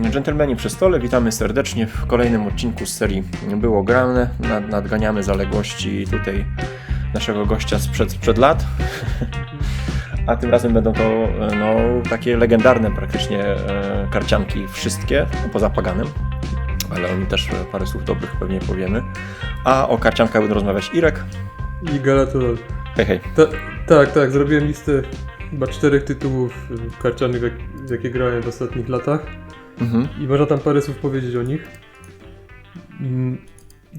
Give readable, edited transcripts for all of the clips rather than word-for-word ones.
Dżentelmeni przy stole, witamy serdecznie w kolejnym odcinku z serii Było grane. Nadganiamy zaległości tutaj naszego gościa sprzed lat. A tym razem będą to takie legendarne praktycznie karcianki wszystkie, poza Paganem. Ale o nim też parę słów dobrych pewnie powiemy. A o karciankach będą rozmawiać Irek i Galatolol. Hej, hej. Tak, zrobiłem listę chyba 4 tytułów karcianych, w jakie grałem w ostatnich latach. I można tam parę słów powiedzieć o nich.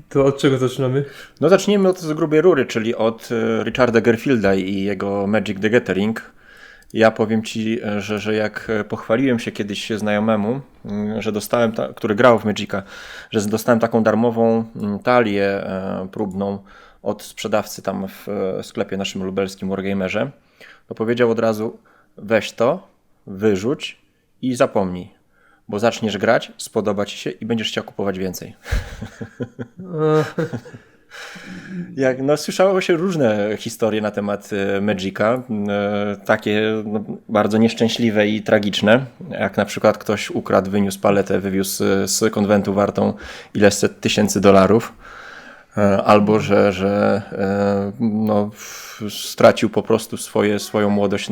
To od czego zaczynamy? No zacznijmy od z grubej rury, czyli od Richarda Garfielda i jego Magic the Gathering. Ja powiem Ci, że jak pochwaliłem się kiedyś znajomemu, że dostałem, który grał w Magica, że dostałem taką darmową talię próbną od sprzedawcy tam w sklepie naszym lubelskim Wargamerze, to powiedział od razu: weź to, wyrzuć i zapomnij, bo zaczniesz grać, spodoba Ci się i będziesz chciał kupować więcej. Słyszało się różne historie na temat Magica, takie bardzo nieszczęśliwe i tragiczne, jak na przykład ktoś ukradł, wyniósł paletę, wywiózł z konwentu wartą ileś set tysięcy dolarów, albo że stracił po prostu swoją młodość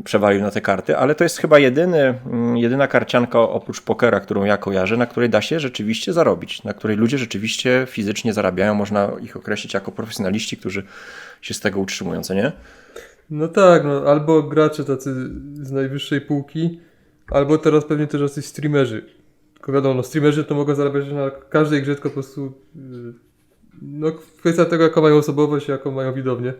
przewalił na te karty, ale to jest chyba jedyna karcianka oprócz pokera, którą ja kojarzę, na której da się rzeczywiście zarobić, na której ludzie rzeczywiście fizycznie zarabiają, można ich określić jako profesjonaliści, którzy się z tego utrzymują, co nie? No tak, albo gracze tacy z najwyższej półki, albo teraz pewnie też jacyś streamerzy. Tylko wiadomo, streamerzy to mogą zarabiać na każdej grze, tylko po prostu kwestia tego, jaką mają osobowość, jaką mają widownię.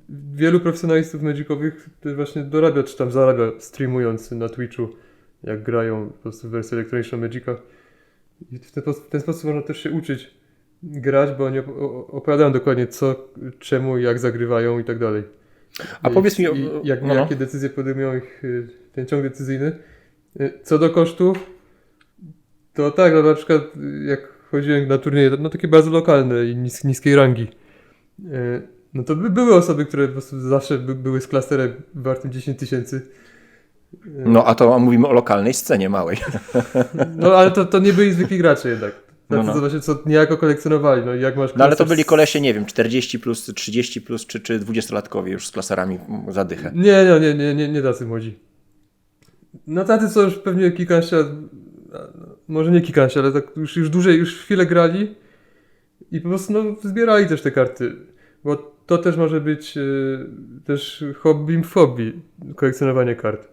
Wielu profesjonalistów magicowych też właśnie dorabia, czy tam zarabia streamując na Twitchu, jak grają po prostu w wersję elektroniczną Magica. I w ten sposób można też się uczyć grać, bo oni opowiadają dokładnie co, czemu, jak zagrywają i tak dalej. A powiedz mi... Jakie decyzje podejmują ich, ten ciąg decyzyjny. Co do kosztów, to tak, na przykład jak chodziłem na turnieje, takie bardzo lokalne i niskiej rangi, no to były osoby, które po prostu zawsze były z klaserem wartym 10 tysięcy. No a to mówimy o lokalnej scenie małej. No ale to nie byli zwykli gracze jednak. To właśnie co niejako kolekcjonowali. Jak masz ale to byli kolesie, nie wiem, 40 plus, 30 plus, czy 20-latkowie już z klaserami za dychę. Nie tacy młodzi. No tacy co już pewnie kilkanaście lat, może nie kilkanaście, ale tak już dłużej, już chwilę grali i po prostu zbierali też te karty. Bo to też może być też hobby w hobby, kolekcjonowanie kart.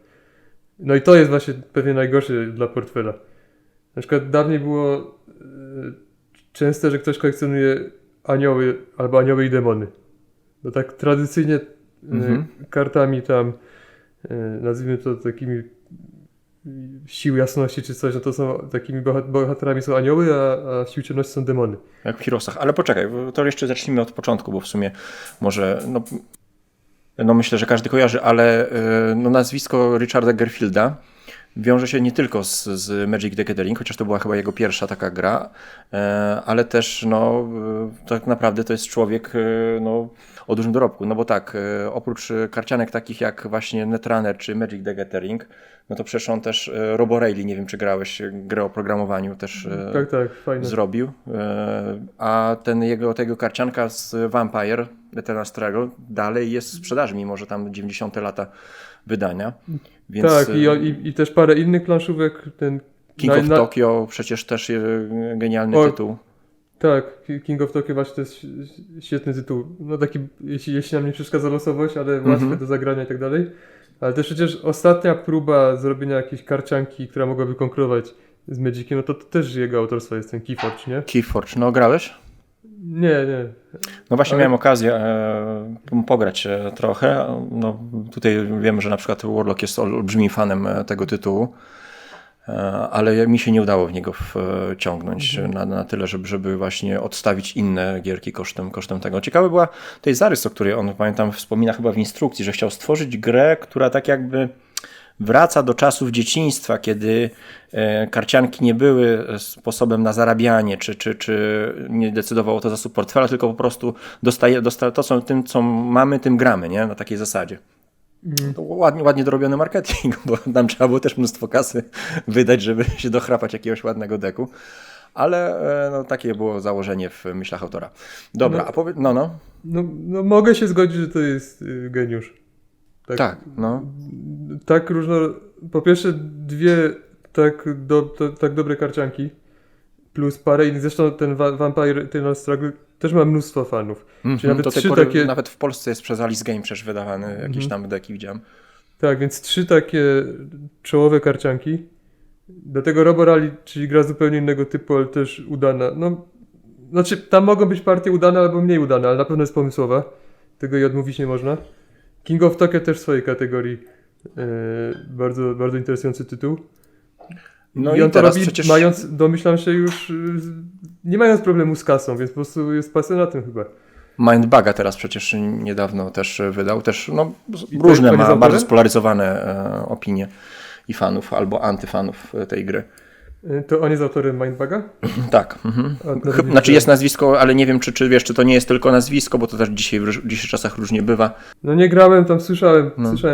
No i to jest właśnie pewnie najgorsze dla portfela. Na przykład dawniej było częste, że ktoś kolekcjonuje anioły albo anioły i demony. No tak tradycyjnie kartami tam, nazwijmy to takimi sił jasności czy coś, no to są takimi bohaterami są anioły, a sił ciemności są demony. Jak w Heroesach. Ale poczekaj, to jeszcze zacznijmy od początku, bo w sumie może, myślę, że każdy kojarzy, ale nazwisko Richarda Garfielda wiąże się nie tylko z Magic the Gathering, chociaż to była chyba jego pierwsza taka gra, ale też tak naprawdę to jest człowiek o dużym dorobku, bo tak, oprócz karcianek takich jak właśnie Netrunner czy Magic the Gathering, to przecież on też Robo Rally, nie wiem czy grałeś, grę o programowaniu też tak, fajne. Zrobił, a tego karcianka z Vampire, Eternal Struggle dalej jest w sprzedaży, mimo że tam 90 lata wydania. Więc, tak, i też parę innych planszówek. Ten King of Tokyo przecież też genialny tytuł. Tak, King of Tokyo właśnie to jest świetny tytuł. Taki, jeśli nam nie przeszkadza losowość, ale łatwy do zagrania i tak dalej. Ale też przecież ostatnia próba zrobienia jakiejś karcianki, która mogłaby konkurować z Magiciem, to też jego autorstwo jest ten Keyforge, nie? Keyforge, grałeś? Nie. No właśnie miałem okazję pograć trochę. Tutaj wiemy, że na przykład Warlock jest olbrzymim fanem tego tytułu, ale mi się nie udało w niego wciągnąć na tyle, żeby właśnie odstawić inne gierki kosztem tego. Ciekawe była tej zarys, o której on, pamiętam, wspomina chyba w instrukcji, że chciał stworzyć grę, która tak jakby wraca do czasów dzieciństwa, kiedy karcianki nie były sposobem na zarabianie, czy nie decydowało to zasób portfela, tylko po prostu dostaje to, co mamy, tym gramy, nie? Na takiej zasadzie. To ładnie dorobiony marketing, bo nam trzeba było też mnóstwo kasy wydać, żeby się dochrapać jakiegoś ładnego deku. Ale no, takie było założenie w myślach autora. Dobra, No. a powiedz, No mogę się zgodzić, że to jest geniusz. tak, no. Tak po pierwsze tak dobre karcianki, plus parę innych, zresztą ten Vampire Eternal Struggle też ma mnóstwo fanów. Czyli nawet Do tej 3 pory takie... nawet w Polsce jest przez Alice Game przecież wydawane jakieś tam deki, widziałem. Tak, więc 3 takie czołowe karcianki. Do tego Robo Rally, czyli gra zupełnie innego typu, ale też udana. No, znaczy, tam mogą być partie udane albo mniej udane, ale na pewno jest pomysłowa. Tego jej odmówić nie można. King of Tokyo też w swojej kategorii. Bardzo, bardzo interesujący tytuł. No I on to teraz robi, przecież domyślam się już, nie mając problemu z kasą, więc po prostu jest pasjonatem chyba. Mindbuga teraz przecież niedawno też wydał. Też no, I różne to jest ma autorem? bardzo spolaryzowane opinie i fanów albo antyfanów tej gry. To on jest autorem Mindbuga? Tak. Znaczy jest nazwisko, ale nie wiem, czy wiesz, czy to nie jest tylko nazwisko, bo to też dzisiaj w dzisiejszych czasach różnie bywa. No nie grałem, tam słyszałem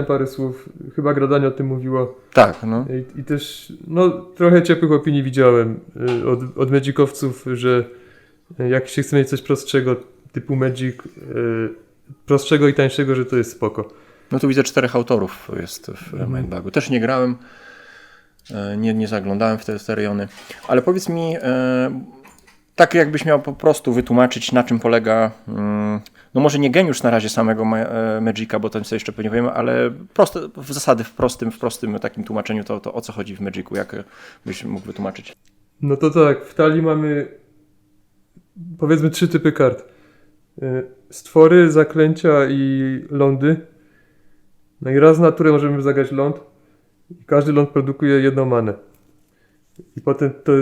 parę słów. Chyba Gradanie o tym mówiło. Tak, no. I też, no trochę ciepłych opinii widziałem od Magicowców, że jak się chce mieć coś prostszego, typu Magic, prostszego i tańszego, że to jest spoko. No tu widzę 4 autorów jest w Mindbugu. Też nie grałem, nie zaglądałem w te rejony, ale powiedz mi, tak jakbyś miał po prostu wytłumaczyć, na czym polega, no może nie geniusz na razie samego Magica, bo to sobie jeszcze pewnie wiemy, ale proste, w zasady w prostym takim tłumaczeniu to o co chodzi w Magicu, jak byś mógł wytłumaczyć? No to tak, w talii mamy powiedzmy 3 typy kart. Stwory, zaklęcia i lądy. No i raz na turę możemy zagrać ląd. Każdy ląd produkuje 1 manę. I potem to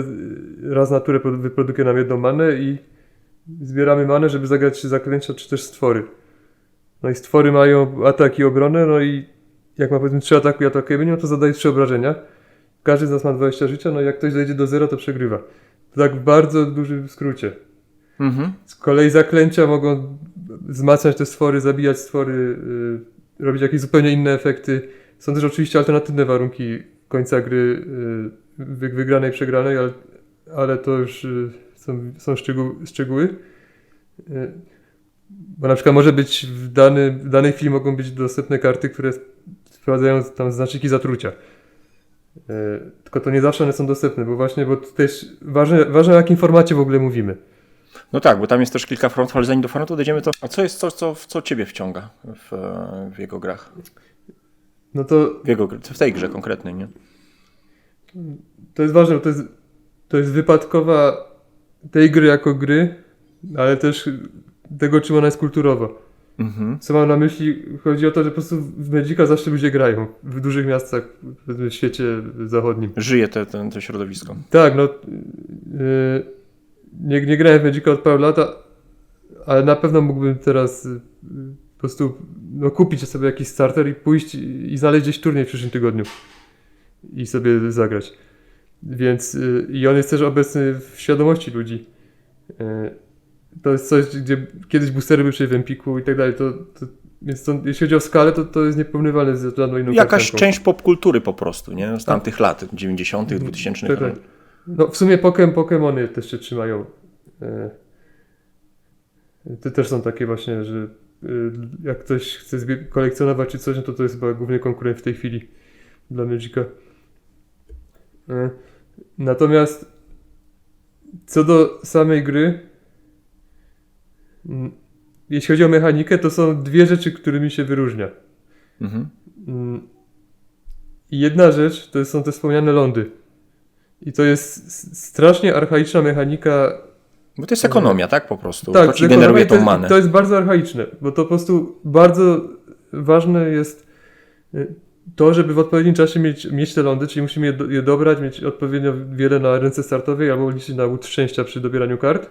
raz na turę wyprodukuje nam 1 manę i zbieramy manę, żeby zagrać czy zaklęcia, czy też stwory. No i stwory mają atak i obronę, no i jak ma powiedzmy 3 ataku i atakujemy, no to zadaje 3 obrażenia. Każdy z nas ma 20 życia, no i jak ktoś dojdzie do 0, to przegrywa. To tak w bardzo dużym skrócie. Z kolei zaklęcia mogą wzmacniać te stwory, zabijać stwory, robić jakieś zupełnie inne efekty. Są też oczywiście alternatywne warunki końca gry, wygranej, przegranej, ale to już są szczegóły. Bo na przykład może być w danej chwili mogą być dostępne karty, które wprowadzają tam znaczniki zatrucia. Tylko to nie zawsze one są dostępne, bo tutaj jest ważne w jakim formacie w ogóle mówimy. No tak, bo tam jest też kilka frontów, ale zanim do frontu dojdziemy, to a co jest coś, co ciebie wciąga w jego grach? No to W tej grze konkretnej, nie? to jest ważne, bo to jest wypadkowa tej gry jako gry, ale też tego, czym ona jest kulturowo. Co mam na myśli? Chodzi o to, że po prostu w Magica zawsze ludzie grają. W dużych miastach, w świecie zachodnim. Żyje to środowisko. Tak, no nie grałem w Magica od paru lat, ale na pewno mógłbym teraz po prostu kupić sobie jakiś starter i pójść i znaleźć gdzieś turniej w przyszłym tygodniu i sobie zagrać. Więc i on jest też obecny w świadomości ludzi. To jest coś, gdzie kiedyś boostery były przecież w Empiku i tak dalej. Więc jeśli chodzi o skalę, to jest nieporównywalne z żadną inną Jakaś karcianką. część popkultury po prostu, nie? Z tamtych lat, 90., 2000. Tak, tak. No w sumie Pokemony też się trzymają. Te też są takie właśnie, że jak ktoś chce kolekcjonować czy coś, no to jest chyba główny konkurent w tej chwili dla Magica. Natomiast co do samej gry, jeśli chodzi o mechanikę, to są 2 rzeczy, którymi się wyróżnia. I jedna rzecz to są te wspomniane lądy. I to jest strasznie archaiczna mechanika. Bo to jest ekonomia, tak? Po prostu. Tak, to ci generuje tą manę. To jest bardzo archaiczne, bo to po prostu bardzo ważne jest to, żeby w odpowiednim czasie mieć te lądy, czyli musimy je dobrać, mieć odpowiednio wiele na ręce startowej albo liczyć na łód szczęścia przy dobieraniu kart.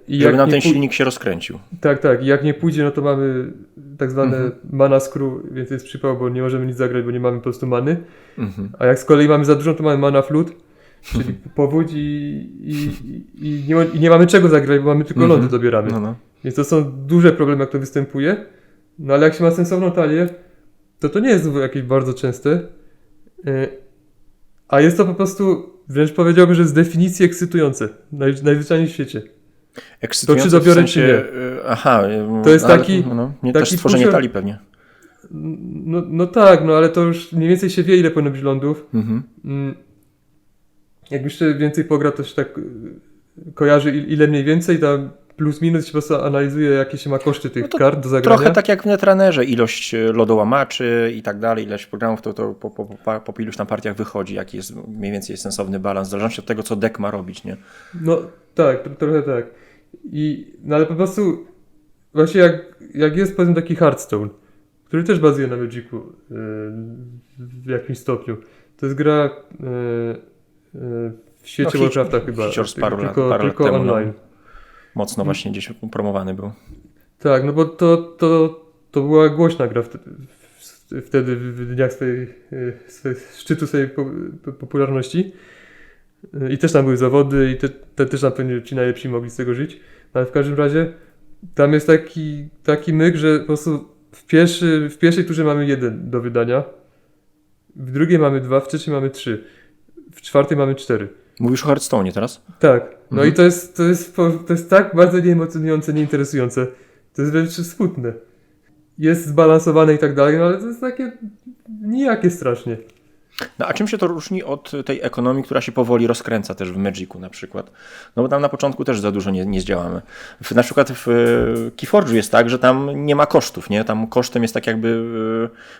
Żeby nam ten silnik się rozkręcił. Tak. I jak nie pójdzie, no to mamy tak zwane mana screw, więc jest przypał, bo nie możemy nic zagrać, bo nie mamy po prostu many. A jak z kolei mamy za dużo, to mamy mana flood, czyli powódź i nie mamy czego zagrać, bo mamy tylko lądy dobieramy. No. Więc to są duże problemy, jak to występuje. No ale jak się ma sensowną talię, to nie jest jakieś bardzo częste. A jest to po prostu, wręcz powiedziałbym, że z definicji ekscytujące. Najzwyczajniej w świecie. Ekscytujące To czy dobiorę, w sensie, czy aha. To jest ale- taki- nie, taki też stworzenie puszczę- talii pewnie. No tak, no ale to już mniej więcej się wie, ile powinno być lądów. Mhm. Jak jeszcze więcej pogra, to się tak kojarzy, ile mniej więcej, tam plus minus się po prostu analizuje, jakie się ma koszty tych No to kart do zagrania. Trochę tak jak w Netrunnerze, ilość lodołamaczy i tak dalej, ilość programów, to po iluś tam partiach wychodzi, jaki jest mniej więcej sensowny balans, w zależności od tego, co deck ma robić, nie? No tak, trochę tak. No ale po prostu właśnie jak jest powiedzmy taki Hearthstone, który też bazuje na Magicu w jakimś stopniu. To jest gra w świecie No, Warcrafta chyba. Hiciors parę lat tylko temu, online. Mocno właśnie gdzieś promowany był. Tak, no bo to była głośna gra wtedy w dniach swojej szczytu swojej popularności. I też tam były zawody i te też na pewno ci najlepsi mogli z tego żyć. Ale w każdym razie tam jest taki myk, że po prostu w pierwszej turze mamy 1 do wydania, w drugiej mamy 2, w trzeciej mamy 3, w czwartej mamy 4. Mówisz o Hearthstone'ie teraz? Tak, no i to jest tak bardzo nieemocjonujące, nieinteresujące. To jest wręcz smutne. Jest zbalansowane i tak dalej, no ale to jest takie nijakie strasznie. No a czym się to różni od tej ekonomii, która się powoli rozkręca też w Magicu na przykład? No bo tam na początku też za dużo nie zdziałamy. Na przykład w Keyforge'u jest tak, że tam nie ma kosztów, nie? Tam kosztem jest tak jakby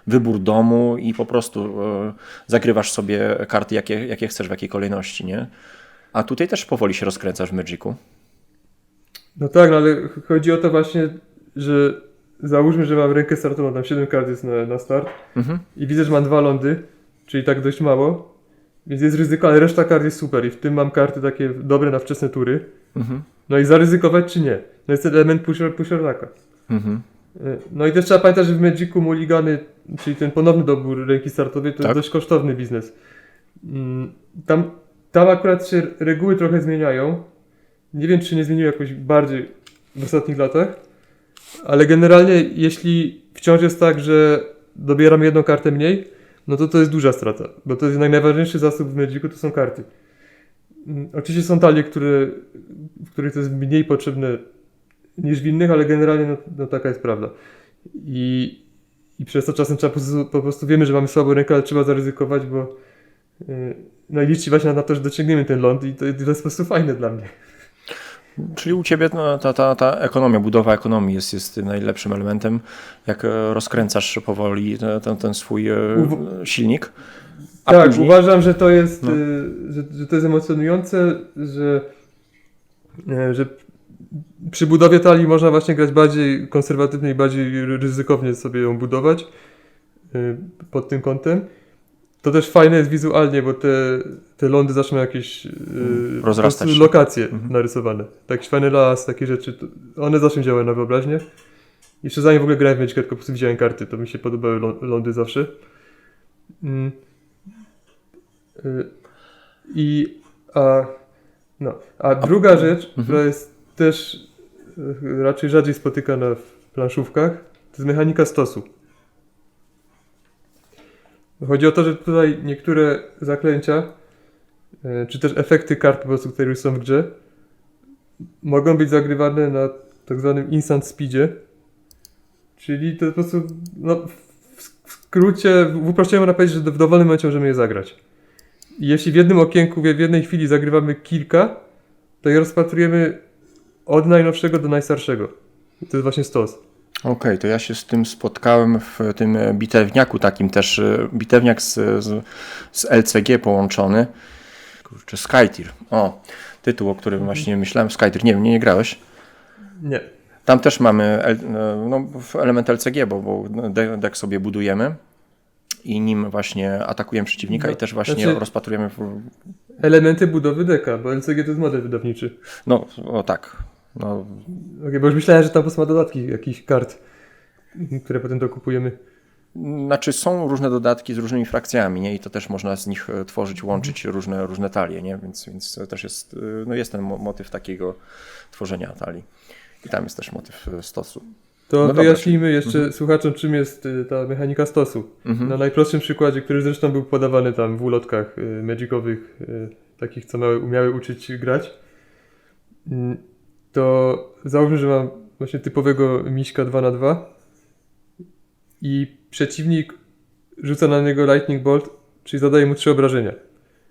wybór domu i po prostu zagrywasz sobie karty jakie chcesz, w jakiej kolejności, nie? A tutaj też powoli się rozkręcasz w Magicu. No tak, no ale chodzi o to właśnie, że załóżmy, że mam rękę startową, tam 7 kart jest na start i widzę, że mam 2 lądy, czyli tak dość mało, więc jest ryzyko, ale reszta kart jest super i w tym mam karty takie dobre na wczesne tury. No i zaryzykować czy nie? No jest ten element pushornaka. No i też trzeba pamiętać, że w Magicu mulligany, czyli ten ponowny dobór ręki startowej, to Tak. jest dość kosztowny biznes. Tam akurat się reguły trochę zmieniają. Nie wiem, czy się nie zmieniły jakoś bardziej w ostatnich latach, ale generalnie jeśli wciąż jest tak, że dobieram 1 kartę mniej, no to jest duża strata, bo to jest najważniejszy zasób w Magicu, to są karty. Oczywiście są talie, w których to jest mniej potrzebne niż w innych, ale generalnie no taka jest prawda. I przez to czasem trzeba po prostu wiemy, że mamy słabą rękę, ale trzeba zaryzykować, bo no i liczyć właśnie na to, że dociągniemy ten ląd i to jest po prostu fajne dla mnie. Czyli u Ciebie no, ta ekonomia, budowa ekonomii jest tym najlepszym elementem, jak rozkręcasz powoli ten swój silnik. A Tak, później... uważam, że to jest, że to jest emocjonujące, że przy budowie talii można właśnie grać bardziej konserwatywnie i bardziej ryzykownie sobie ją budować pod tym kątem. To też fajne jest wizualnie, bo te lądy zaczną jakieś rozrastać po prostu się. lokacje narysowane. Taki fajny las, takie rzeczy. One zaczną działać na wyobraźnię. Jeszcze zanim w ogóle grałem w Magic, tylko po prostu widziałem karty, to mi się podobały lądy zawsze. A druga rzecz, która jest też raczej rzadziej spotykana w planszówkach, to jest mechanika stosu. Chodzi o to, że tutaj niektóre zaklęcia, czy też efekty kart po prostu, które już są w grze, mogą być zagrywane na tak zwanym instant speedzie, czyli to po prostu, no, w skrócie, w uproszczeniu można powiedzieć, że w dowolnym momencie możemy je zagrać. I jeśli w jednym okienku, w jednej chwili zagrywamy kilka, to je rozpatrujemy od najnowszego do najstarszego. I to jest właśnie stos. Okej, to ja się z tym spotkałem w tym bitewniaku takim też, bitewniak z LCG połączony. Kurczę, Skytier. O, tytuł, o którym właśnie myślałem, Skytier. Nie wiem, nie grałeś? Nie. Tam też mamy element LCG, bo deck sobie budujemy i nim właśnie atakujemy przeciwnika No, i też właśnie znaczy- rozpatrujemy... Elementy budowy deka, bo LCG to jest model wydawniczy. No, o tak. No, Okej, bo już myślałem, że tam po prostu ma dodatki jakichś kart, które potem dokupujemy. znaczy są różne dodatki z różnymi frakcjami, nie? I to też można z nich tworzyć, łączyć różne talie, nie? Więc też jest, no jest ten motyw takiego tworzenia talii. I tam jest też motyw stosu. To No dobra, wyjaśnijmy jeszcze słuchaczom, czym jest ta mechanika stosu. Na najprostszym przykładzie, który zresztą był podawany tam w ulotkach magicowych, takich, co umiały uczyć grać, to załóżmy, że mam właśnie typowego miśka 2x2 i przeciwnik rzuca na niego Lightning Bolt, czyli zadaje mu 3 obrażenia.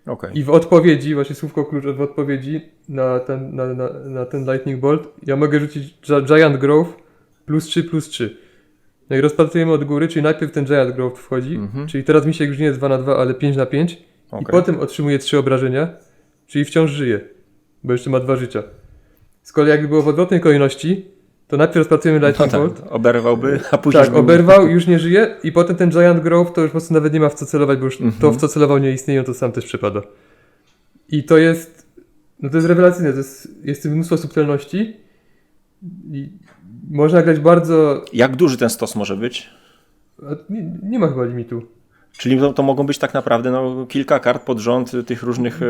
Okej. I w odpowiedzi, właśnie słówko klucz w odpowiedzi na ten Lightning Bolt, ja mogę rzucić Giant Growth +3/+3. No i rozpatrujemy od góry, czyli najpierw ten Giant Growth wchodzi, czyli teraz misiek już nie jest 2x2, ale 5x5 i Okej. potem otrzymuje 3 obrażenia, czyli wciąż żyje, bo jeszcze ma 2 życia. Z kolei jakby było w odwrotnej kolejności, to najpierw rozpatrujemy No Lightning tak, Bolt. oberwałby, a później... Tak, oberwał, już nie żyje i potem ten Giant Growth to już po prostu nawet nie ma w co celować, bo już to, w co celował, nie istnieje, to sam też przepada. I to jest, no to jest rewelacyjne, jest w tym mnóstwo subtelności i można grać bardzo, Jak duży ten stos może być? nie ma chyba limitu. Czyli to mogą być tak naprawdę kilka kart pod rząd tych różnych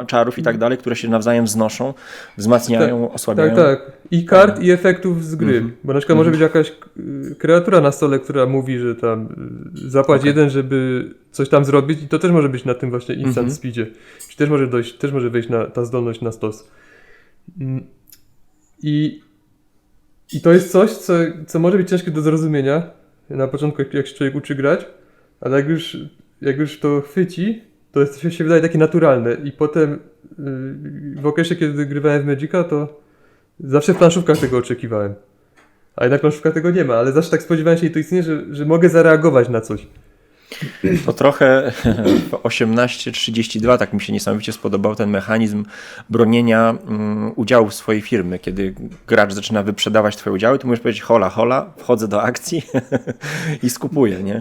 czarów i tak dalej, które się nawzajem znoszą, wzmacniają, osłabiają. Tak. I kart, i efektów z gry. Bo na przykład może być jakaś kreatura na stole, która mówi, że tam zapłać 1, żeby coś tam zrobić i to też może być na tym właśnie instant speedzie. Czyli też może wejść ta zdolność na stos. I to jest coś, co może być ciężkie do zrozumienia na początku, jak się człowiek uczy grać, ale jak już to chwyci, to się wydaje takie naturalne i potem w okresie, kiedy grywałem w Magica, to zawsze w planszówkach tego oczekiwałem. A jednak w planszówkach tego nie ma, ale zawsze tak spodziewałem się intuicyjnie, że mogę zareagować na coś. To trochę w 1832 tak mi się niesamowicie spodobał ten mechanizm bronienia udziałów swojej firmy. Kiedy gracz zaczyna wyprzedawać twoje udziały, to możesz powiedzieć hola, hola, wchodzę do akcji i skupuję, nie?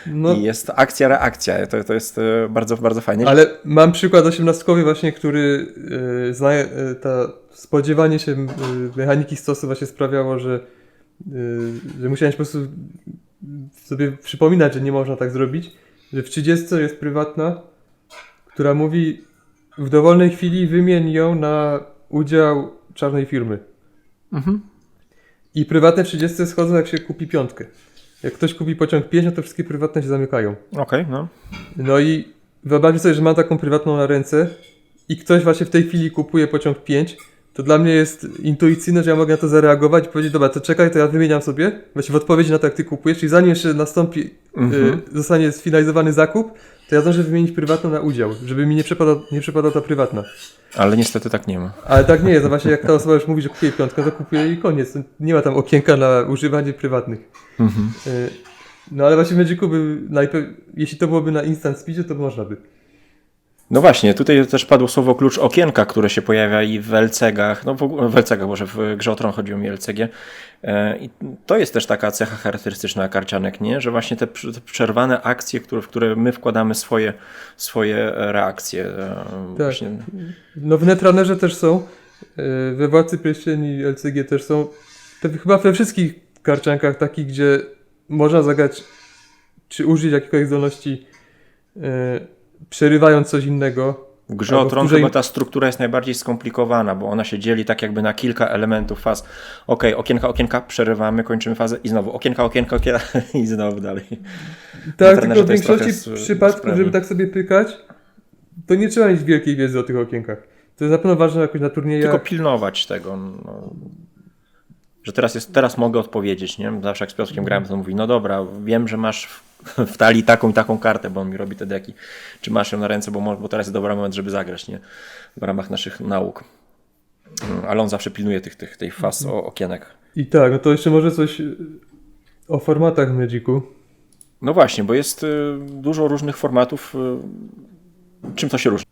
No, I jest akcja, reakcja. To jest bardzo, bardzo fajne. ale mam przykład 18-kowy właśnie, który spodziewanie się mechaniki stosu właśnie sprawiało, że musiałem po prostu sobie przypominać, że nie można tak zrobić, że w 30 jest prywatna, która mówi w dowolnej chwili wymień ją na udział czarnej firmy. I prywatne 30 schodzą, jak się kupi 5. Jak ktoś kupi pociąg 5, no to wszystkie prywatne się zamykają. Okej, no. No i wyobraźmy sobie, że mam taką prywatną na ręce i ktoś właśnie w tej chwili kupuje pociąg 5, to dla mnie jest intuicyjne, że ja mogę na to zareagować i powiedzieć, dobra, to czekaj, to ja wymieniam sobie, właśnie w odpowiedzi na to, jak ty kupujesz, czyli zanim jeszcze nastąpi, zostanie sfinalizowany zakup, to ja zdążę wymienić prywatną na udział, żeby mi nie przepadała ta prywatna. Ale niestety tak nie ma. Ale tak nie jest, no właśnie jak ta osoba już mówi, że kupuje 5, to kupuje i koniec. Nie ma tam okienka na używanie prywatnych. No ale właśnie w Magicu jeśli to byłoby na instant speedzie, to można by. No właśnie, tutaj też padło słowo klucz okienka, które się pojawia i w LCG-ach, no w ogóle w LCG-ach, może w Grze o Tron chodziło mi o LCG. I to jest też taka cecha charakterystyczna karcianek, nie? Że właśnie te przerwane akcje, w które my wkładamy swoje reakcje. Tak. Właśnie. No w Netrunnerze też są, we Władcy Pierścieni LCG też są. Chyba we wszystkich karciankach takich, gdzie można zagrać, czy użyć jakiejkolwiek zdolności przerywając coś innego. W Grze o Tron chyba ta struktura jest najbardziej skomplikowana, bo ona się dzieli tak jakby na kilka elementów faz. Okej, okienka, przerywamy, kończymy fazę i znowu okienka i znowu dalej. Tak, tylko w większości przypadków, żeby tak sobie pykać, to nie trzeba mieć wielkiej wiedzy o tych okienkach. To jest na pewno ważne jakoś na turniejach. Tylko pilnować tego, że teraz mogę odpowiedzieć, nie? Zawsze jak z Piotrkiem grałem, to mówi, no dobra, wiem, że masz w talii taką i taką kartę, bo on mi robi te deki. Czy masz ją na ręce, bo teraz jest dobry moment, żeby zagrać, nie? W ramach naszych nauk. Ale on zawsze pilnuje tej faz okienek. I tak, no to jeszcze może coś o formatach w Magicu. No właśnie, bo jest dużo różnych formatów. Czym to się różni?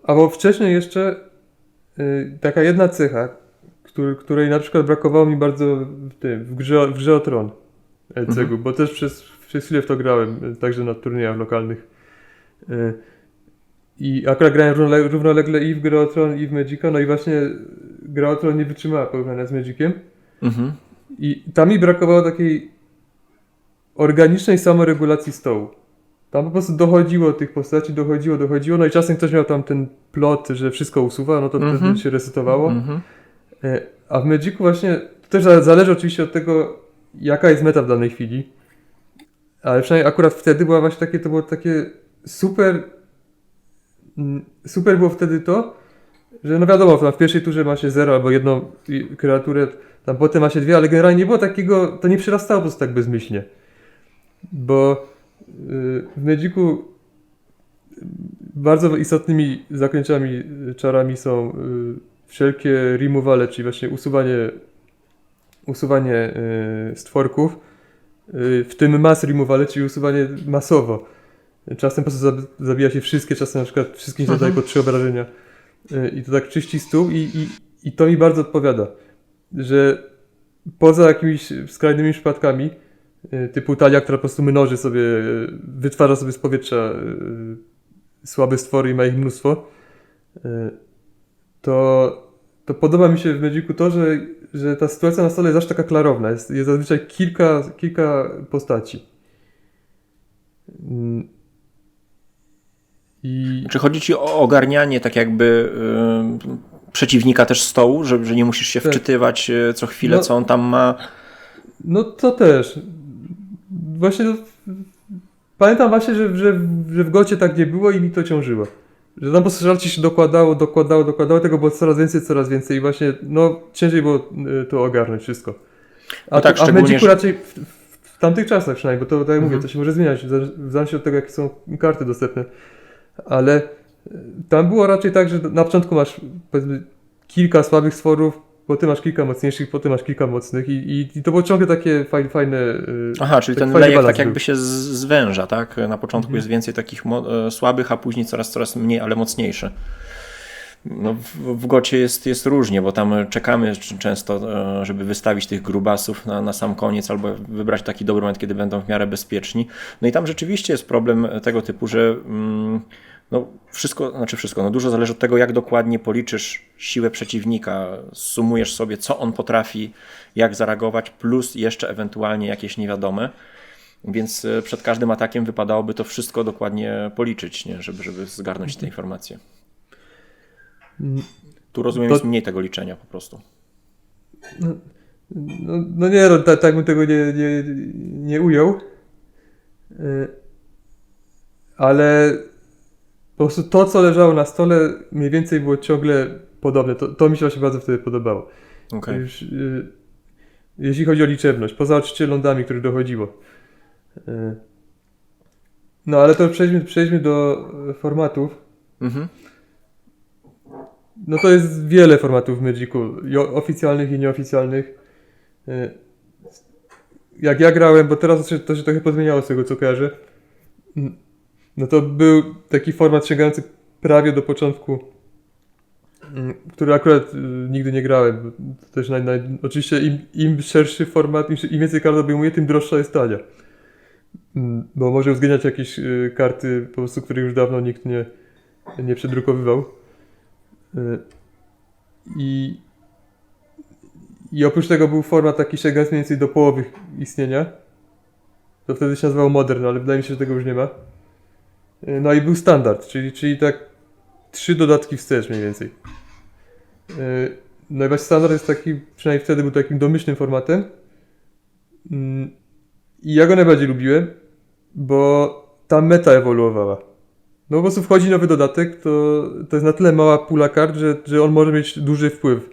Albo wcześniej jeszcze taka jedna cecha, której na przykład brakowało mi bardzo w grze o Tron LCG, bo też przez chwilę w to grałem, także na turniejach lokalnych. I akurat grałem równolegle i w Grę o Tron, i w Magica, no i właśnie Gra o Tron nie wytrzymała porównania z Magiciem. I tam mi brakowało takiej organicznej samoregulacji stołu. Tam po prostu dochodziło tych postaci, dochodziło, no i czasem ktoś miał tam ten plot, że wszystko usuwa, no to wtedy się resetowało. A w Magicu właśnie też zależy oczywiście od tego, jaka jest meta w danej chwili. Ale przynajmniej akurat wtedy była właśnie takie, to było takie super. Super było wtedy to, że no wiadomo, tam w pierwszej turze ma się 0 albo jedną kreaturę, tam potem ma się 2, ale generalnie nie było takiego, to nie przyrastało po prostu tak bezmyślnie. Bo w Magicu bardzo istotnymi zaklęciami, czarami są wszelkie removale, czyli właśnie usuwanie stworków, w tym mass removale, czyli usuwanie masowo. Czasem po prostu zabija się wszystkie, czasem na przykład wszystkim się zadaje po 3 obrażenia. I to tak czyści stół i to mi bardzo odpowiada, że poza jakimiś skrajnymi przypadkami, typu talia, która po prostu mnoży sobie, wytwarza sobie z powietrza słabe stwory i ma ich mnóstwo, to podoba mi się w Magicu to, że ta sytuacja na stole jest aż taka klarowna. Jest zazwyczaj kilka postaci. Czy chodzi ci o ogarnianie tak jakby przeciwnika też stołu, że nie musisz się wczytywać co chwilę, co on tam ma? No to też. Właśnie pamiętam właśnie, że w Gocie tak nie było i mi to ciążyło. Że tam po prostu żarcie się dokładało, tego było coraz więcej i właśnie no ciężej było to ogarnąć wszystko. No tak, a w Magicu że... raczej w tamtych czasach przynajmniej, bo to tak jak mówię, to się może zmieniać w zależności od tego, jakie są karty dostępne. Ale tam było raczej tak, że na początku masz powiedzmy kilka słabych stworów, potem masz kilka mocniejszych, potem masz kilka mocnych i to było ciągle takie fajne... Aha, czyli ten lejek tak jakby się zwęża, tak? Na początku jest więcej takich słabych, a później coraz mniej, ale mocniejszy. No, w Gocie jest różnie, bo tam czekamy często, żeby wystawić tych grubasów na sam koniec albo wybrać taki dobry moment, kiedy będą w miarę bezpieczni. No i tam rzeczywiście jest problem tego typu, że no wszystko, dużo zależy od tego, jak dokładnie policzysz siłę przeciwnika, sumujesz sobie, co on potrafi, jak zareagować, plus jeszcze ewentualnie jakieś niewiadome. Więc przed każdym atakiem wypadałoby to wszystko dokładnie policzyć, nie? Żeby zgarnąć te informacje. Tu rozumiem, jest mniej tego liczenia po prostu. Tak bym tego nie ujął. Ale po prostu to, co leżało na stole, mniej więcej było ciągle podobne. To mi się właśnie bardzo wtedy podobało. Okay. Już, jeśli chodzi o liczebność, poza oczywiście lądami, których dochodziło. No ale to przejdźmy do formatów. No to jest wiele formatów w Magicu, oficjalnych i nieoficjalnych. Jak ja grałem, bo teraz to się trochę pozmieniało z tego, co kojarzę, no to był taki format sięgający prawie do początku, który akurat nigdy nie grałem. To też oczywiście im szerszy format, im więcej kart obejmuje, tym droższa jest talia. Bo może uwzględniać jakieś karty, po prostu, których już dawno nikt nie przedrukowywał. I oprócz tego był format taki sięgający mniej więcej do połowy istnienia. To wtedy się nazywało Modern, ale wydaje mi się, że tego już nie ma. No i był standard, czyli tak 3 dodatki wstecz mniej więcej. No i właśnie standard jest taki, przynajmniej wtedy był takim domyślnym formatem. I ja go najbardziej lubiłem, bo ta meta ewoluowała. No po prostu wchodzi nowy dodatek, to jest na tyle mała pula kart, że on może mieć duży wpływ.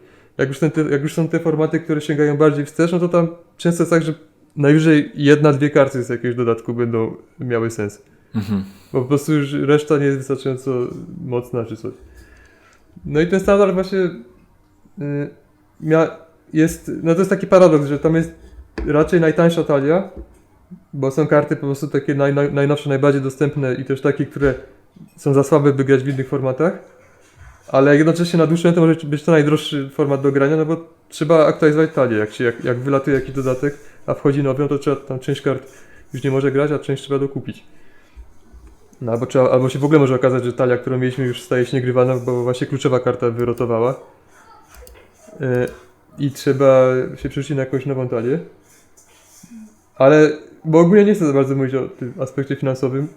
Jak już są te formaty, które sięgają bardziej wstecz, no to tam często jest tak, że najwyżej 1-2 karty z jakiegoś dodatku będą miały sens. Bo po prostu już reszta nie jest wystarczająco mocna czy coś. No i ten standard właśnie no to jest taki paradoks, że tam jest raczej najtańsza talia, bo są karty po prostu takie najnowsze, najbardziej dostępne i też takie, które są za słabe, by grać w innych formatach, ale jednocześnie na dłuższą metę może być to najdroższy format do grania, no bo trzeba aktualizować talię. Jak wylatuje jakiś dodatek, a wchodzi nowy, no to trzeba tam część kart już nie może grać, a część trzeba dokupić. No albo się w ogóle może okazać, że talia, którą mieliśmy, już staje się niegrywalna, bo właśnie kluczowa karta wyrotowała. I trzeba się przerzucić na jakąś nową talię. Ale, bo ogólnie nie chcę za bardzo mówić o tym aspekcie finansowym,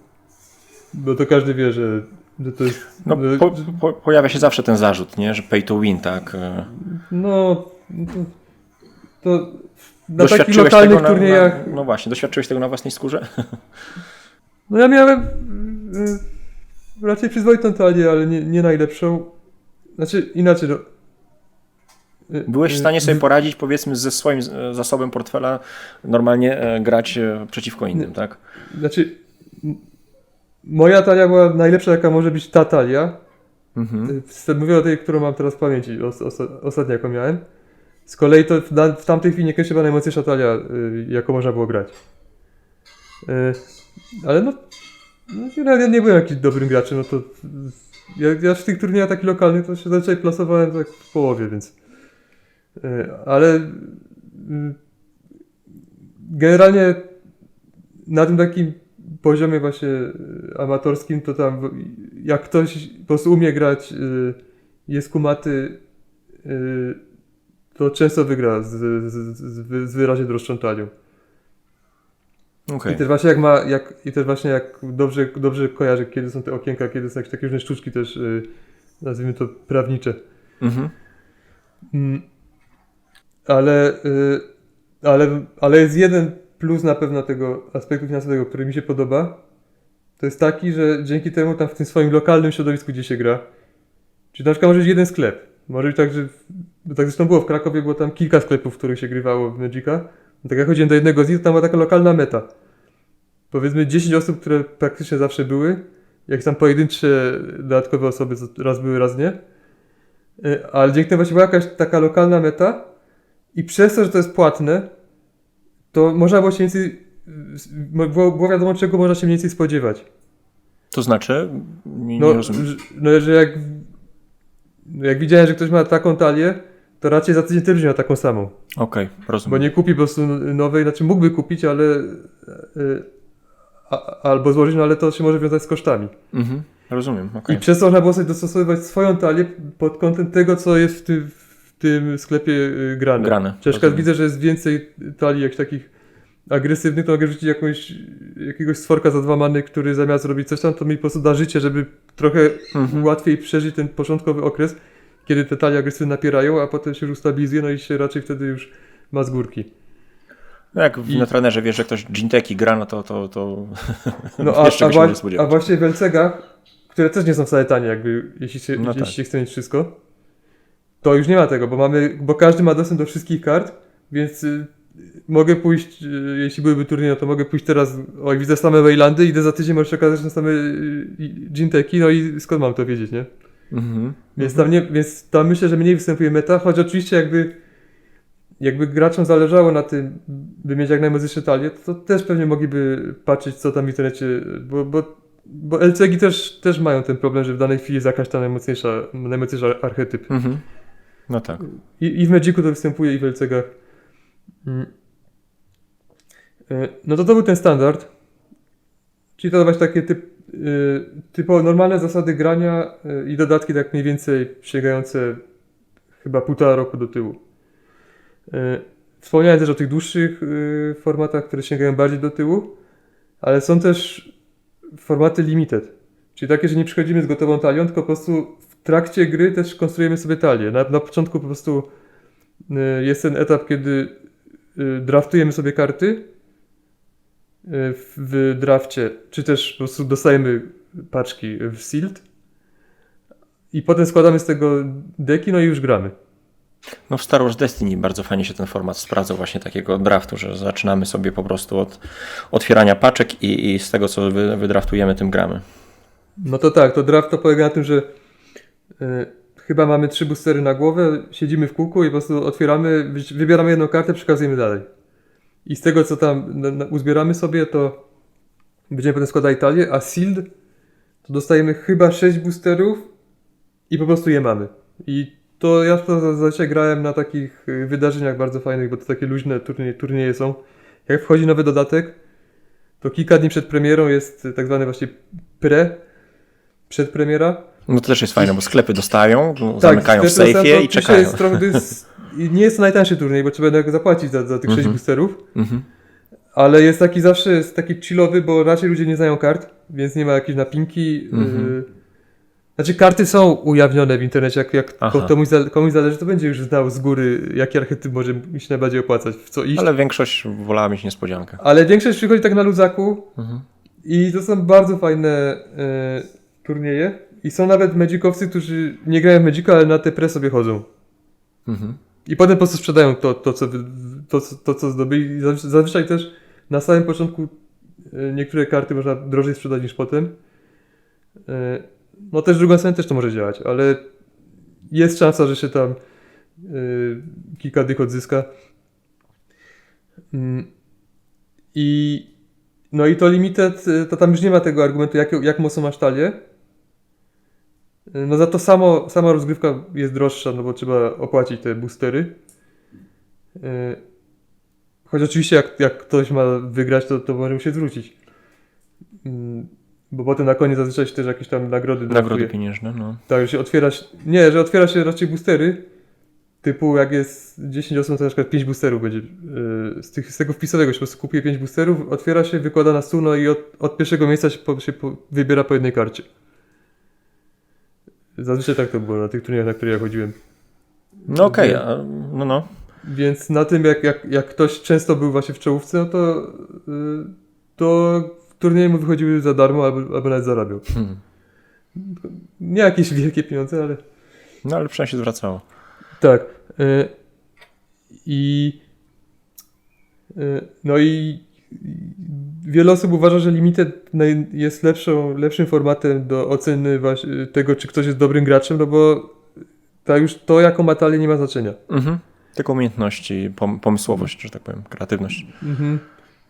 bo to każdy wie, że to jest... No, pojawia się zawsze ten zarzut, nie? Że pay to win, tak? No, to na takich lokalnych turniejach... No właśnie, doświadczyłeś tego na własnej skórze? No ja miałem raczej przyzwoitą talię, ale nie najlepszą. Znaczy inaczej. No, byłeś w stanie sobie poradzić, powiedzmy, ze swoim zasobem portfela normalnie grać przeciwko innym, tak? Znaczy moja talia była najlepsza, jaka może być ta talia. Mówię o tej, którą mam teraz w pamięci, ostatnia jaką miałem. Z kolei to w tamtej chwili niekoniecznie była najmocniejsza talia, jaką można było grać. Ale ja nie byłem jakimś dobrym graczem, no to ja w tych turniejach takich lokalnych to się zazwyczaj plasowałem tak w połowie, więc ale generalnie na tym takim poziomie właśnie amatorskim to tam jak ktoś po prostu umie grać, jest kumaty, to często wygra z wyraźnie droższą talią. Okay. I też właśnie jak dobrze kojarzę, kiedy są te okienka, kiedy są jakieś takie różne sztuczki też, nazwijmy to prawnicze. Ale jest jeden plus na pewno tego aspektu finansowego, który mi się podoba. To jest taki, że dzięki temu tam w tym swoim lokalnym środowisku, gdzie się gra, czyli na przykład może być jeden sklep. Może być tak, że tak zresztą było w Krakowie, było tam kilka sklepów, w których się grywało w Magica. Tak jak chodziłem do jednego z nich, to tam była taka lokalna meta. Powiedzmy 10 osób, które praktycznie zawsze były. Jak tam pojedyncze dodatkowe osoby, raz były, raz nie. Ale dzięki temu właśnie była jakaś taka lokalna meta i przez to, że to jest płatne, to można było się mniej więcej, było wiadomo, czego można się mniej więcej spodziewać. To znaczy? Nie rozumiem. Że jak widziałem, że ktoś ma taką talię, to raczej za tydzień też miał taką samą. Okej, rozumiem. Bo nie kupi po prostu nowej, znaczy mógłby kupić, ale albo złożyć, no ale to się może wiązać z kosztami. Rozumiem, okej. I przez to można było sobie dostosowywać swoją talię pod kątem tego, co jest w tym sklepie grane. Przecież widzę, że jest więcej talii jakichś takich agresywnych, to mogę rzucić jakiegoś stworka za 2 many, który zamiast robić coś tam, to mi po prostu da życie, żeby trochę łatwiej przeżyć ten początkowy okres, kiedy te talie agresywne napierają, a potem się już ustabilizuje, no i się raczej wtedy już ma z górki. No jak na trenerze wiesz, że ktoś Ginteki gra, no to no wiesz, czego się może spodziewać. A właśnie w LCG-ach, które też nie są wcale tanie, jakby, jeśli się chce mieć wszystko, to już nie ma tego, bo każdy ma dostęp do wszystkich kart, więc mogę pójść, jeśli byłyby turnieje, to mogę pójść teraz, widzę same Waylandy, idę za tydzień, może się okazać, że są same Ginteki, no i skąd mam to wiedzieć, nie? Więc tam myślę, że mniej występuje meta, choć oczywiście jakby graczom zależało na tym, by mieć jak najmocniejsze talie, to też pewnie mogliby patrzeć, co tam w internecie, bo LCG też mają ten problem, że w danej chwili jest jakaś ta najmocniejsza archetyp. No tak. I w Magicu to występuje, i w LCG-ach. No to był ten standard. Czyli to właśnie takie typowo normalne zasady grania i dodatki tak mniej więcej sięgające chyba 1,5 roku do tyłu. Wspomniałem też o tych dłuższych formatach, które sięgają bardziej do tyłu, ale są też formaty limited, czyli takie, że nie przychodzimy z gotową talią, tylko po prostu w trakcie gry też konstruujemy sobie talię. Na początku po prostu jest ten etap, kiedy draftujemy sobie karty w drafcie, czy też po prostu dostajemy paczki w sealed i potem składamy z tego deki, no i już gramy. No w Star Wars Destiny bardzo fajnie się ten format sprawdzał, właśnie takiego draftu, że zaczynamy sobie po prostu od otwierania paczek i z tego, co wydraftujemy, tym gramy. No to tak, to draft to polega na tym, że chyba mamy 3 boostery na głowę, siedzimy w kółku i po prostu otwieramy, wybieramy jedną kartę, przekazujemy dalej. I z tego, co tam uzbieramy sobie, to będziemy potem składali talię, a sealed to dostajemy chyba 6 boosterów i po prostu je mamy. I to ja zazwyczaj grałem na takich wydarzeniach bardzo fajnych, bo to takie luźne turnieje są. Jak wchodzi nowy dodatek, to kilka dni przed premierą jest tak zwany właśnie przedpremiera. No to też jest fajne, bo sklepy dostają, zamykają w sejfie i czekają. Nie jest to najtańszy turniej, bo trzeba jednak zapłacić za tych 6 boosterów. Ale jest taki zawsze chillowy, bo raczej ludzie nie znają kart, więc nie ma jakiejś napinki. Znaczy karty są ujawnione w internecie, jak Aha. komuś zależy, to będzie już znał z góry, jaki archetyp może mi się najbardziej opłacać, w co iść. Ale większość wolała mieć niespodziankę. Ale większość przychodzi tak na luzaku Mhm. i to są bardzo fajne turnieje. I są nawet magicowcy, którzy nie grają w Magica, ale na te pre sobie chodzą. Mhm. I potem po prostu sprzedają co zdobyli. I zazwyczaj też na samym początku niektóre karty można drożej sprzedać niż potem. No też w drugą stronę też to może działać, ale jest szansa, że się tam kilka dych odzyska. I no i to limited, to tam już nie ma tego argumentu, jak mocno masz talię. No za to sama rozgrywka jest droższa, no bo trzeba opłacić te boostery. Choć oczywiście jak ktoś ma wygrać, to może mu się zwrócić. Bo potem na koniec zazwyczaj się też jakieś tam nagrody Nagrody pieniężne, no. Tak, że otwiera się raczej boostery. Typu jak jest 10 osób, to na przykład 5 boosterów będzie. Z tego wpisowego się po prostu kupuje 5 boosterów, otwiera się, wykłada na stół, no i od pierwszego miejsca się wybiera po jednej karcie. Zazwyczaj tak to było na tych turniejach, na które ja chodziłem. No okej, no. Więc na tym, jak ktoś często był właśnie w czołówce, no to turnieje mu wychodziły za darmo albo nawet zarabiał. Nie jakieś wielkie pieniądze, ale... No ale przynajmniej się zwracało. Tak. No i wiele osób uważa, że Limited jest lepszym formatem do oceny tego, czy ktoś jest dobrym graczem, no bo już to, jaką ma talię, nie ma znaczenia. Mhm. Tylko umiejętności, pomysłowość, że tak powiem, kreatywność. Mhm.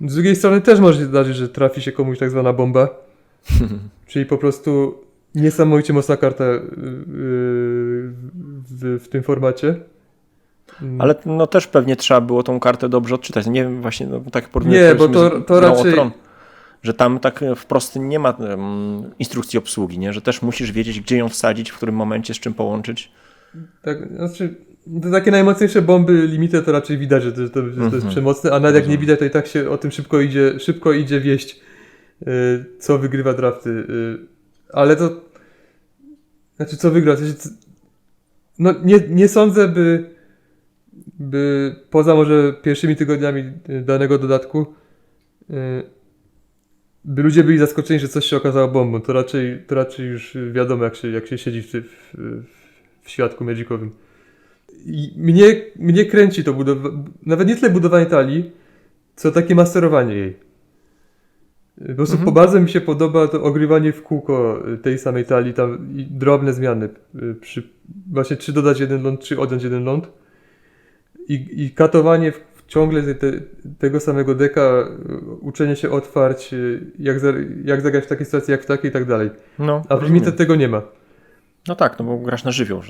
Z drugiej strony też może się zdarzyć, że trafi się komuś tak zwana bomba, czyli po prostu niesamowicie mocna karta w tym formacie. Ale no też pewnie trzeba było tą kartę dobrze odczytać. Nie wiem, właśnie no, tak Nie, bo to raczej... Tron, że tam tak wprost nie ma instrukcji obsługi, nie? Że też musisz wiedzieć, gdzie ją wsadzić, w którym momencie, z czym połączyć. Tak, znaczy te takie najmocniejsze bomby limity to raczej widać, że to jest przemocne, a nawet jak nie widać, to i tak się o tym szybko idzie wieść, co wygrywa drafty. Ale to... Znaczy, co wygra? No nie sądzę, by poza może pierwszymi tygodniami danego dodatku by ludzie byli zaskoczeni, że coś się okazało bombą. To raczej już wiadomo, jak się siedzi w świadku magicowym. I mnie kręci to nawet nie tyle budowanie talii, co takie masterowanie jej. Po prostu bardzo mi się podoba to ogrywanie w kółko tej samej talii, tam i drobne zmiany. Właśnie czy dodać jeden ląd, czy odjąć jeden ląd. I katowanie ciągle tego samego deka, uczenie się otwarć, jak zagrać w takiej sytuacji, jak w takiej i tak dalej. No, a w Limited tego nie ma. No tak, no bo grasz na żywioł.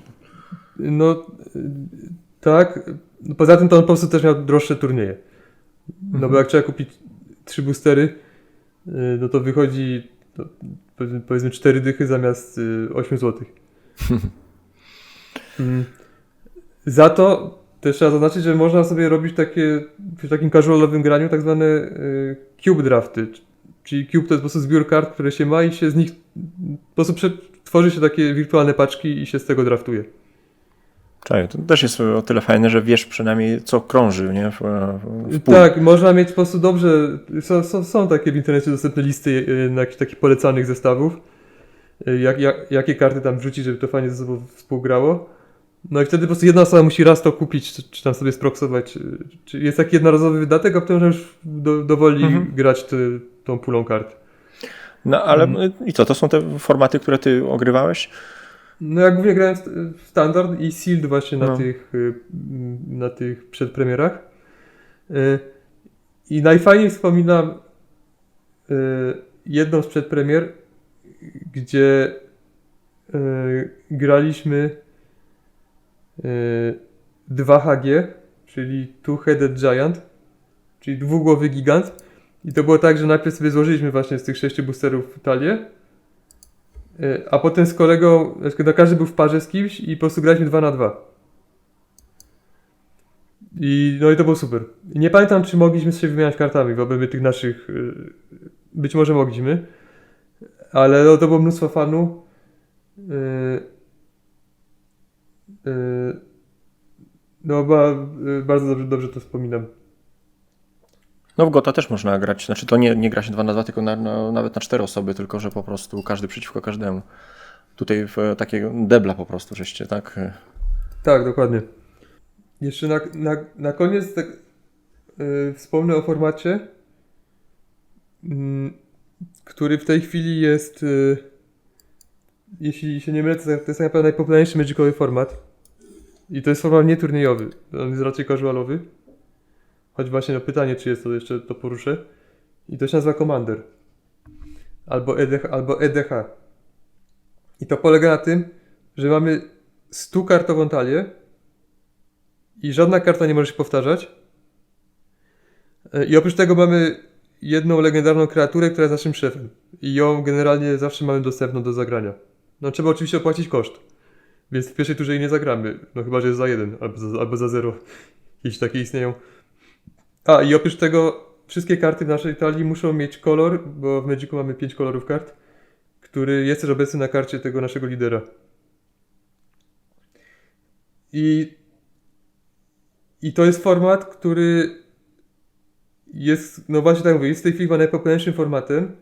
No tak. Poza tym to on po prostu też miał droższe turnieje. No bo jak trzeba kupić 3 boostery, no to wychodzi powiedzmy 4 dychy zamiast 8 zł. Za to też trzeba zaznaczyć, że można sobie robić w takim casualowym graniu tak zwane cube drafty. Czyli cube to jest po prostu zbiór kart, które się ma i się z nich po prostu tworzy się takie wirtualne paczki i się z tego draftuje. To też jest o tyle fajne, że wiesz przynajmniej co krąży, nie? Tak, można mieć po prostu dobrze, są takie w internecie dostępne listy na jakichś takich polecanych zestawów, jakie karty tam wrzucić, żeby to fajnie ze sobą współgrało. No i wtedy po prostu jedna osoba musi raz to kupić, czy tam sobie sproksować. Czy jest taki jednorazowy wydatek, a potem już dowoli grać tą pulą kart. No ale i co, to są te formaty, które ty ogrywałeś? No ja głównie grałem w Standard i Sealed właśnie na tych przedpremierach. I najfajniej wspominam jedną z przedpremier, gdzie graliśmy 2HG, czyli Two-Headed Giant, czyli dwugłowy gigant. I to było tak, że najpierw sobie złożyliśmy właśnie z tych 6 boosterów talię, a potem z kolegą, każdy był w parze z kimś i po prostu graliśmy 2 na 2. No i to było super. I nie pamiętam, czy mogliśmy się wymieniać kartami w obrębie tych naszych... Być może mogliśmy, ale to było mnóstwo fanu. Yy, yy, no, bardzo dobrze to wspominam. No w Gota też można grać, znaczy to nie gra się 2 na 2, tylko nawet na 4 osoby, tylko że po prostu każdy przeciwko każdemu. Tutaj takiego debla po prostu żeście, tak? Tak, dokładnie. Jeszcze na koniec tak, wspomnę o formacie, który w tej chwili jest, jeśli się nie mylę, to jest tak naprawdę najpopularniejszy Magicowy format. I to jest format nieturniejowy, on jest raczej casualowy. Choć właśnie na pytanie, czy jest to jeszcze, to poruszę. I to się nazywa Commander. Albo EDH. I to polega na tym, że mamy 100-kartową talię i żadna karta nie może się powtarzać. I oprócz tego mamy jedną legendarną kreaturę, która jest naszym szefem. I ją generalnie zawsze mamy dostępną do zagrania. No trzeba oczywiście opłacić koszt. Więc w pierwszej turze jej nie zagramy. No chyba, że jest za 1 albo za 0. Jeśli takie istnieją. A i oprócz tego wszystkie karty w naszej talii muszą mieć kolor, bo w Magicu mamy 5 kolorów kart, który jest też obecny na karcie tego naszego lidera. I to jest format, który jest, no właśnie tak mówię, jest w tej chwili chyba najpopularniejszym formatem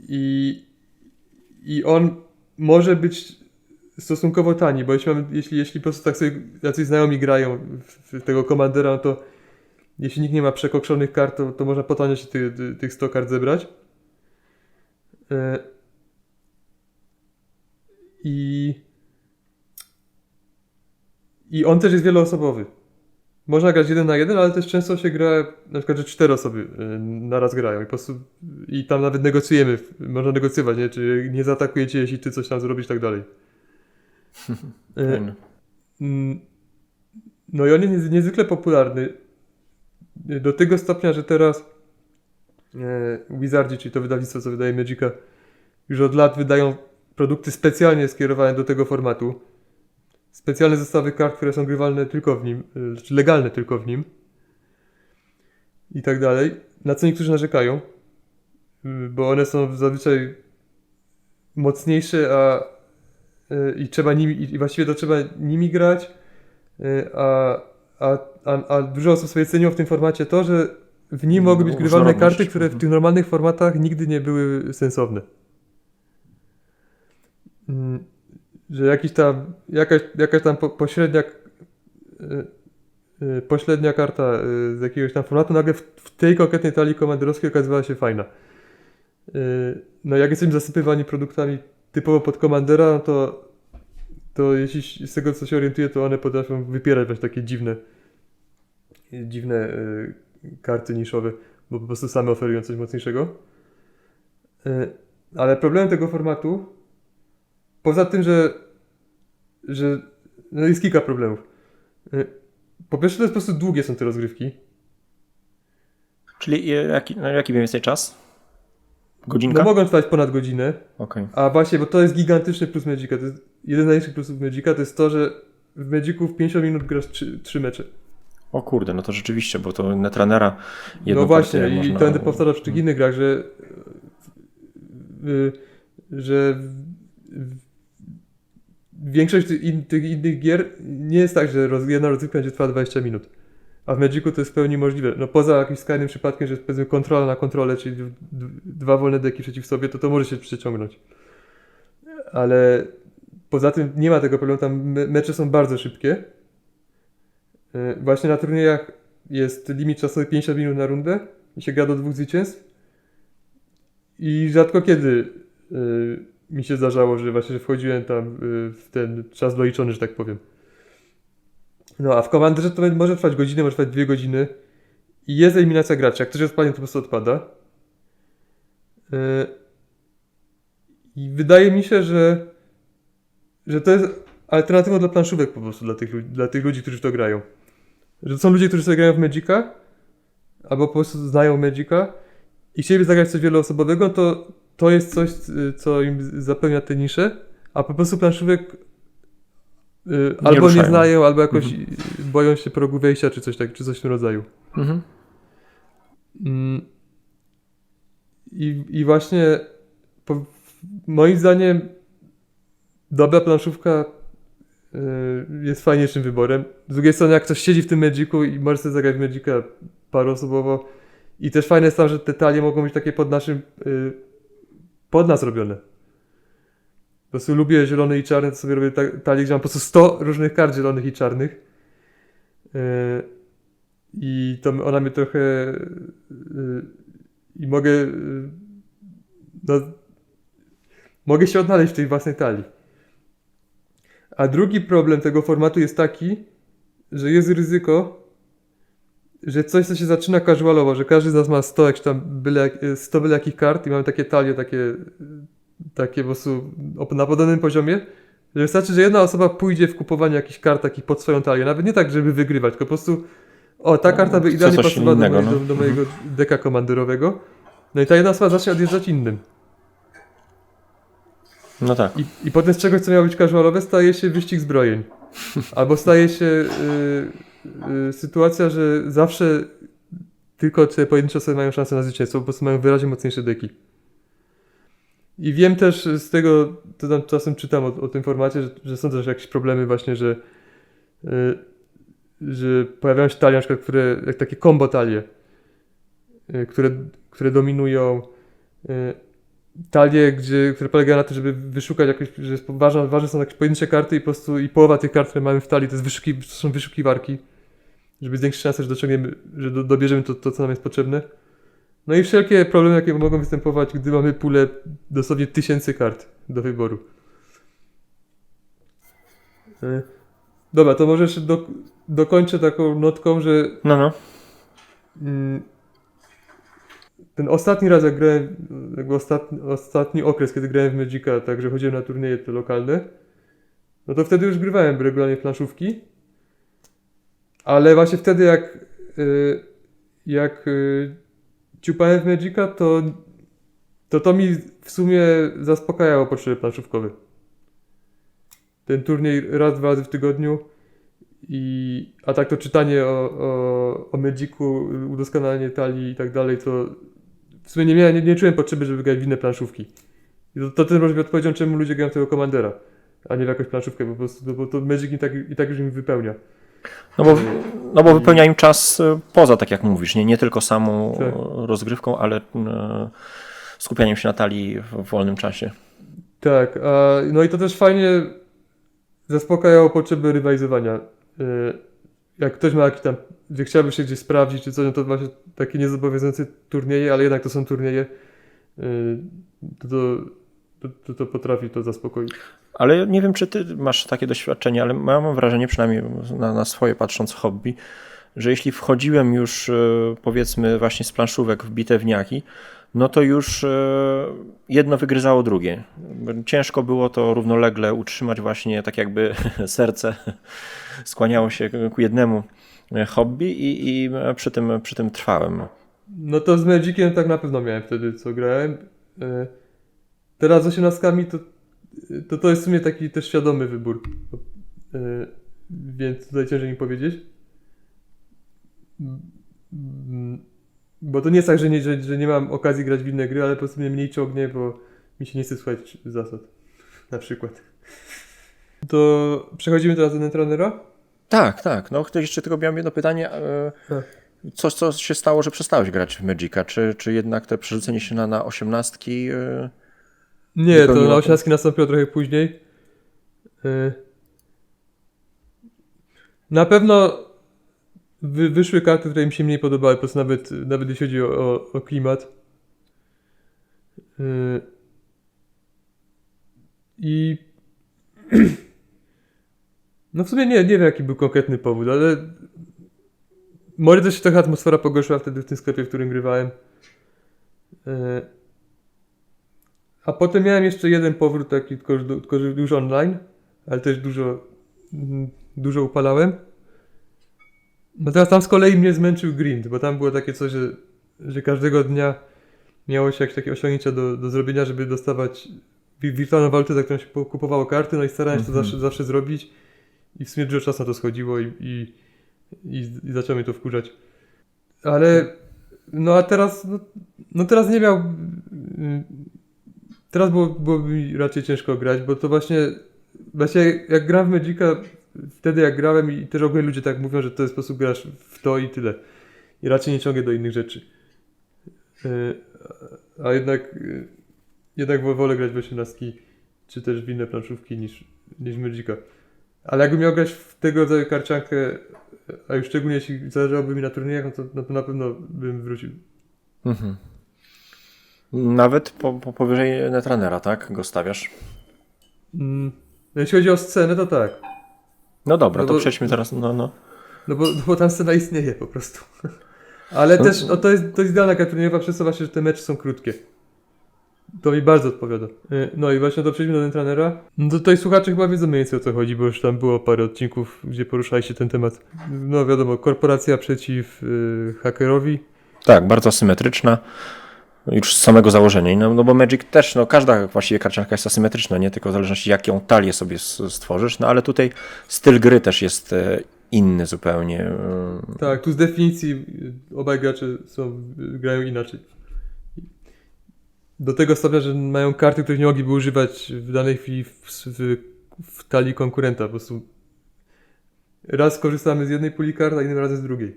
i on może być stosunkowo tani, bo jeśli po prostu tak sobie jacyś znajomi grają w tego Commandera, no to jeśli nikt nie ma przekokszonych kart, to można po tanio się tych 100 kart zebrać. I on też jest wieloosobowy. Można grać 1 na 1, ale też często się gra, na przykład, że 4 osoby naraz grają i po prostu i tam nawet negocjujemy, można negocjować, nie? Czy nie zaatakujecie, jeśli ty coś tam zrobisz i tak dalej. No i on jest niezwykle popularny do tego stopnia, że teraz Wizardzi, czyli to wydawnictwo, co wydaje Magica, już od lat wydają produkty specjalnie skierowane do tego formatu. Specjalne zestawy kart, które są grywalne tylko w nim, czy legalne tylko w nim. I tak dalej. Na co niektórzy narzekają, bo one są zazwyczaj mocniejsze, i trzeba nimi, i właściwie to trzeba nimi grać, a dużo osób sobie ceniło w tym formacie to, że w nim mogły być grywalne karty, które w tych normalnych formatach nigdy nie były sensowne. Że jakaś tam pośrednia karta z jakiegoś tam formatu nagle w tej konkretnej talii komanderowskiej okazywała się fajna. No jak jesteśmy zasypywani produktami typowo pod Commandera, no to jeśli z tego co się orientuję, to one potrafią wypierać właśnie takie dziwne karty niszowe, bo po prostu same oferują coś mocniejszego. Ale problemem tego formatu, poza tym, że no jest kilka problemów. Po pierwsze, to jest po prostu długie są te rozgrywki. Czyli jaki mniej więcej czas? Godzinka? No mogą trwać ponad godzinę. Okay. A właśnie, bo to jest gigantyczny plus Magica. To jest jeden z największych plusów Magica, to jest to, że w Magicu w 50 minut grasz 3 mecze. O kurde, no to rzeczywiście, bo to Netrunnera jedną no właśnie, partię i można... to będę powtarzał przy tych innych grach, że większość tych innych gier nie jest tak, że jedna rozgrywka będzie trwała 20 minut. A w Magicu to jest w pełni możliwe. No poza jakimś skrajnym przypadkiem, że powiedzmy kontrola na kontrolę, czyli 2 wolne deki przeciw sobie, to może się przeciągnąć. Ale poza tym nie ma tego problemu, tam mecze są bardzo szybkie. Właśnie na turniejach jest limit czasowy 50 minut na rundę i się gra do 2 zwycięstw. I rzadko kiedy mi się zdarzało, że właśnie wchodziłem tam w ten czas doliczony, że tak powiem. No a w Commanderze to może trwać godzinę, może trwać 2 godziny i jest eliminacja graczy. Jak ktoś odpadnie, to po prostu odpada. I wydaje mi się, że to jest alternatywa dla planszówek po prostu dla tych ludzi, którzy w to grają. Że to są ludzie, którzy sobie grają w Magica albo po prostu znają Magica i chcieliby zagrać coś wieloosobowego, to jest coś, co im zapełnia te nisze, a po prostu planszówek albo nie znają, albo jakoś boją się progu wejścia, czy coś w tym rodzaju. I właśnie moim zdaniem dobra planszówka jest fajniejszym wyborem. Z drugiej strony, jak ktoś siedzi w tym Magicu i może sobie zagrać w Magica paroosobowo i też fajne jest tam, że te talie mogą być takie pod nas robione. Po prostu lubię zielone i czarne, to sobie robię talie, gdzie mam po prostu 100 różnych kart zielonych i czarnych. I to ona mnie trochę i mogę się odnaleźć w tej własnej talii. A drugi problem tego formatu jest taki, że jest ryzyko, że coś, co się zaczyna casualowo, że każdy z nas ma 100 byle jakich kart i mamy takie talie, takie po prostu na podobnym poziomie, że wystarczy, że jedna osoba pójdzie w kupowanie jakichś kart takich pod swoją talię. Nawet nie tak, żeby wygrywać, tylko po prostu ta karta by idealnie coś pasowała innego, do mojego deka komanderowego. No i ta jedna osoba zacznie odjeżdżać innym. No tak. I potem z czegoś, co miało być casualowe, staje się wyścig zbrojeń. Albo staje się sytuacja, że zawsze tylko te pojedyncze osoby mają szansę na zwycięstwo, po prostu mają wyraźnie mocniejsze deki. I wiem też z tego, to tam czasem czytam o tym formacie, że są też jakieś problemy właśnie, że pojawiają się talie, na przykład, jak takie combo talie, które dominują, talie, które polegają na tym, żeby wyszukać jakieś, że ważne są jakieś pojedyncze karty i po prostu i połowa tych kart, które mamy w talii, to są wyszukiwarki, żeby zwiększyć szansę, że dobierzemy to, co nam jest potrzebne. No i wszelkie problemy, jakie mogą występować, gdy mamy pulę dosłownie 1000 kart do wyboru. Dobra, to może jeszcze dokończę taką notką, że No. ten ostatni raz, jak grałem, jakby ostatni okres, kiedy grałem w Magica, także chodziłem na turnieje te lokalne, no to wtedy już grywałem regularnie w planszówki, ale właśnie wtedy jak ciupałem w Magica, to mi w sumie zaspokajało potrzeby planszówkowe. Ten turniej raz, 2 razy w tygodniu a tak to czytanie o Magicu, udoskonalenie talii i tak dalej, to w sumie nie czułem potrzeby, żeby grać w inne planszówki. I to też może być odpowiedzią, czemu ludzie grają w tego Commandera, a nie w jakąś planszówkę, po prostu, bo to Magic i tak już im wypełnia. No bo wypełnia im czas poza, tak jak mówisz, nie tylko samą Tak. rozgrywką, ale skupianiem się na talii w wolnym czasie. Tak, no i to też fajnie zaspokajało potrzeby rywalizowania. Jak ktoś ma jakiś tam, gdzie chciałby się gdzieś sprawdzić czy coś, no to właśnie takie niezobowiązujące turnieje, ale jednak to są turnieje, to potrafi to zaspokoić. Ale nie wiem, czy ty masz takie doświadczenie, ale mam wrażenie, przynajmniej na swoje patrząc hobby, że jeśli wchodziłem już powiedzmy właśnie z planszówek w bitewniaki, no to już jedno wygryzało drugie. Ciężko było to równolegle utrzymać właśnie tak jakby serce skłaniało się ku jednemu hobby i przy tym trwałem. No to z Magiciem tak na pewno miałem wtedy, co grałem. Teraz z 18 to jest w sumie taki też świadomy wybór. Więc tutaj ciężej mi powiedzieć. Bo to nie jest tak, że nie mam okazji grać w inne gry, ale po prostu mnie mniej ciągnie, bo mi się nie chce słuchać zasad. Na przykład. To przechodzimy teraz do Netrunnera? Tak. No jeszcze tylko miałem jedno pytanie. Co się stało, że przestałeś grać w Magica? Czy jednak to przerzucenie się na 18? Nie, to na 18 nastąpiło trochę później. Na pewno wyszły karty, które mi się mniej podobały, po prostu nawet jeśli chodzi o klimat. I no w sumie nie wiem jaki był konkretny powód, ale może też się trochę atmosfera pogorszyła wtedy w tym sklepie, w którym grywałem. A potem miałem jeszcze jeden powrót taki, tylko że już online, ale też dużo upalałem. No teraz tam z kolei mnie zmęczył grind, bo tam było takie coś, że każdego dnia miało się jakieś takie osiągnięcia do zrobienia, żeby dostawać wirtualną walutę, za którą się kupowało karty, no i starałem się to zawsze zrobić i w sumie dużo czasu na to schodziło i zaczęło mnie to wkurzać. Ale no a teraz, no teraz nie miał... Teraz było mi raczej ciężko grać, bo to właśnie właśnie jak gram w Magica, wtedy jak grałem i też ogólnie ludzie tak mówią, że to jest po prostu grasz w to i tyle. I raczej nie ciągnie do innych rzeczy. A jednak wolę grać w 18 czy też w inne planszówki niż Magica. Ale jakbym miał grać w tego rodzaju karciankę, a już szczególnie jeśli zależałoby mi na turniejach, no to na pewno bym wrócił. Mhm. Nawet powyżej Netrunnera, tak? Go stawiasz? Jeśli chodzi o scenę, to tak. No dobra, No to bo- przejdźmy teraz, No bo tam scena istnieje po prostu. Ale No. też to jest idealna gra turniejowa, przez to właśnie, że te mecze są krótkie. To mi bardzo odpowiada. No i właśnie to przejdźmy do Netrunnera. No to tutaj słuchacze chyba wiedzą mniej więcej o co chodzi, bo już tam było parę odcinków, gdzie poruszaliście ten temat. No wiadomo, korporacja przeciw hakerowi. Tak, bardzo asymetryczna. Już z samego założenia. No bo Magic też, no każda właściwie karcianka jest asymetryczna, nie tylko w zależności jaką talię sobie stworzysz, no ale tutaj styl gry też jest inny zupełnie. Tak, tu z definicji obaj gracze grają inaczej. Do tego stopnia, że mają karty, których nie mogliby używać w danej chwili w talii konkurenta. Po prostu raz korzystamy z jednej puli kart, a innym razem z drugiej.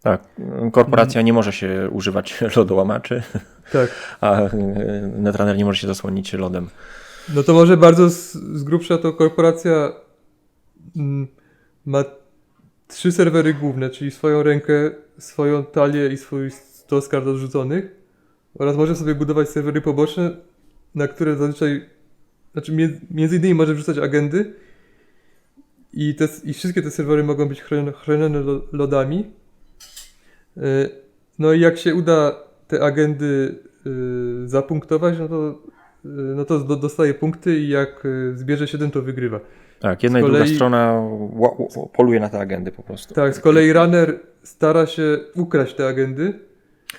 Tak, korporacja nie może się używać lodołamaczy, Tak. a Netrunner nie może się zasłonić lodem. No to może bardzo z grubsza to korporacja ma 3 serwery główne, czyli swoją rękę, swoją talię i swój stos kart odrzuconych oraz może sobie budować serwery poboczne, na które zazwyczaj, znaczy między innymi może wrzucać agendy i wszystkie te serwery mogą być chronione lodami. No i jak się uda te agendy zapunktować, no to dostaje punkty i jak zbierze 7, to wygrywa. Tak, jedna i druga strona poluje na te agendy po prostu. Tak, z kolei runner stara się ukraść te agendy.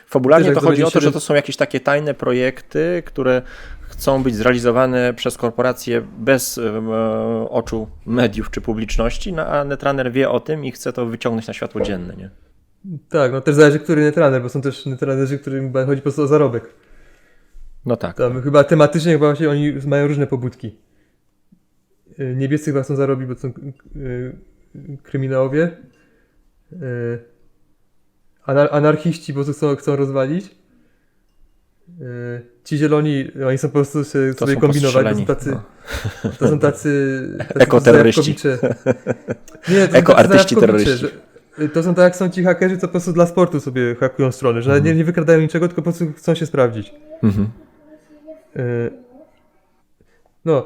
Fabularnie Też to jak chodzi o to, zdobędzie że to są jakieś takie tajne projekty, które chcą być zrealizowane przez korporacje bez oczu mediów czy publiczności, no a Netrunner wie o tym i chce to wyciągnąć na światło dzienne, nie? Tak, no też zależy, który netrunner, bo są też netrunnerzy, którym chodzi po prostu o zarobek. No tak. Tam chyba tematycznie właśnie oni mają różne pobudki. Niebiescy chyba chcą zarobić, bo to są kryminałowie. Anarchiści po prostu chcą rozwalić. Ci zieloni, oni są po prostu sobie kombinować. To są tacy ekoterroryści. Nie, to ekoartyści terroryści. To są tak jak są ci hakerzy, co po prostu dla sportu sobie hakują strony, że nie wykradają niczego, tylko po prostu chcą się sprawdzić. No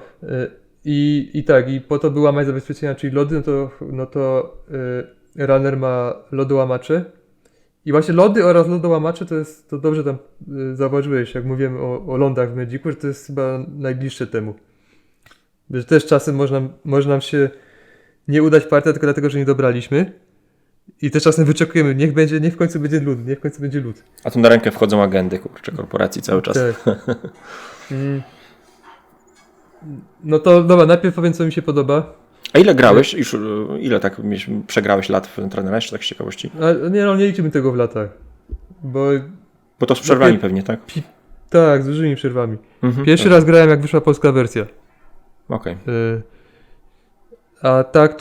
i tak, i po to by łamać zabezpieczenia, czyli lody, no to runner ma lodołamacze. I właśnie lody oraz lodołamacze to dobrze tam zauważyłeś, jak mówiłem o lądach w Magicu, że to jest chyba najbliższe temu. Że też czasem może nam się nie udać partia tylko dlatego, że nie dobraliśmy. I też czasem wyczekujemy, niech w końcu będzie lód. A tu na rękę wchodzą agendy, korporacji cały czas. Tak. No to dobra, najpierw powiem, co mi się podoba. A ile grałeś? Ile tak przegrałeś lat w Netrunnerze, jeszcze tak z ciekawości? Nie liczymy tego w latach. Bo to z przerwami pewnie, tak? Tak, z dużymi przerwami. Pierwszy raz grałem, jak wyszła polska wersja. Okej. A tak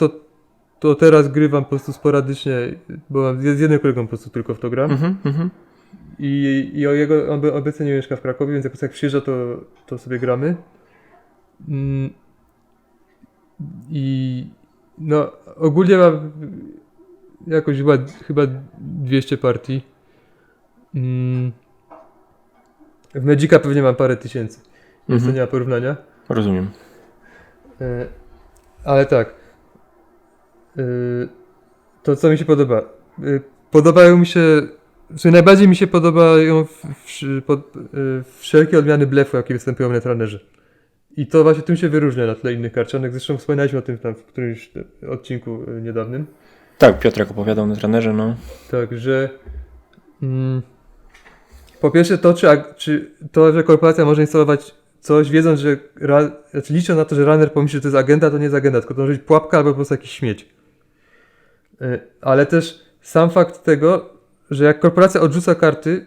to teraz grywam po prostu sporadycznie, bo mam z jednym kolegą po prostu tylko w to gram. I o jego obecnie nie mieszka w Krakowie, więc jak przyjeżdża, to sobie gramy. I no ogólnie mam jakoś chyba 200 partii. W Magica pewnie mam parę tysięcy, więc to nie ma porównania. Rozumiem. Ale tak. To co mi się podoba? Podobają mi się, najbardziej mi się podobają wszelkie odmiany blefu, jakie występują w Netrunnerze. I to właśnie tym się wyróżnia na tle innych karcianek. Zresztą wspominaliśmy o tym tam w którymś odcinku niedawnym. Tak, Piotrek opowiadał o Netrunnerze, no. Tak, że po pierwsze to, że korporacja może instalować coś, wiedząc, że licząc na to, że runner pomyśli, że to jest agenda, to nie jest agenda, tylko to może być pułapka albo po prostu jakiś śmieć. Ale też sam fakt tego, że jak korporacja odrzuca karty,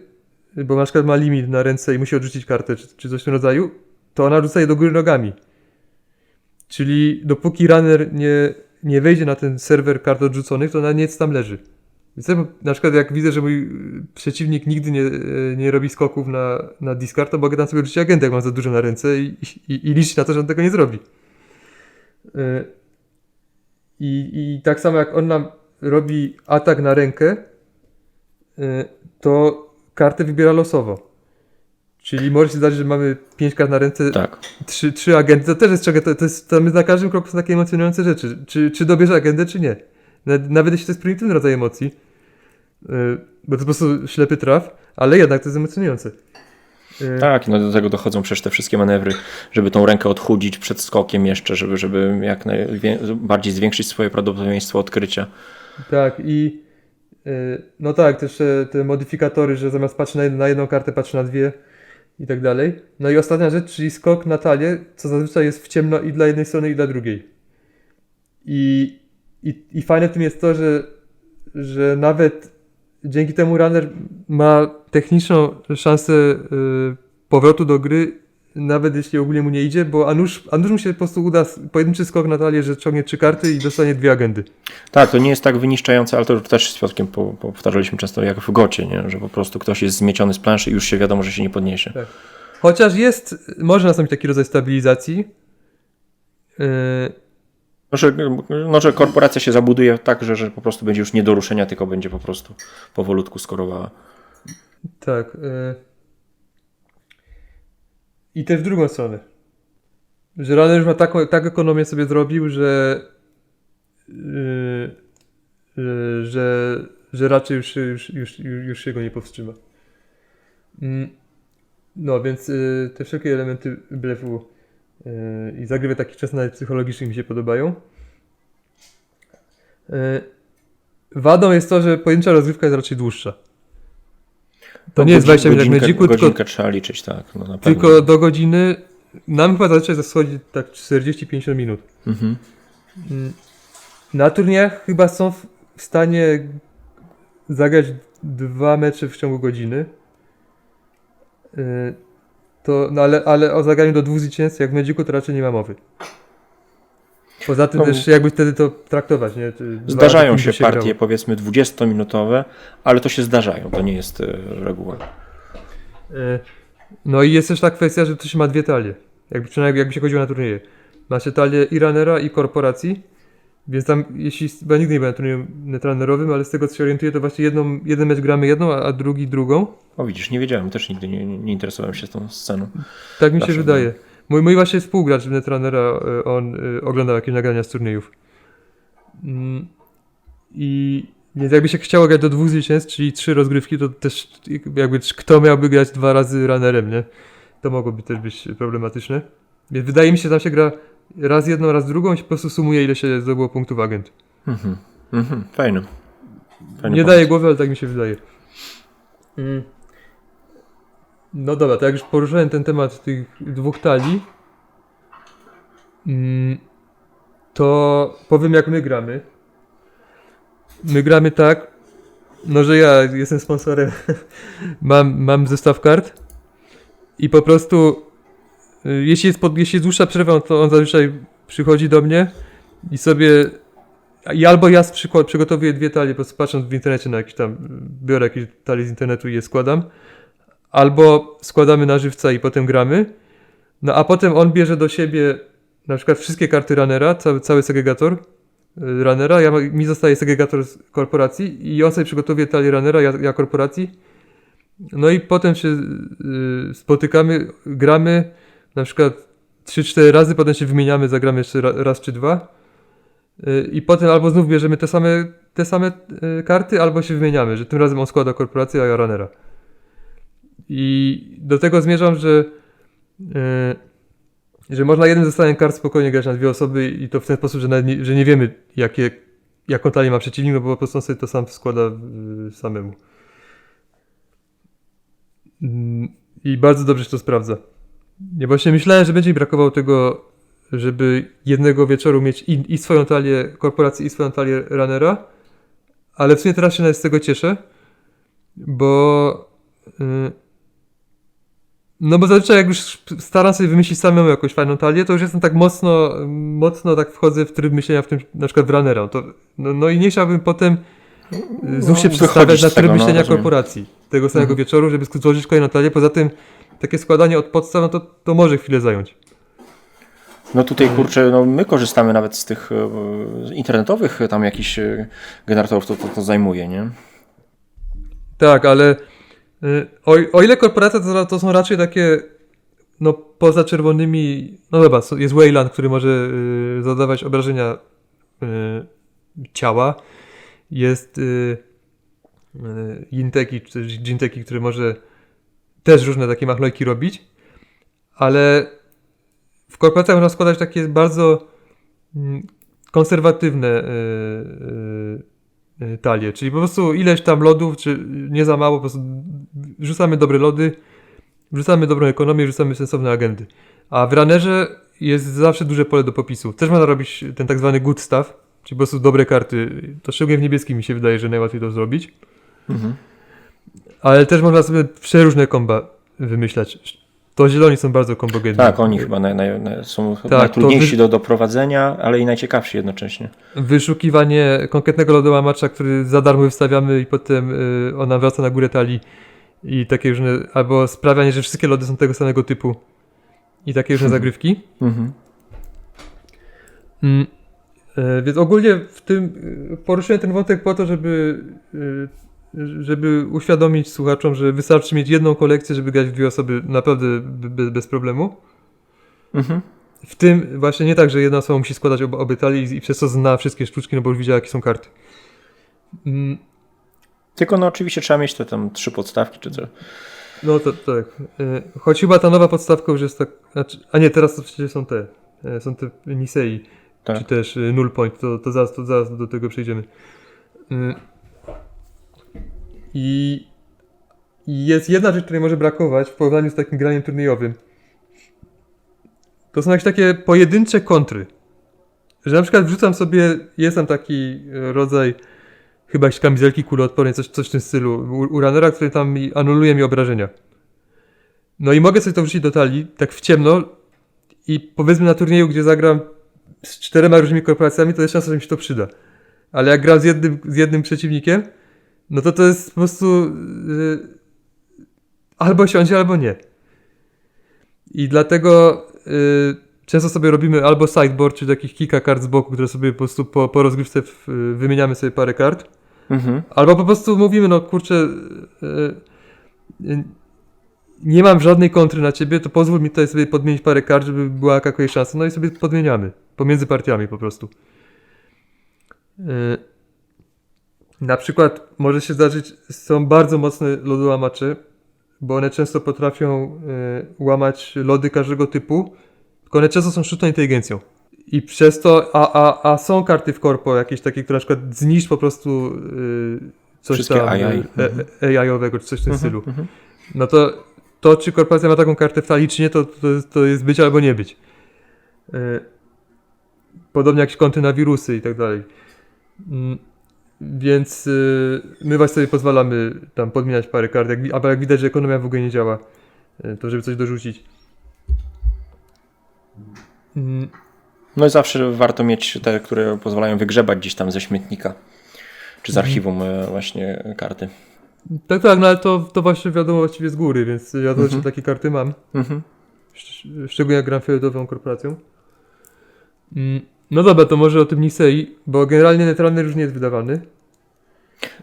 bo na przykład ma limit na ręce i musi odrzucić kartę, czy coś w tym rodzaju, to ona rzuca je do góry nogami. Czyli dopóki runner nie wejdzie na ten serwer kart odrzuconych, to ona nic tam leży. Więc ja na przykład jak widzę, że mój przeciwnik nigdy nie robi skoków na discard, to mogę tam sobie rzucić agentę, jak mam za dużo na ręce i liczyć na to, że on tego nie zrobi. I tak samo jak on nam robi atak na rękę, to kartę wybiera losowo. Czyli może się zdarzyć, że mamy 5 kart na ręce, Tak. 3 agenty. To też jest czego, to jest tam na każdym kroku są takie emocjonujące rzeczy. Czy dobierze agentę, czy nie. Nawet jeśli to jest prymitywny rodzaj emocji, bo to po prostu ślepy traf, ale jednak to jest emocjonujące. Tak, no do tego dochodzą przecież te wszystkie manewry, żeby tą rękę odchudzić przed skokiem jeszcze, żeby jak najbardziej zwiększyć swoje prawdopodobieństwo odkrycia. Tak i no tak, też te modyfikatory, że zamiast patrzeć na jedną kartę, patrzy na dwie i tak dalej. No i ostatnia rzecz, czyli skok na talię, co zazwyczaj jest w ciemno i dla jednej strony i dla drugiej. I fajne w tym jest to, że nawet dzięki temu runner ma techniczną szansę powrotu do gry, nawet jeśli ogólnie mu nie idzie, bo a nuż mu się po prostu uda pojedynczy skok na talię, że ciągnie 3 karty i dostanie 2 agendy. Tak, to nie jest tak wyniszczające, ale to też z Piotrkiem powtarzaliśmy często jak w gocie, nie? Że po prostu ktoś jest zmieciony z planszy i już się wiadomo, że się nie podniesie. Tak. Chociaż może nastąpić taki rodzaj stabilizacji. Że korporacja się zabuduje tak, że po prostu będzie już nie do ruszenia, tylko będzie po prostu powolutku skorowała. Tak. I też w drugą stronę. Że runner już ma tak ekonomię sobie zrobił, że raczej już się go nie powstrzyma. No więc te wszelkie elementy blefu i zagrywek takich czasem nawet psychologicznych mi się podobają. Wadą jest to, że pojedyncza rozgrywka jest raczej dłuższa. To nie jest 20 minut jak Magicu, godzinkę trzeba liczyć, tak. No, na pewno. tylko do godziny. Nam chyba zazwyczaj schodzi tak 40-50 minut. Mhm. Na turniejach chyba są w stanie zagrać 2 mecze w ciągu godziny. No ale o zagraniu do 2 zwycięstw, jak w Magicu, to raczej nie ma mowy. Poza tym też jakby wtedy to traktować, nie? Zdarzają się partie powiedzmy 20-minutowe, ale to się zdarzają, to nie jest reguła. No i jest też ta kwestia, że to się ma 2 talie. Przynajmniej jakby się chodziło na turnieje. Ma się talię i runnera i korporacji, więc tam bo ja nigdy nie byłem na turnieju netrunnerowym, ale z tego co się orientuję, to właśnie jeden mecz gramy jedną, a drugi drugą. O widzisz, nie wiedziałem, też nigdy nie interesowałem się tą sceną. Tak mi się wydaje. Mój właśnie współgracz w Netrunnera, on oglądał jakieś nagrania z turniejów. Więc jakby się chciało grać do 2 zwycięstw, czyli 3 rozgrywki, to też jakby kto miałby grać 2 razy runnerem, nie? To mogłoby też być problematyczne. Więc wydaje mi się, że tam się gra raz jedną, raz drugą i się po prostu sumuje, ile się zdobyło punktów agent. Fajne. Nie daję głowy, ale tak mi się wydaje. No dobra, to jak już poruszyłem ten temat tych 2 talii, to powiem jak my gramy. My gramy tak, no że ja jestem sponsorem, mam zestaw kart i po prostu jeśli jest dłuższa przerwa, to on zazwyczaj przychodzi do mnie i sobie albo ja przygotowuję 2 talie, po prostu patrząc w internecie na jakieś tam, biorę jakieś talie z internetu i je składam, albo składamy na żywca i potem gramy, no a potem on bierze do siebie na przykład wszystkie karty runnera, cały segregator runnera, mi zostaje segregator z korporacji i on sobie przygotowuje talię runnera, ja korporacji. No i potem się spotykamy, gramy na przykład 3-4 razy, potem się wymieniamy, zagramy jeszcze raz czy 2. I potem albo znów bierzemy te same karty, albo się wymieniamy, że tym razem on składa korporację, a ja runnera. I do tego zmierzam, że można jednym zestawem kart spokojnie grać na 2 osoby i to w ten sposób, że nie wiemy jaką talię ma przeciwnik, no bo po prostu on sobie to sam składa samemu. I bardzo dobrze się to sprawdza. Ja właśnie myślałem, że będzie mi brakowało tego, żeby jednego wieczoru mieć i swoją talię korporacji, i swoją talię runnera, ale w sumie teraz się nawet z tego cieszę, bo No bo zazwyczaj jak już staram sobie wymyślić samemu jakąś fajną talię, to już jestem tak mocno tak wchodzę w tryb myślenia w tym, na przykład w runnera. No i nie chciałbym potem znów się przestawiać wychodzić na z tryb tego, myślenia rozumiem. korporacji tego samego wieczoru, żeby złożyć kolejną talię. Poza tym takie składanie od podstaw, no to może chwilę zająć. No tutaj kurczę, no my korzystamy nawet z tych internetowych tam jakichś generatorów, to zajmuje, nie? Tak, ale o ile korporacje to są raczej takie no poza czerwonymi, no dobra, jest Wayland, który może zadawać obrażenia ciała, jest Inteki czy też Ginteki, który może też różne takie machlojki robić, ale w korporacjach można składać takie bardzo konserwatywne talie, czyli po prostu ileś tam lodów, czy nie za mało, po prostu rzucamy dobre lody, wrzucamy dobrą ekonomię, wrzucamy sensowne agendy. A w runnerze jest zawsze duże pole do popisu. Też można robić ten tak zwany good stuff, czyli po prostu dobre karty. To szczególnie w niebieskim mi się wydaje, że najłatwiej to zrobić. Ale też można sobie przeróżne komba wymyślać. To zieloni są bardzo kombogenni. Tak, oni chyba są najtrudniejsi do prowadzenia, ale i najciekawsi jednocześnie. Wyszukiwanie konkretnego lodołamacza, który za darmo wystawiamy i potem ona wraca na górę talii i takie różne, albo sprawianie, że wszystkie lody są tego samego typu i takie różne zagrywki. Więc ogólnie w tym poruszyłem ten wątek po to, żeby uświadomić słuchaczom, że wystarczy mieć jedną kolekcję, żeby grać w dwie osoby naprawdę bez problemu. W tym właśnie nie tak, że jedna osoba musi składać obie talie i przez to zna wszystkie sztuczki, no bo już widziała, jakie są karty. Tylko no oczywiście trzeba mieć te tam 3 podstawki, czy co. No to tak. Choć chyba ta nowa podstawka już jest tak... Znaczy, a nie, teraz to przecież są te Nisei, Tak. czy też Null Point, to zaraz do tego przejdziemy. I jest jedna rzecz, której może brakować w porównaniu z takim graniem turniejowym. To są jakieś takie pojedyncze kontry. Że na przykład wrzucam sobie, jest tam taki rodzaj chyba jakieś kamizelki kuloodpornej, coś w tym stylu u runnera, który tam anuluje mi obrażenia. No i mogę sobie to wrzucić do talii, tak w ciemno i powiedzmy na turnieju, gdzie zagram z 4 różnymi korporacjami, to jest szansa, że mi się to przyda. Ale jak gram z jednym przeciwnikiem, no to jest po prostu albo siądzie, albo nie. I dlatego często sobie robimy albo sideboard, czyli takich kilka kart z boku, które sobie po prostu po rozgrywce wymieniamy sobie parę kart. Albo po prostu mówimy, no kurczę, nie mam żadnej kontry na ciebie, to pozwól mi tutaj sobie podmienić parę kart, żeby była jakaś szansa. No i sobie podmieniamy. Pomiędzy partiami po prostu. Na przykład może się zdarzyć, są bardzo mocne lodołamacze, bo one często potrafią łamać lody każdego typu, tylko one często są sztuczną inteligencją. I przez to, a są karty w korpo jakieś takie, które na przykład zniszcz po prostu coś wszystkie tam AI. AI-owego, czy coś w tym stylu. No to czy korporacja ma taką kartę w talii, czy nie, to jest być albo nie być. Podobnie jak konty na wirusy i tak dalej. Więc my właśnie sobie pozwalamy tam podmieniać parę kart, albo jak widać, że ekonomia w ogóle nie działa, to żeby coś dorzucić. No i zawsze warto mieć te, które pozwalają wygrzebać gdzieś tam ze śmietnika, czy z archiwum właśnie karty. Tak, no ale to właśnie wiadomo właściwie z góry, więc ja też takie karty mam. Szczególnie jak gram fioletową korporacją. No dobra, to może o tym Nisei, bo generalnie Netrunner już nie jest wydawany.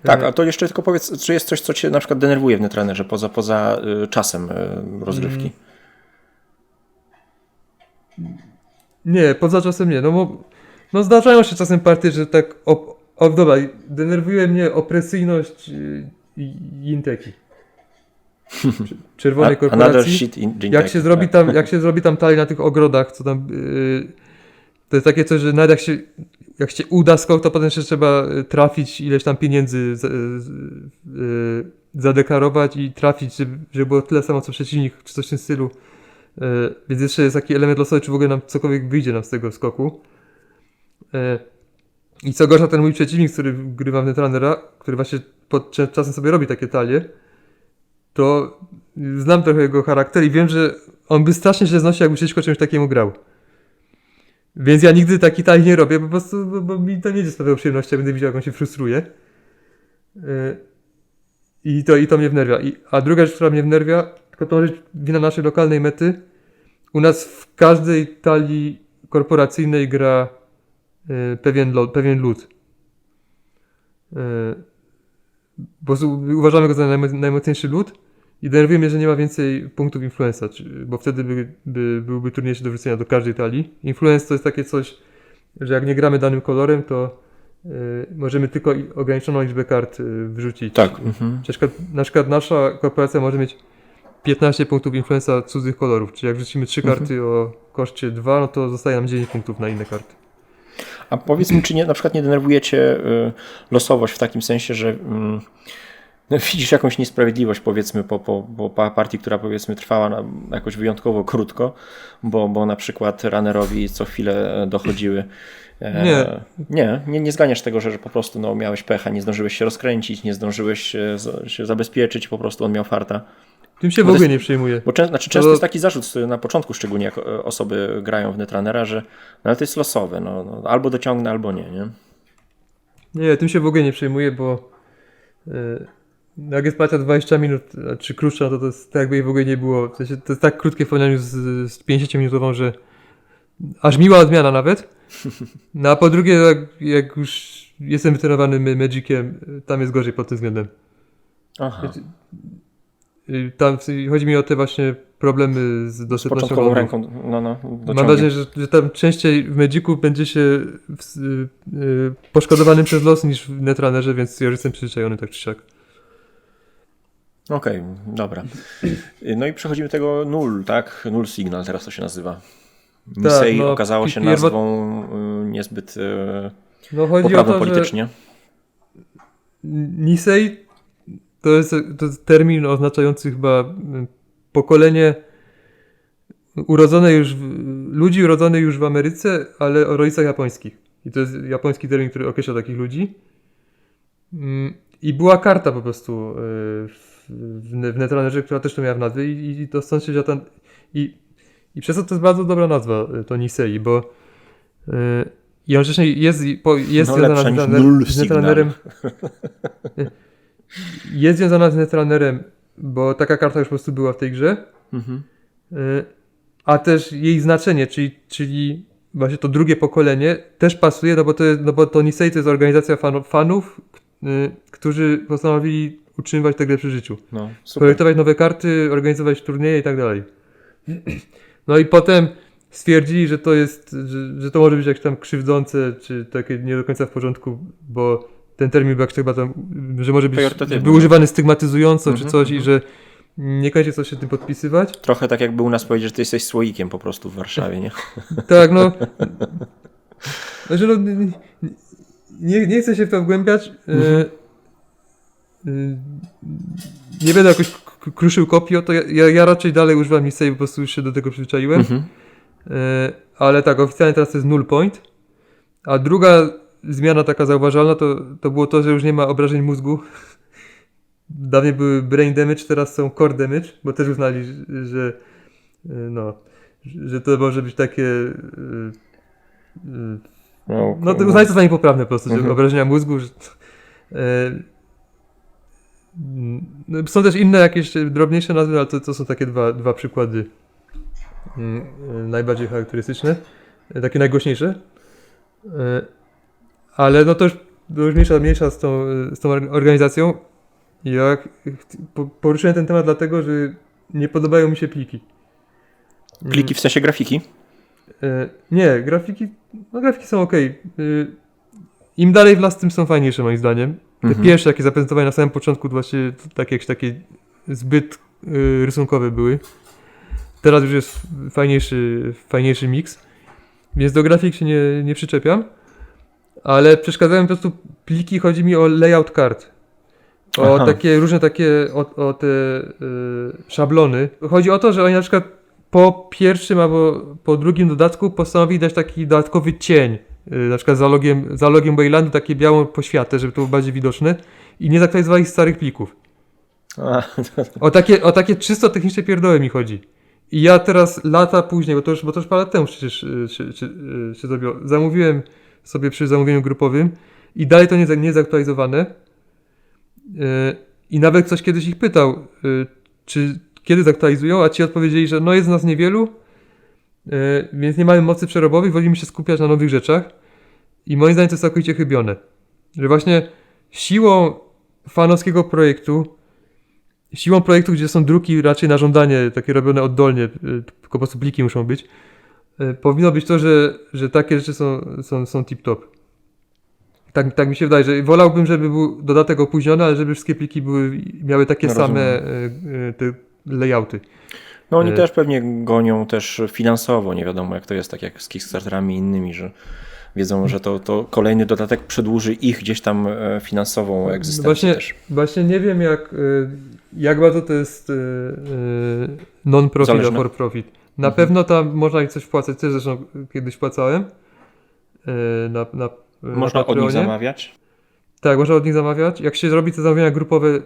Tak, a to jeszcze tylko powiedz, czy jest coś, co cię na przykład denerwuje w Netrunnerze poza czasem rozgrywki? Nie, poza czasem nie. No zdarzają się czasem partie, że tak dobra, denerwuje mnie opresyjność Inteki. Czerwonej korporacji. Jak się zrobi tam talię na tych ogrodach, co tam to jest takie coś, że nawet jak się uda skok, to potem jeszcze trzeba trafić ileś tam pieniędzy zadeklarować i trafić, żeby było tyle samo co przeciwnik, czy coś w tym stylu. Więc jeszcze jest taki element losowy, czy w ogóle nam cokolwiek wyjdzie nam z tego skoku. I co gorsza, ten mój przeciwnik, który grywa w Netrunnera, który właśnie czasem sobie robi takie talie, to znam trochę jego charakter i wiem, że on by strasznie źle znosił, jakby przeciwko czymś takiemu grał. Więc ja nigdy taki talii nie robię, po prostu, bo mi to nie będzie sprawiało przyjemności, jak będę widział, jak on się frustruje. I to mnie wnerwia. A druga rzecz, która mnie wnerwia, tylko to może być wina naszej lokalnej mety. U nas w każdej talii korporacyjnej gra pewien lud. Bo uważamy go za najmocniejszy lud i denerwuje mnie, że nie ma więcej punktów influenza, bo wtedy byłby trudniejszy do wrzucenia do każdej talii. Influence to jest takie coś, że jak nie gramy danym kolorem, to możemy tylko ograniczoną liczbę kart wrzucić. Tak. Na przykład nasza korporacja może mieć 15 punktów influenza cudzych kolorów, czyli jak wrzucimy 3 karty o koszcie 2, no to zostaje nam 9 punktów na inne karty. A powiedz mi, czy na przykład nie denerwujecie losowość w takim sensie, że widzisz jakąś niesprawiedliwość, powiedzmy, po partii, która powiedzmy trwała jakoś wyjątkowo krótko, bo na przykład runnerowi co chwilę dochodziły. Nie zganiasz tego, że po prostu miałeś pecha, nie zdążyłeś się rozkręcić, nie zdążyłeś się zabezpieczyć, po prostu on miał farta. Tym się w ogóle nie przejmuje. Bo często jest taki zarzut na początku, szczególnie jak osoby grają w Netrunnera, że ale to jest losowe, albo dociągnę, albo nie. Nie, tym się w ogóle nie przejmuję, bo jak jest partia 20 minut, czy krótsza, to jest tak jakby jej w ogóle nie było. W sensie, to jest tak krótkie w porównaniu z 50-minutową, że aż miła odmiana nawet. No a po drugie, jak już jestem wytrenowany Magiciem, tam jest gorzej pod tym względem. Aha. Tam chodzi mi o te właśnie problemy z dostępnością początkową ręką. Mam wrażenie, że tam częściej w Magicu będzie się poszkodowanym przez los niż w Netrunnerze, więc ja już jestem przyzwyczajony tak czy siak. Okej, dobra. No i przechodzimy do tego null, tak? Null Signal teraz to się nazywa. Nisei okazało się nazwą niezbyt poprawną politycznie. Nisei to jest termin oznaczający chyba pokolenie ludzi urodzonych już w Ameryce, ale o rodzicach japońskich. I to jest japoński termin, który określa takich ludzi. I była karta po prostu w Netrunnerze, która też to miała w nazwie i to stąd się wziął ten... I przez to jest bardzo dobra nazwa, to Nisei, bo i on wcześniej jest związana z Netrunnerem. Jest związana z Netrunnerem, bo taka karta już po prostu była w tej grze. A też jej znaczenie, czyli właśnie to drugie pokolenie też pasuje, bo to Nisei to jest organizacja fanów, którzy postanowili utrzymywać tę grę przy życiu. Projektować nowe karty, organizować turnieje i tak dalej. No i potem stwierdzili, że to może być jakieś tam krzywdzące, czy takie nie do końca w porządku, bo ten termin był że może być był używany stygmatyzująco czy coś i że niekoniecznie coś się tym podpisywać. Trochę tak jakby u nas powiedzieć, że ty jesteś słoikiem po prostu w Warszawie, nie? Tak, Znaczy, nie chcę się w to wgłębiać. Nie będę jakoś kruszył kopii, to ja raczej dalej używam Nisei, po prostu już się do tego przyzwyczaiłem. Ale tak, oficjalnie teraz to jest null point. A druga zmiana taka zauważalna to było to, że już nie ma obrażeń mózgu. Dawniej były brain damage, teraz są core damage, bo też uznali, że to może być takie... to uznali to za niepoprawne po prostu, że obrażenia mózgu. Są też inne jakieś drobniejsze nazwy, ale to są takie dwa przykłady najbardziej charakterystyczne, takie najgłośniejsze. Ale to już mniejsza z tą organizacją. Ja poruszyłem ten temat dlatego, że nie podobają mi się pliki. Pliki w sensie grafiki? Nie, grafiki są ok. Im dalej w las, tym są fajniejsze moim zdaniem. Te pierwsze, jakie zaprezentowałem na samym początku, właśnie takie zbyt rysunkowe były. Teraz już jest fajniejszy miks. Więc do grafik się nie przyczepiam. Ale przeszkadzają po prostu pliki, chodzi mi o layout kart. O takie różne o te szablony. Chodzi o to, że oni na przykład po pierwszym albo po drugim dodatku postanowili dać taki dodatkowy cień. Na przykład za logiem Waylandu takie białą poświatę, żeby to było bardziej widoczne. I nie zaktualizowali starych plików. A, O takie czysto techniczne pierdoły mi chodzi. I ja teraz lata później, bo to już parę lat temu przecież się zrobiło. Zamówiłem sobie przy zamówieniu grupowym i dalej to nie jest zaktualizowane. I nawet ktoś kiedyś ich pytał, czy kiedy zaktualizują, a ci odpowiedzieli, że no jest nas niewielu, więc nie mamy mocy przerobowej, wolimy się skupiać na nowych rzeczach. I moim zdaniem to jest całkowicie chybione. Że właśnie siłą fanowskiego projektu, gdzie są druki raczej na żądanie, takie robione oddolnie, tylko po prostu pliki muszą być, powinno być to, że takie rzeczy są tip-top. Tak mi się wydaje, że wolałbym, żeby był dodatek opóźniony, ale żeby wszystkie pliki miały takie same te layouty. no oni też pewnie gonią też finansowo, nie wiadomo jak to jest, tak jak z Kickstarterami i innymi, że wiedzą, że to kolejny dodatek przedłuży ich gdzieś tam finansową egzystencję też. Właśnie nie wiem jak bardzo to jest non-profit, a for profit. Na pewno tam można ich coś wpłacać, też zresztą kiedyś wpłacałem na Można od nich zamawiać? Tak, można od nich zamawiać. Jak się zrobi te zamówienia grupowe,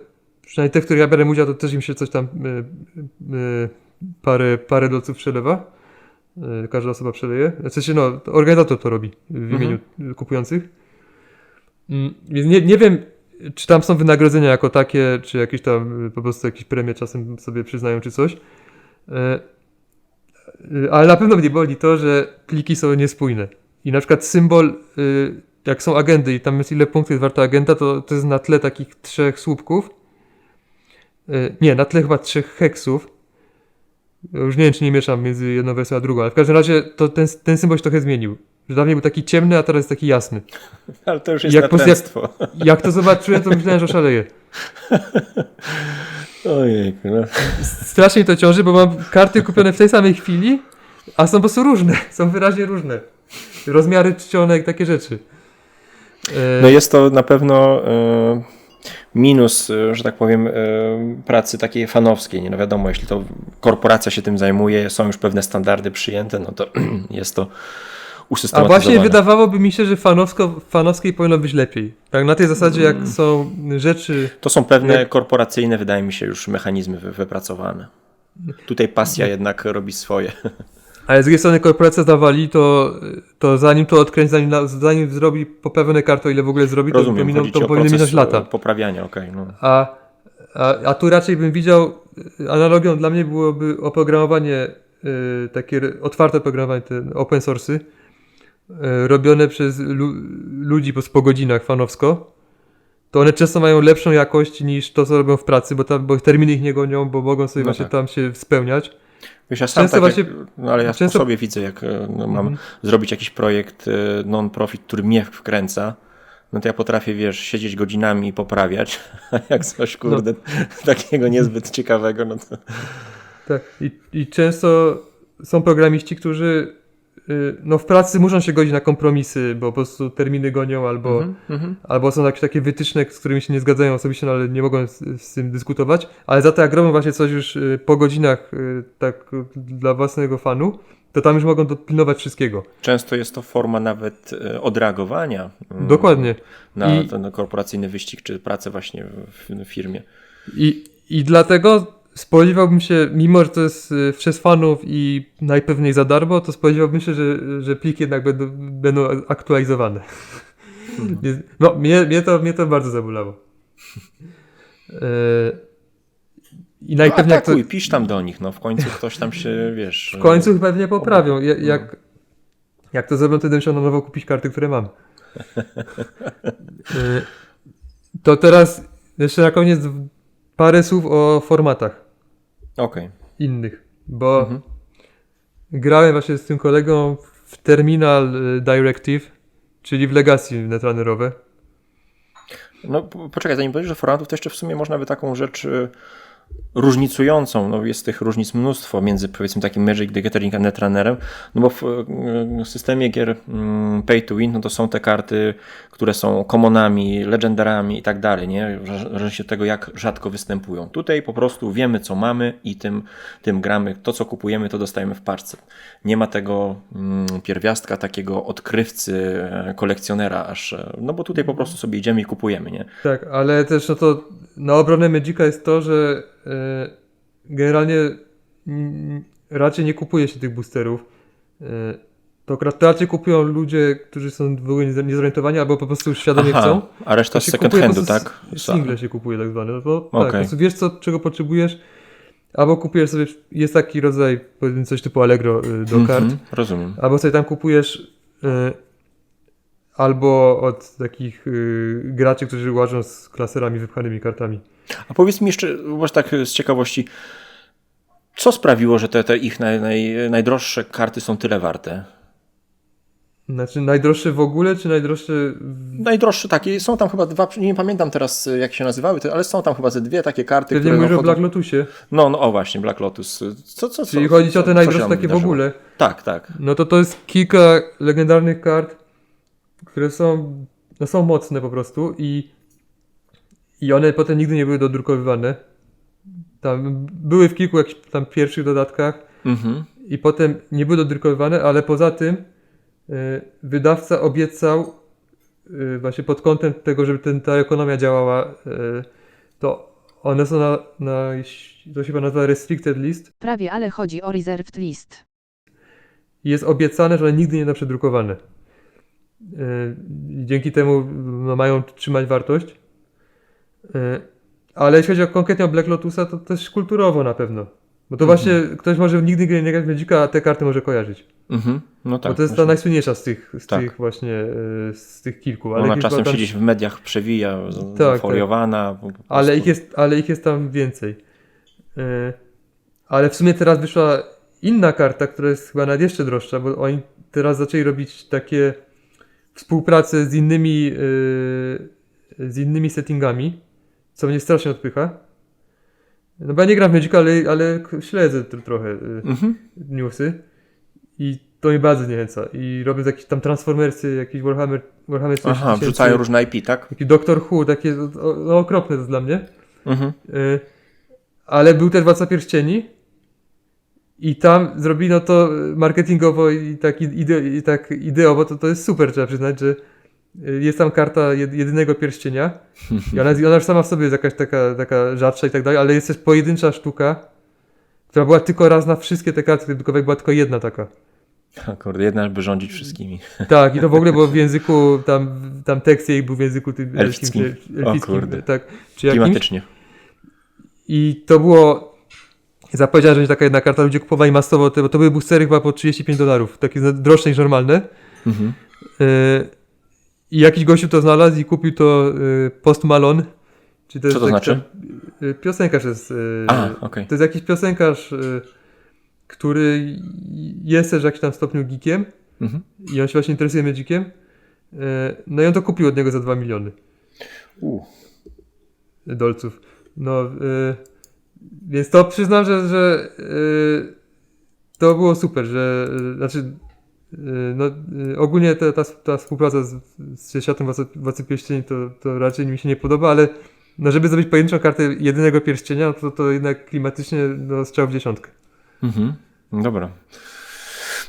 przynajmniej te, w których ja biorę udział, to też im się coś tam parę dolców przelewa. Każda osoba przeleje. W sensie, no, organizator to robi w imieniu kupujących. Więc nie wiem, czy tam są wynagrodzenia jako takie, czy jakieś tam po prostu jakieś premie czasem sobie przyznają, czy coś. Ale na pewno mnie boli to, że pliki są niespójne. I na przykład symbol, jak są agendy i tam jest ile punktów jest warta agenda, to jest na tle takich 3 słupków. Nie, na tle chyba 3 heksów. Już nie wiem, czy nie mieszam między jedną wersją a drugą, ale w każdym razie to ten symbol się trochę zmienił. Że dawniej był taki ciemny, a teraz jest taki jasny. Ale to już jest natręctwo. Jak to zobaczyłem, to myślałem, że oszaleję. Ojejku, no. Strasznie to ciąży, bo mam karty kupione w tej samej chwili, a są po prostu różne. Są wyraźnie różne. Rozmiary czcionek, takie rzeczy. No jest to na pewno minus, że tak powiem, pracy takiej fanowskiej. Nie? No wiadomo, jeśli to korporacja się tym zajmuje, są już pewne standardy przyjęte, no to jest to usystematyzowane. A właśnie wydawałoby mi się, że fanowskiej powinno być lepiej. Tak, na tej zasadzie, jak są rzeczy... To są pewne korporacyjne, wydaje mi się, już mechanizmy wypracowane. Tutaj pasja jednak robi swoje. Ale z drugiej strony korporacja zawali, to zanim to odkręci, zanim zrobi poprawne karty, o ile w ogóle zrobi, Rozumiem, to powinny minąć lata. Poprawiania, okej. No. A tu raczej bym widział, analogią dla mnie byłoby oprogramowanie, takie otwarte oprogramowanie, te open source'y, robione przez ludzi po godzinach fanowsko. To one często mają lepszą jakość niż to, co robią w pracy, bo terminy ich nie gonią, bo mogą sobie właśnie tam się spełniać. Wiesz, ja sam Często tak właśnie, ale ja po sobie widzę, jak mam zrobić jakiś projekt non-profit, który mnie wkręca, no to ja potrafię, wiesz, siedzieć godzinami i poprawiać, a jak coś, kurde, takiego niezbyt ciekawego, no to... Tak, i często są programiści, którzy no w pracy muszą się godzić na kompromisy, bo po prostu terminy gonią, albo są jakieś takie wytyczne, z którymi się nie zgadzają osobiście, no ale nie mogą z tym dyskutować, ale za to jak robią właśnie coś już po godzinach tak dla własnego fanu, to tam już mogą dopilnować wszystkiego. Często jest to forma nawet odreagowania. Dokładnie. Na ten korporacyjny wyścig, czy pracę właśnie w firmie. I dlatego spodziewałbym się, mimo że to jest przez fanów i najpewniej za darmo, to spodziewałbym się, że pliki jednak będą aktualizowane. No, mnie to bardzo zabolało. I najpewniej atakuj, pisz tam do nich, no w końcu ktoś tam się, wiesz... W końcu pewnie poprawią. Jak to zrobią, to będę musiał na nowo kupić karty, które mam. To teraz jeszcze na koniec parę słów o formatach. Innych, bo grałem właśnie z tym kolegą w Terminal Directive, czyli w Legacy netrunnerowe. No poczekaj, zanim powiesz, że formatów, to jeszcze w sumie można by taką rzecz różnicującą, no jest tych różnic mnóstwo między powiedzmy takim Magic the Gathering a Netrunnerem, no bo w systemie gier Pay to Win, no to są te karty, które są commonami, legendarami i tak dalej, nie? W zależności od tego, jak rzadko występują. Tutaj po prostu wiemy, co mamy i tym gramy. To, co kupujemy, to dostajemy w paczce. Nie ma tego pierwiastka takiego odkrywcy, kolekcjonera aż, no bo tutaj po prostu sobie idziemy i kupujemy, nie? Tak, ale też no to na obronę Magica jest to, że generalnie raczej nie kupuje się tych boosterów. To raczej kupują ludzie, którzy są w ogóle niezorientowani albo po prostu już świadomie chcą. A reszta To z się second kupuje po handu, prostu tak? Single się kupuje tak zwane. No bo tak, Okej. po prostu wiesz czego potrzebujesz, albo kupujesz sobie, jest taki rodzaj, powiedzmy coś typu Allegro do kart, Rozumiem. albo sobie tam kupujesz albo od takich graczy, którzy łażą z klaserami, wypchanymi kartami. A powiedz mi jeszcze, właśnie tak z ciekawości, co sprawiło, że te ich najdroższe karty są tyle warte? Znaczy najdroższe w ogóle, czy najdroższe... Najdroższe takie, są tam chyba dwa, nie pamiętam teraz jak się nazywały, ale są tam chyba ze dwie takie karty, Pewnie które... mówisz o Black Lotusie. No, o właśnie, Black Lotus. Czyli chodzi ci o te co najdroższe się tam takie w wydarzyło? ogóle. Tak, tak. No to jest kilka legendarnych kart, które są mocne po prostu i one potem nigdy nie były dodrukowywane. Tam były w kilku jakichś tam pierwszych dodatkach i potem nie były dodrukowywane, ale poza tym wydawca obiecał właśnie pod kątem tego, żeby ta ekonomia działała, to one są to się chyba nazywa restricted list. Prawie, ale chodzi o reserved list. I jest obiecane, że one nigdy nie będą przedrukowane. Dzięki temu no, mają trzymać wartość. Ale jeśli chodzi konkretnie o Black Lotusa, to też kulturowo na pewno. Bo to właśnie ktoś może nigdy nie grać w Magica, a te karty może kojarzyć. No tak. Bo to jest ta właśnie. najsłynniejsza z tych Tak. właśnie, z tych kilku. Ona ich czasem chyba tam- gdzieś w mediach przewija, tak. foliowana. po prostu. ale ich jest tam więcej. Ale w sumie teraz wyszła inna karta, która jest chyba nawet jeszcze droższa, bo oni teraz zaczęli robić takie współpracę z innymi settingami, co mnie strasznie odpycha. No bo ja nie gram w Magica, ale śledzę trochę newsy i to mnie bardzo zniechęca. I robię jakieś tam Transformersy, jakieś Warhammer 40 Aha, 000, wrzucają różne IP, tak? taki Doctor Who, takie no, okropne to jest dla mnie. Mhm. Ale był też Władca Pierścieni i tam zrobiono to marketingowo i tak ideowo, to jest super, trzeba przyznać, że jest tam karta jedynego pierścienia i ona już sama w sobie jest jakaś taka rzadsza i tak dalej, ale jest też pojedyncza sztuka, która była tylko raz na wszystkie te karty kredytowe, była tylko jedna taka. Kurde, jedna by rządzić wszystkimi. Tak, i to w ogóle było w języku, tam tekst jej był w języku tym Elfickim. elfickim, O kurde. tak, czy jakimś. Klimatycznie. I to było zapowiedziane, że będzie taka jedna karta, ludzie kupowali masowo, bo to były boostery chyba po $35, takie droższe niż normalne. Mhm. I jakiś gościu to znalazł i kupił to Post Malone. Czyli to Co to znaczy? Piosenkarz jest. Okej. To jest jakiś piosenkarz, który jest też w jakimś tam stopniu geekiem Mhm. i on się właśnie interesuje Magiciem. No i on to kupił od niego za 2 miliony dolców. No, więc to przyznam, że to było super, że znaczy ogólnie ta współpraca z światem Władcy Pierścieni to raczej mi się nie podoba, ale no, żeby zrobić pojedynczą kartę jedynego pierścienia, to jednak klimatycznie strzał w dziesiątkę. Mhm.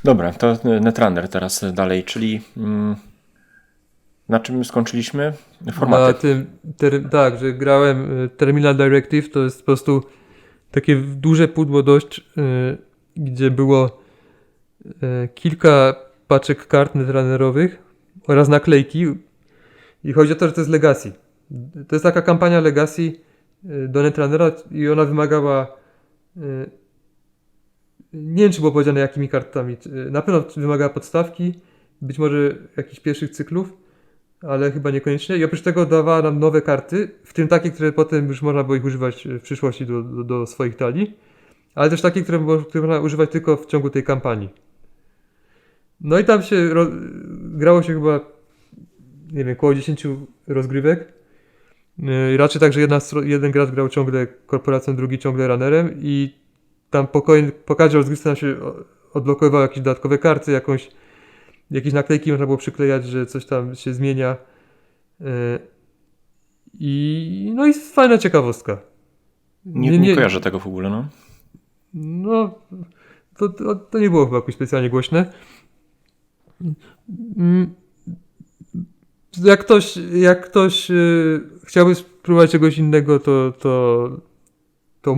Dobra, to Netrunner teraz dalej, czyli na czym skończyliśmy? Formaty. Tak, że grałem Terminal Directive, to jest po prostu takie duże pudło dość, gdzie było kilka paczek kart netrunnerowych oraz naklejki i chodzi o to, że to jest Legacy. To jest taka kampania Legacy do Netrunnera i ona wymagała nie wiem, czy było powiedziane jakimi kartami. Na pewno wymagała podstawki, być może jakichś pierwszych cyklów, ale chyba niekoniecznie. I oprócz tego dawała nam nowe karty, w tym takie, które potem już można było ich używać w przyszłości do swoich talii, ale też takie, które można używać tylko w ciągu tej kampanii. No i tam grało się chyba, nie wiem, około 10 rozgrywek Raczej tak, że jeden gracz grał ciągle korporacją, drugi ciągle runnerem i tam po każdej rozgrywce nam się odblokowywały jakieś dodatkowe karty, jakieś naklejki można było przyklejać, że coś tam się zmienia. No i fajna ciekawostka. Nie kojarzę tego w ogóle, no. No, to nie było chyba jakoś specjalnie głośne. Jak ktoś chciałby spróbować czegoś innego, to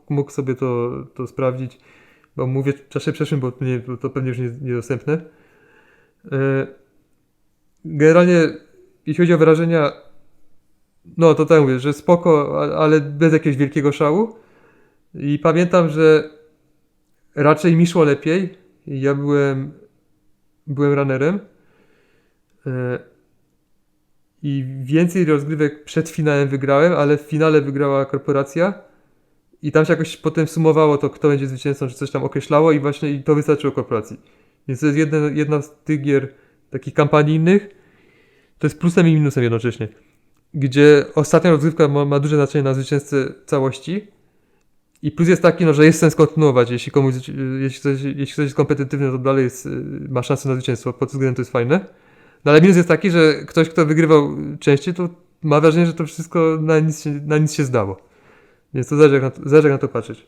mógł sobie to sprawdzić. Bo mówię w czasie przeszłym, bo to pewnie już niedostępne. Generalnie, jeśli chodzi o wrażenia, no to tak mówię, że spoko, ale bez jakiegoś wielkiego szału. I pamiętam, że raczej mi szło lepiej. Ja byłem runnerem. I więcej rozgrywek przed finałem wygrałem, ale w finale wygrała korporacja. I tam się jakoś potem sumowało to, kto będzie zwycięzcą, czy coś tam określało i właśnie to wystarczyło korporacji. Więc to jest jedna z tych gier takich kampanijnych. To jest plusem i minusem jednocześnie. Gdzie ostatnia rozgrywka ma duże znaczenie na zwycięzcę całości. I plus jest taki, no, że jest sens kontynuować. Jeśli ktoś jest kompetywny, to dalej ma szansę na zwycięstwo. Pod tym względem to jest fajne. No ale minus jest taki, że ktoś, kto wygrywał częściej, to ma wrażenie, że to wszystko na nic się zdało. Więc to zależy jak na to patrzeć.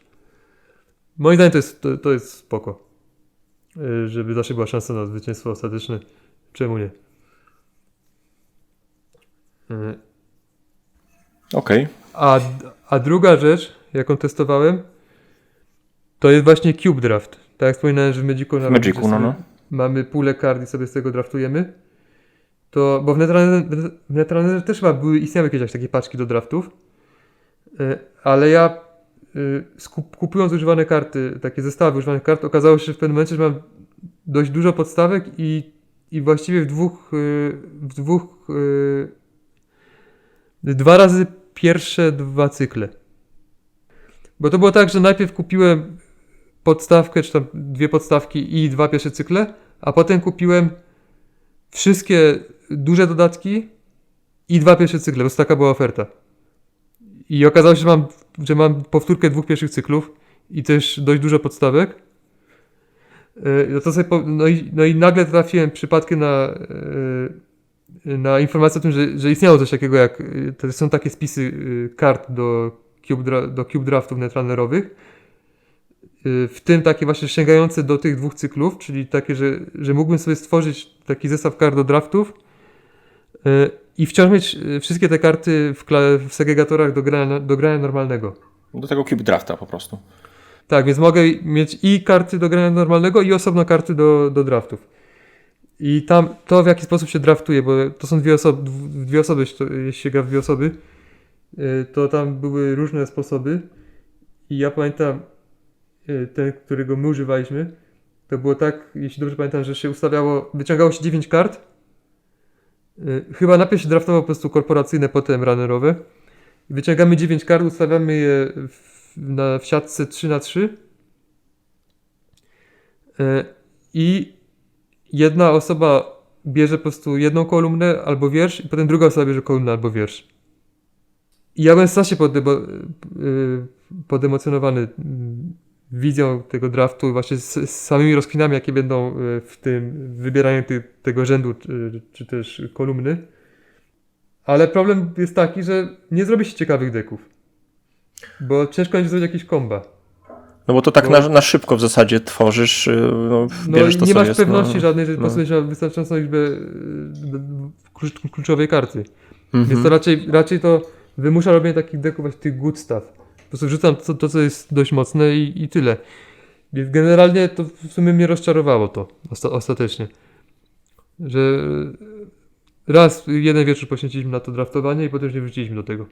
Moim zdaniem to jest spoko. Żeby zawsze była szansa na zwycięstwo ostateczne. Czemu nie? Okej. A druga rzecz, jaką testowałem, to jest właśnie Cube Draft. Tak jak wspominałem, że w Magicu No. mamy pulę kart i sobie z tego draftujemy. Bo w Netrunnerze też chyba istniały jakieś takie paczki do draftów. Ale ja kupując używane karty, takie zestawy używanych kart, okazało się w pewnym momencie, że mam dość dużo podstawek i właściwie dwa razy pierwsze 2 cykle. Bo to było tak, że najpierw kupiłem podstawkę, czy tam 2 podstawki i 2 pierwsze cykle, a potem kupiłem wszystkie duże dodatki i 2 pierwsze cykle, bo taka była oferta. I okazało się, że mam powtórkę 2 pierwszych cyklów i też dość dużo podstawek. No i nagle trafiłem przypadkiem na informację o tym, że istniało coś takiego jak, to są takie spisy kart do Cube Draftów netrunnerowych. W tym takie właśnie sięgające do tych 2 cyklów, czyli takie, że mógłbym sobie stworzyć taki zestaw kart do draftów i wciąż mieć wszystkie te karty w segregatorach do grania normalnego. Do tego Cube Drafta po prostu. Tak, więc mogę mieć i karty do grania normalnego i osobno karty do draftów. I tam to w jaki sposób się draftuje, bo to są dwie osoby, jeśli się gra w 2 osoby, to tam były różne sposoby i ja pamiętam ten, którego my używaliśmy, to było tak, jeśli dobrze pamiętam, że się wyciągało się 9 kart. Chyba najpierw się draftowało po prostu korporacyjne, potem runnerowe. Wyciągamy 9 kart, ustawiamy je w siatce 3x3 i jedna osoba bierze po prostu jedną kolumnę albo wiersz i potem druga osoba bierze kolumnę albo wiersz. I ja byłem strasznie podemocjonowany wizją tego draftu, właśnie z samymi rozkminami, jakie będą w tym wybieraniu tego rzędu, czy też kolumny. Ale problem jest taki, że nie zrobi się ciekawych deków. Bo ciężko będzie zrobić jakieś komba. No bo to tak na szybko w zasadzie tworzysz, bierzesz to, nie co masz jest. pewności żadnej, że posuniesz na wystarczającą liczbę kluczowej karty. Więc to raczej to wymusza robienie takich deków, właśnie tych good stuff. Po prostu wrzucam to co jest dość mocne i tyle. Więc generalnie to w sumie mnie rozczarowało to ostatecznie. Że raz jeden wieczór poświęciliśmy na to draftowanie i potem już nie wróciliśmy do tego.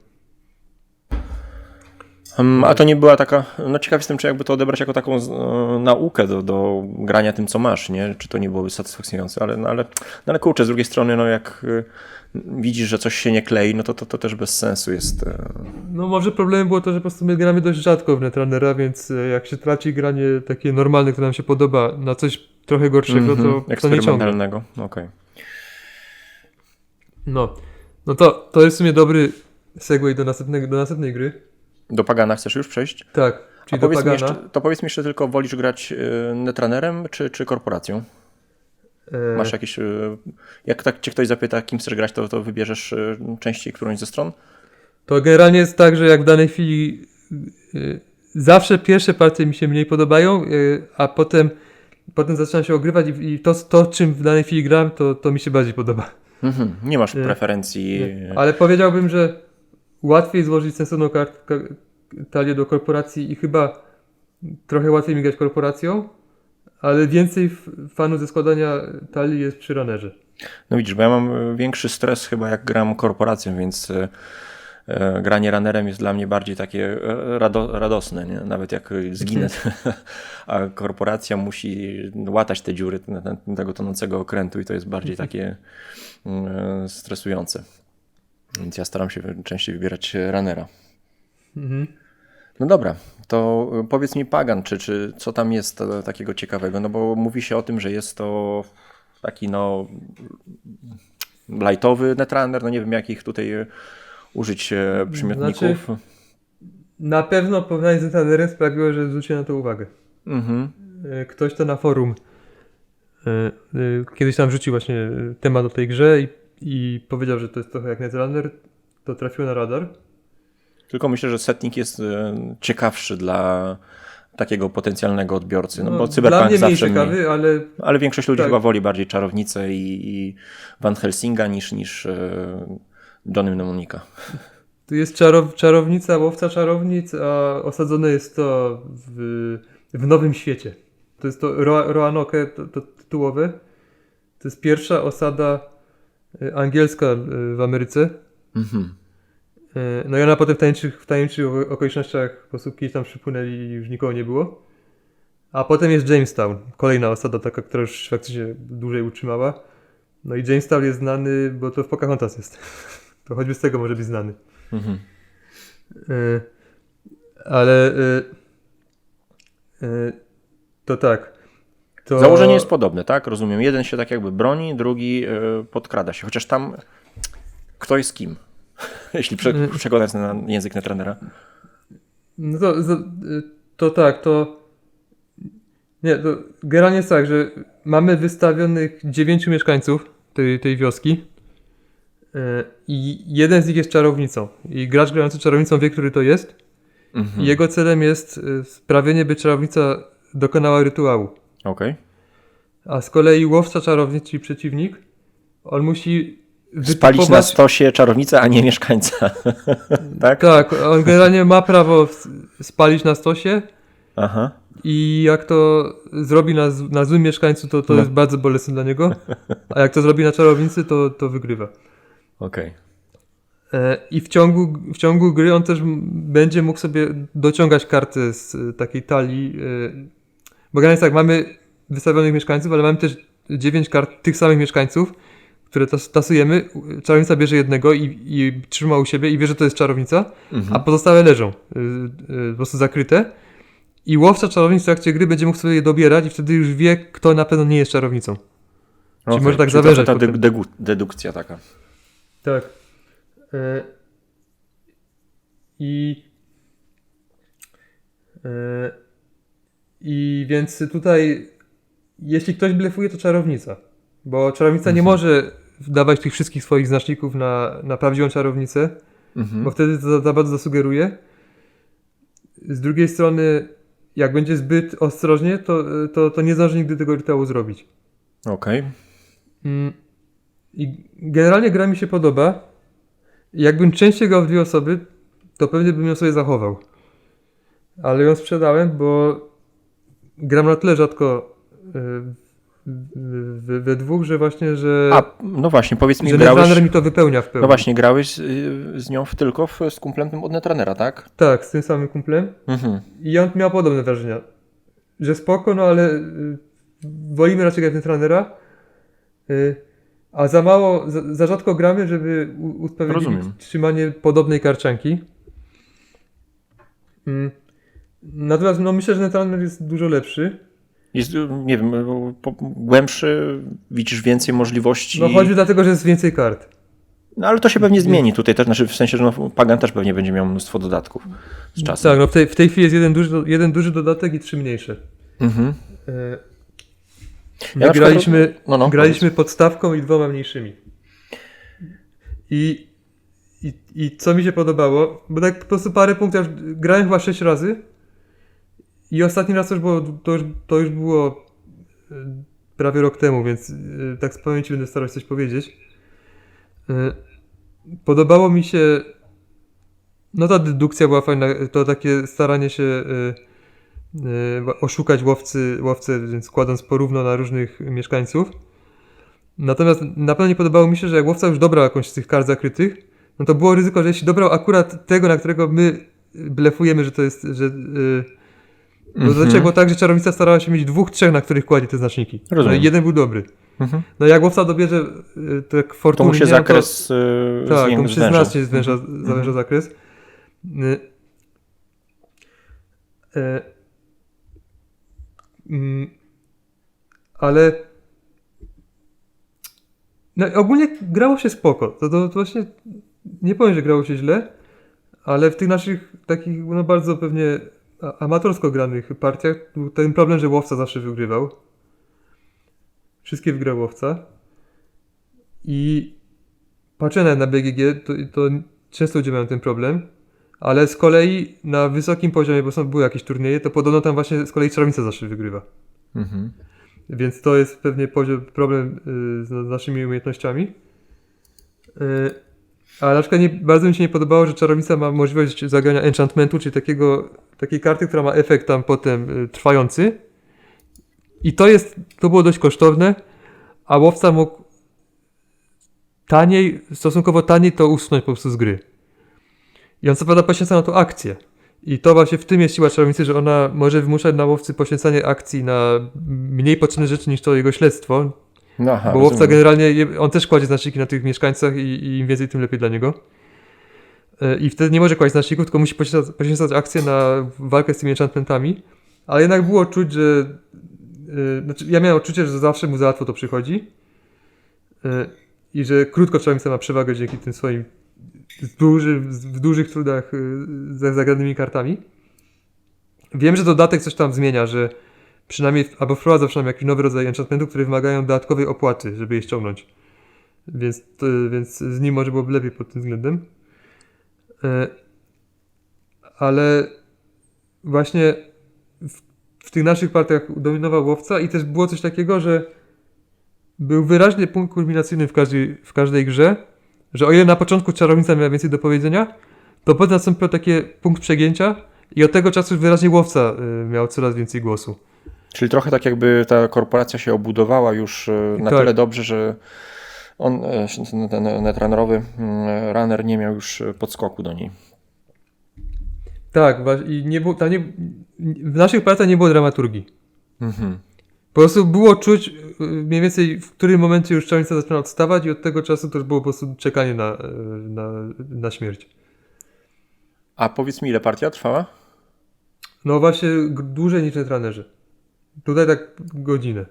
A to nie była taka, no ciekaw jestem, czy jakby to odebrać jako taką naukę do grania tym, co masz, nie? Czy to nie byłoby satysfakcjonujące, ale kurczę, z drugiej strony, no jak widzisz, że coś się nie klei, no to też bez sensu jest. No może problemem było to, że po prostu my gramy dość rzadko w Netrunnera, więc jak się traci granie takie normalne, które nam się podoba, na coś trochę gorszego, to nie ciągnie. Eksperymentalnego, okej. No. No to jest w sumie dobry segway do następnej gry. Do Pagana chcesz już przejść? Tak, A czyli do powiedz mi Pagana. jeszcze, powiedz mi jeszcze tylko, wolisz grać Netrunnerem czy korporacją? Masz jakieś... Jak tak cię ktoś zapyta, kim chcesz grać, to wybierzesz częściej którąś ze stron? To generalnie jest tak, że jak w danej chwili zawsze pierwsze partie mi się mniej podobają, a potem zaczynam się ogrywać i to czym w danej chwili gram, to mi się bardziej podoba. Mhm. Nie masz preferencji... Ale powiedziałbym, że łatwiej złożyć sensowną talię do korporacji i chyba trochę łatwiej mi grać korporacją, ale więcej fanów ze składania talii jest przy runnerze. No widzisz, bo ja mam większy stres chyba jak gram korporacją, więc granie runnerem jest dla mnie bardziej takie radosne, nie? Nawet jak zginę, a korporacja musi łatać te dziury tego tonącego okrętu i to jest bardziej takie stresujące. Więc ja staram się częściej wybierać runnera. Mhm. No dobra, to powiedz mi Pagan, czy co tam jest takiego ciekawego, no bo mówi się o tym, że jest to taki lightowy Netrunner, no nie wiem jakich tutaj użyć przymiotników. Znaczy, na pewno porównanie z Netrunnerem sprawiło, że zwróciłem na to uwagę. Mhm. Ktoś to na forum kiedyś tam wrzucił właśnie temat o tej grze i powiedział, że to jest trochę jak Netrunner, to trafiło na radar. Tylko myślę, że setting jest ciekawszy dla takiego potencjalnego odbiorcy, no bo dla Cyberpunk mnie mniej zawsze ciekawy, ale większość ludzi tak. chyba woli bardziej czarownicę i Van Helsinga niż Johnny Mnemonika. Tu jest czarownica, łowca czarownic, a osadzone jest to w Nowym Świecie. To jest to Roanoke, to tytułowe. To jest pierwsza osada angielska w Ameryce. Mhm. No i ona potem w tajemniczych okolicznościach po prostu kiedyś tam przypłynęli i już nikogo nie było. A potem jest Jamestown, kolejna osada taka, która już faktycznie dłużej utrzymała. No i Jamestown jest znany, bo to w Pocahontas jest. To choćby z tego może być znany. Mhm. Ale to tak. To... Założenie jest podobne, tak? Rozumiem. Jeden się tak jakby broni, drugi podkrada się. Chociaż tam kto jest kim? Jeśli przekonać na język Netrunnera. No to tak, Nie, to generalnie jest tak, że mamy wystawionych 9 mieszkańców tej wioski i jeden z nich jest czarownicą. I gracz grający czarownicą wie, który to jest. Mhm. I jego celem jest sprawienie, by czarownica dokonała rytuału. Okej. A z kolei łowca czarownic, czyli przeciwnik, on musi Spalić na stosie czarownicę, a nie mieszkańca. Tak? Tak, on generalnie ma prawo spalić na stosie. Aha. I jak to zrobi na złym mieszkańcu, to jest bardzo bolesne dla niego. A jak to zrobi na czarownicy, to wygrywa. Okej. I w ciągu gry on też będzie mógł sobie dociągać karty z takiej talii. Bo generalnie tak, mamy wystawionych mieszkańców, ale mamy też 9 kart tych samych mieszkańców, które tasujemy. Czarownica bierze jednego i trzyma u siebie i wie, że to jest czarownica, a pozostałe leżą po prostu zakryte. I łowca czarownic w trakcie gry będzie mógł sobie je dobierać i wtedy już wie, kto na pewno nie jest czarownicą. Czyli może tak zawężać. Ta dedukcja taka. Tak. I więc tutaj, jeśli ktoś blefuje, to czarownica. Bo czarownica nie może dawać tych wszystkich swoich znaczników na prawdziwą czarownicę, bo wtedy to za bardzo zasugeruje. Z drugiej strony, jak będzie zbyt ostrożnie, to nie zdąży nigdy tego rytuału zrobić. Okej. I generalnie gra mi się podoba. Jakbym częściej grał w 2 osoby, to pewnie bym ją sobie zachował. Ale ją sprzedałem, bo gram na tyle rzadko we dwóch, że właśnie, że... no właśnie, powiedz mi, że grałeś... Netrunner mi to wypełnia w pełni. No właśnie, grałeś z nią tylko z kumplem od Netrunnera, tak? Tak, z tym samym kumplem. I on miał podobne wrażenia. Że spoko, no ale wolimy raczej grać w Netrunnera. A za rzadko gramy, żeby usprawiedliwić trzymanie podobnej karczanki. Natomiast no, myślę, że Netrunner jest dużo lepszy. Jest, nie wiem, głębszy, widzisz więcej możliwości. No chodzi dlatego, że jest więcej kart. No ale to się pewnie zmieni tutaj też, znaczy w sensie, że no, Pagan też pewnie będzie miał mnóstwo dodatków z czasem. Tak, no w tej chwili jest jeden duży dodatek i 3 mniejsze. Mhm. My na przykład- graliśmy podstawką i 2 mniejszymi. I co mi się podobało, bo tak po prostu parę punktów, grałem chyba 6 razy i ostatni raz to już było prawie rok temu, więc tak z pamięci będę starał się coś powiedzieć. Podobało mi się, no ta dedukcja była fajna, to takie staranie się oszukać łowcę, więc kładąc porówno na różnych mieszkańców. Natomiast na pewno nie podobało mi się, że jak łowca już dobrał jakąś z tych kart zakrytych, no to było ryzyko, że jeśli dobrał akurat tego, na którego my blefujemy, że to jest, że... Bo zazwyczaj było tak, że czarownica starała się mieć 2, 3, na których kładzie te znaczniki. Rozumiem. No i jeden był dobry. Mhm. No jak łowca dobierze tak To fortunnie... mu się zakres Tak, to mu się zwęża. znacznie zawęża zakres. Ale no, ogólnie grało się spoko. To właśnie nie powiem, że grało się źle, ale w tych naszych takich no bardzo pewnie amatorsko granych partiach był ten problem, że łowca zawsze wygrywał. Wszystkie wygrał łowca. I patrzę na BGG, to często ludzie mają ten problem, ale z kolei na wysokim poziomie, bo były jakieś turnieje, to podobno tam właśnie z kolei czarownica zawsze wygrywa. Mhm. Więc to jest pewnie problem z naszymi umiejętnościami. Ale na przykład bardzo mi się nie podobało, że czarownica ma możliwość zagrania enchantmentu, czyli takiej karty, która ma efekt tam potem trwający. I to było dość kosztowne, a łowca mógł stosunkowo taniej to usunąć po prostu z gry. I on co prawda poświęca na to akcję. I to właśnie w tym jest siła czarownicy, że ona może wymuszać na łowcy poświęcanie akcji na mniej potrzebne rzeczy niż to jego śledztwo. No, aha, Bo łowca rozumiem. generalnie, on też kładzie znaczniki na tych mieszkańcach i im więcej, tym lepiej dla niego. I wtedy nie może kłaść znaczników, tylko musi poświęcać akcję na walkę z tymi enchantmentami. Ale jednak było czuć, że... Znaczy ja miałem odczucie, że zawsze mu za łatwo to przychodzi. I że krótko czarownica ma przewagę dzięki tym swoim w dużych trudach z zagranymi kartami. Wiem, że dodatek coś tam zmienia, że przynajmniej, albo wprowadza przynajmniej jakiś nowy rodzaj enchantmentu, które wymagają dodatkowej opłaty, żeby je ściągnąć. Więc z nim może byłoby lepiej pod tym względem. Ale właśnie w tych naszych partiach dominował łowca i też było coś takiego, że był wyraźny punkt kulminacyjny w każdej grze, że o ile na początku czarownica miała więcej do powiedzenia, to potem nastąpił taki punkt przegięcia i od tego czasu wyraźnie łowca miał coraz więcej głosu. Czyli trochę tak jakby ta korporacja się obudowała już na Tak. tyle dobrze, że on, ten netrunnerowy runner nie miał już podskoku do niej. Tak, i nie było, w naszych partiach nie było dramaturgii. Mhm. Po prostu było czuć mniej więcej w którym momencie już czarownica zaczyna odstawać i od tego czasu to już było po prostu czekanie na śmierć. A powiedz mi, ile partia trwała? No właśnie dłużej niż netrunnerzy. Tutaj tak godzinę.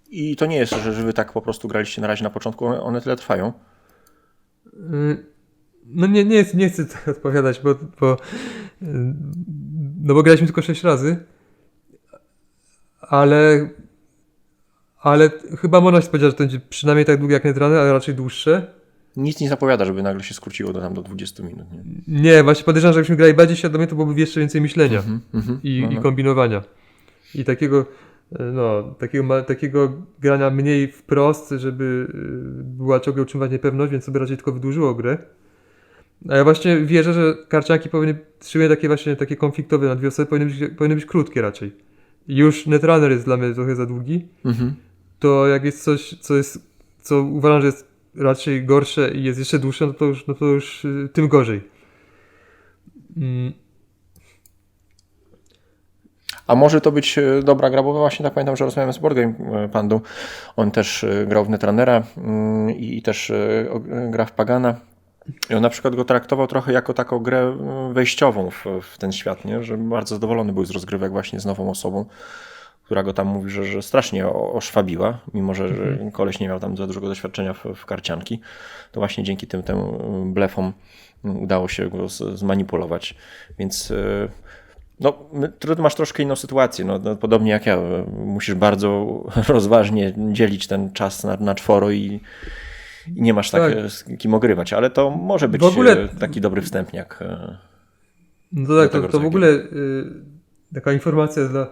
I to nie jest, że wy tak po prostu graliście na razie na początku, one tyle trwają. No nie chcę tak odpowiadać, bo graliśmy tylko 6 razy, ale chyba można się spodziewać, że to będzie przynajmniej tak długie jak Netrunner, ale raczej dłuższe. Nic nie zapowiada, żeby nagle się skróciło do 20 minut. Nie? Nie, właśnie podejrzewam, że jakbyśmy grali bardziej świadomie, to byłoby jeszcze więcej myślenia i kombinowania. I takiego grania mniej wprost, żeby była ciągle utrzymywać niepewność, więc sobie raczej tylko wydłużyło grę. A ja właśnie wierzę, że karcianki szczególnie takie konfliktowe na 2 osoby powinny być krótkie raczej. I już Netrunner jest dla mnie trochę za długi. To jak jest coś, co uważam, że jest raczej gorsze i jest jeszcze dłuższe, no to już tym gorzej. A może to być dobra gra, bo właśnie tak pamiętam, że rozmawiałem z Board Game Pandą. On też grał w Netrunnera i też gra w Pagana. I on na przykład go traktował trochę jako taką grę wejściową w ten świat, nie? Że bardzo zadowolony był z rozgrywek właśnie z nową osobą, która go tam mówi, że strasznie oszwabiła, mimo że koleś nie miał tam za dużego doświadczenia w karcianki, to właśnie dzięki tym blefom udało się go zmanipulować. Więc no, ty masz troszkę inną sytuację. No, podobnie jak ja. Musisz bardzo rozważnie dzielić ten czas na czworo i nie masz tak z kim ogrywać, ale to może być w ogóle taki dobry wstępniak. No to tak, to w ogóle taka informacja dla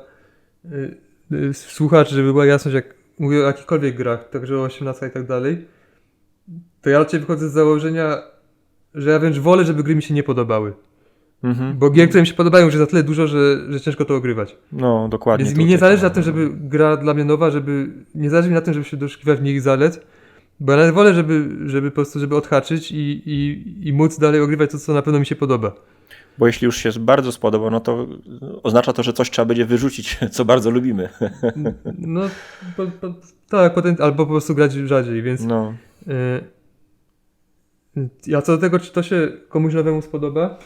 słuchaczy, żeby była jasność, jak mówię o jakichkolwiek grach, także o 18 i tak dalej, to ja raczej wychodzę z założenia, że ja wręcz wolę, żeby gry mi się nie podobały. Bo gier, które mi się podobają, już jest na tyle dużo, że ciężko to ogrywać. No, dokładnie. Więc mi nie zależy na tym, żeby gra dla mnie nowa, nie zależy mi na tym, żeby się doszukiwać w niej zalet, bo ja nawet wolę, żeby po prostu żeby odhaczyć i móc dalej ogrywać to, co na pewno mi się podoba. Bo jeśli już się bardzo spodoba, no to oznacza to, że coś trzeba będzie wyrzucić, co bardzo lubimy. No, tak, albo po prostu grać rzadziej, więc No. Ja co do tego, czy to się komuś nowemu spodoba,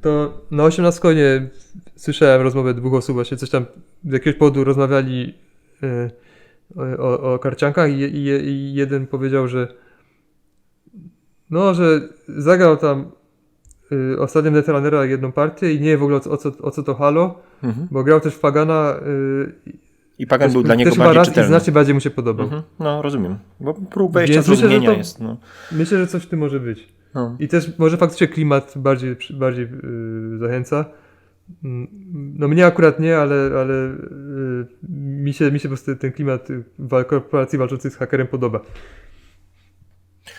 to na 18 nie słyszałem rozmowę dwóch osób, właśnie coś tam z jakiegoś powodu rozmawiali o karciankach i jeden powiedział, że zagrał tam ostatnio Netrunnera jedną partię i nie wie w ogóle o co to Halo, bo grał też w Pagana i Pagan był dla niego też bardziej czytelny. I znacznie bardziej mu się podobał. No, rozumiem. Bo próg wejścia zrozumienia jest. No. Myślę, że coś w tym może być. No. I też może faktycznie klimat bardziej zachęca. No mnie akurat nie, ale mi się po prostu ten klimat korporacji walczących z hakerem podoba.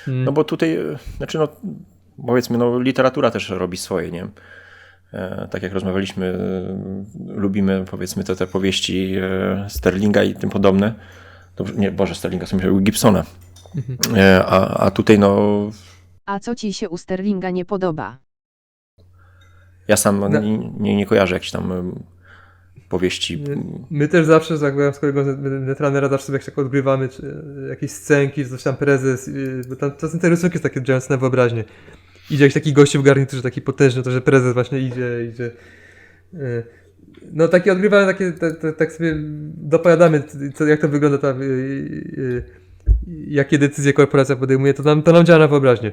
No bo tutaj, znaczy no powiedzmy, no literatura też robi swoje, nie? Tak jak rozmawialiśmy, lubimy powiedzmy te powieści Sterlinga i tym podobne. Sterlinga, co myślałem, Gibsona. A tutaj no... A co ci się u Sterlinga nie podoba? Ja sam nie kojarzę jakichś tam powieści. My też zawsze, jak byłem z kolegą Netrunnera, zawsze sobie jak tak odgrywamy jakieś scenki, coś tam prezes, bo tam czasem te rysunki jest takie działające na wyobraźnię. Idzie jakiś taki gościu w garniturze, taki potężny, to że prezes właśnie idzie. No takie odgrywamy, tak sobie dopowiadamy, jak to wygląda tam, jakie decyzje korporacja podejmuje, to nam działa na wyobraźnię.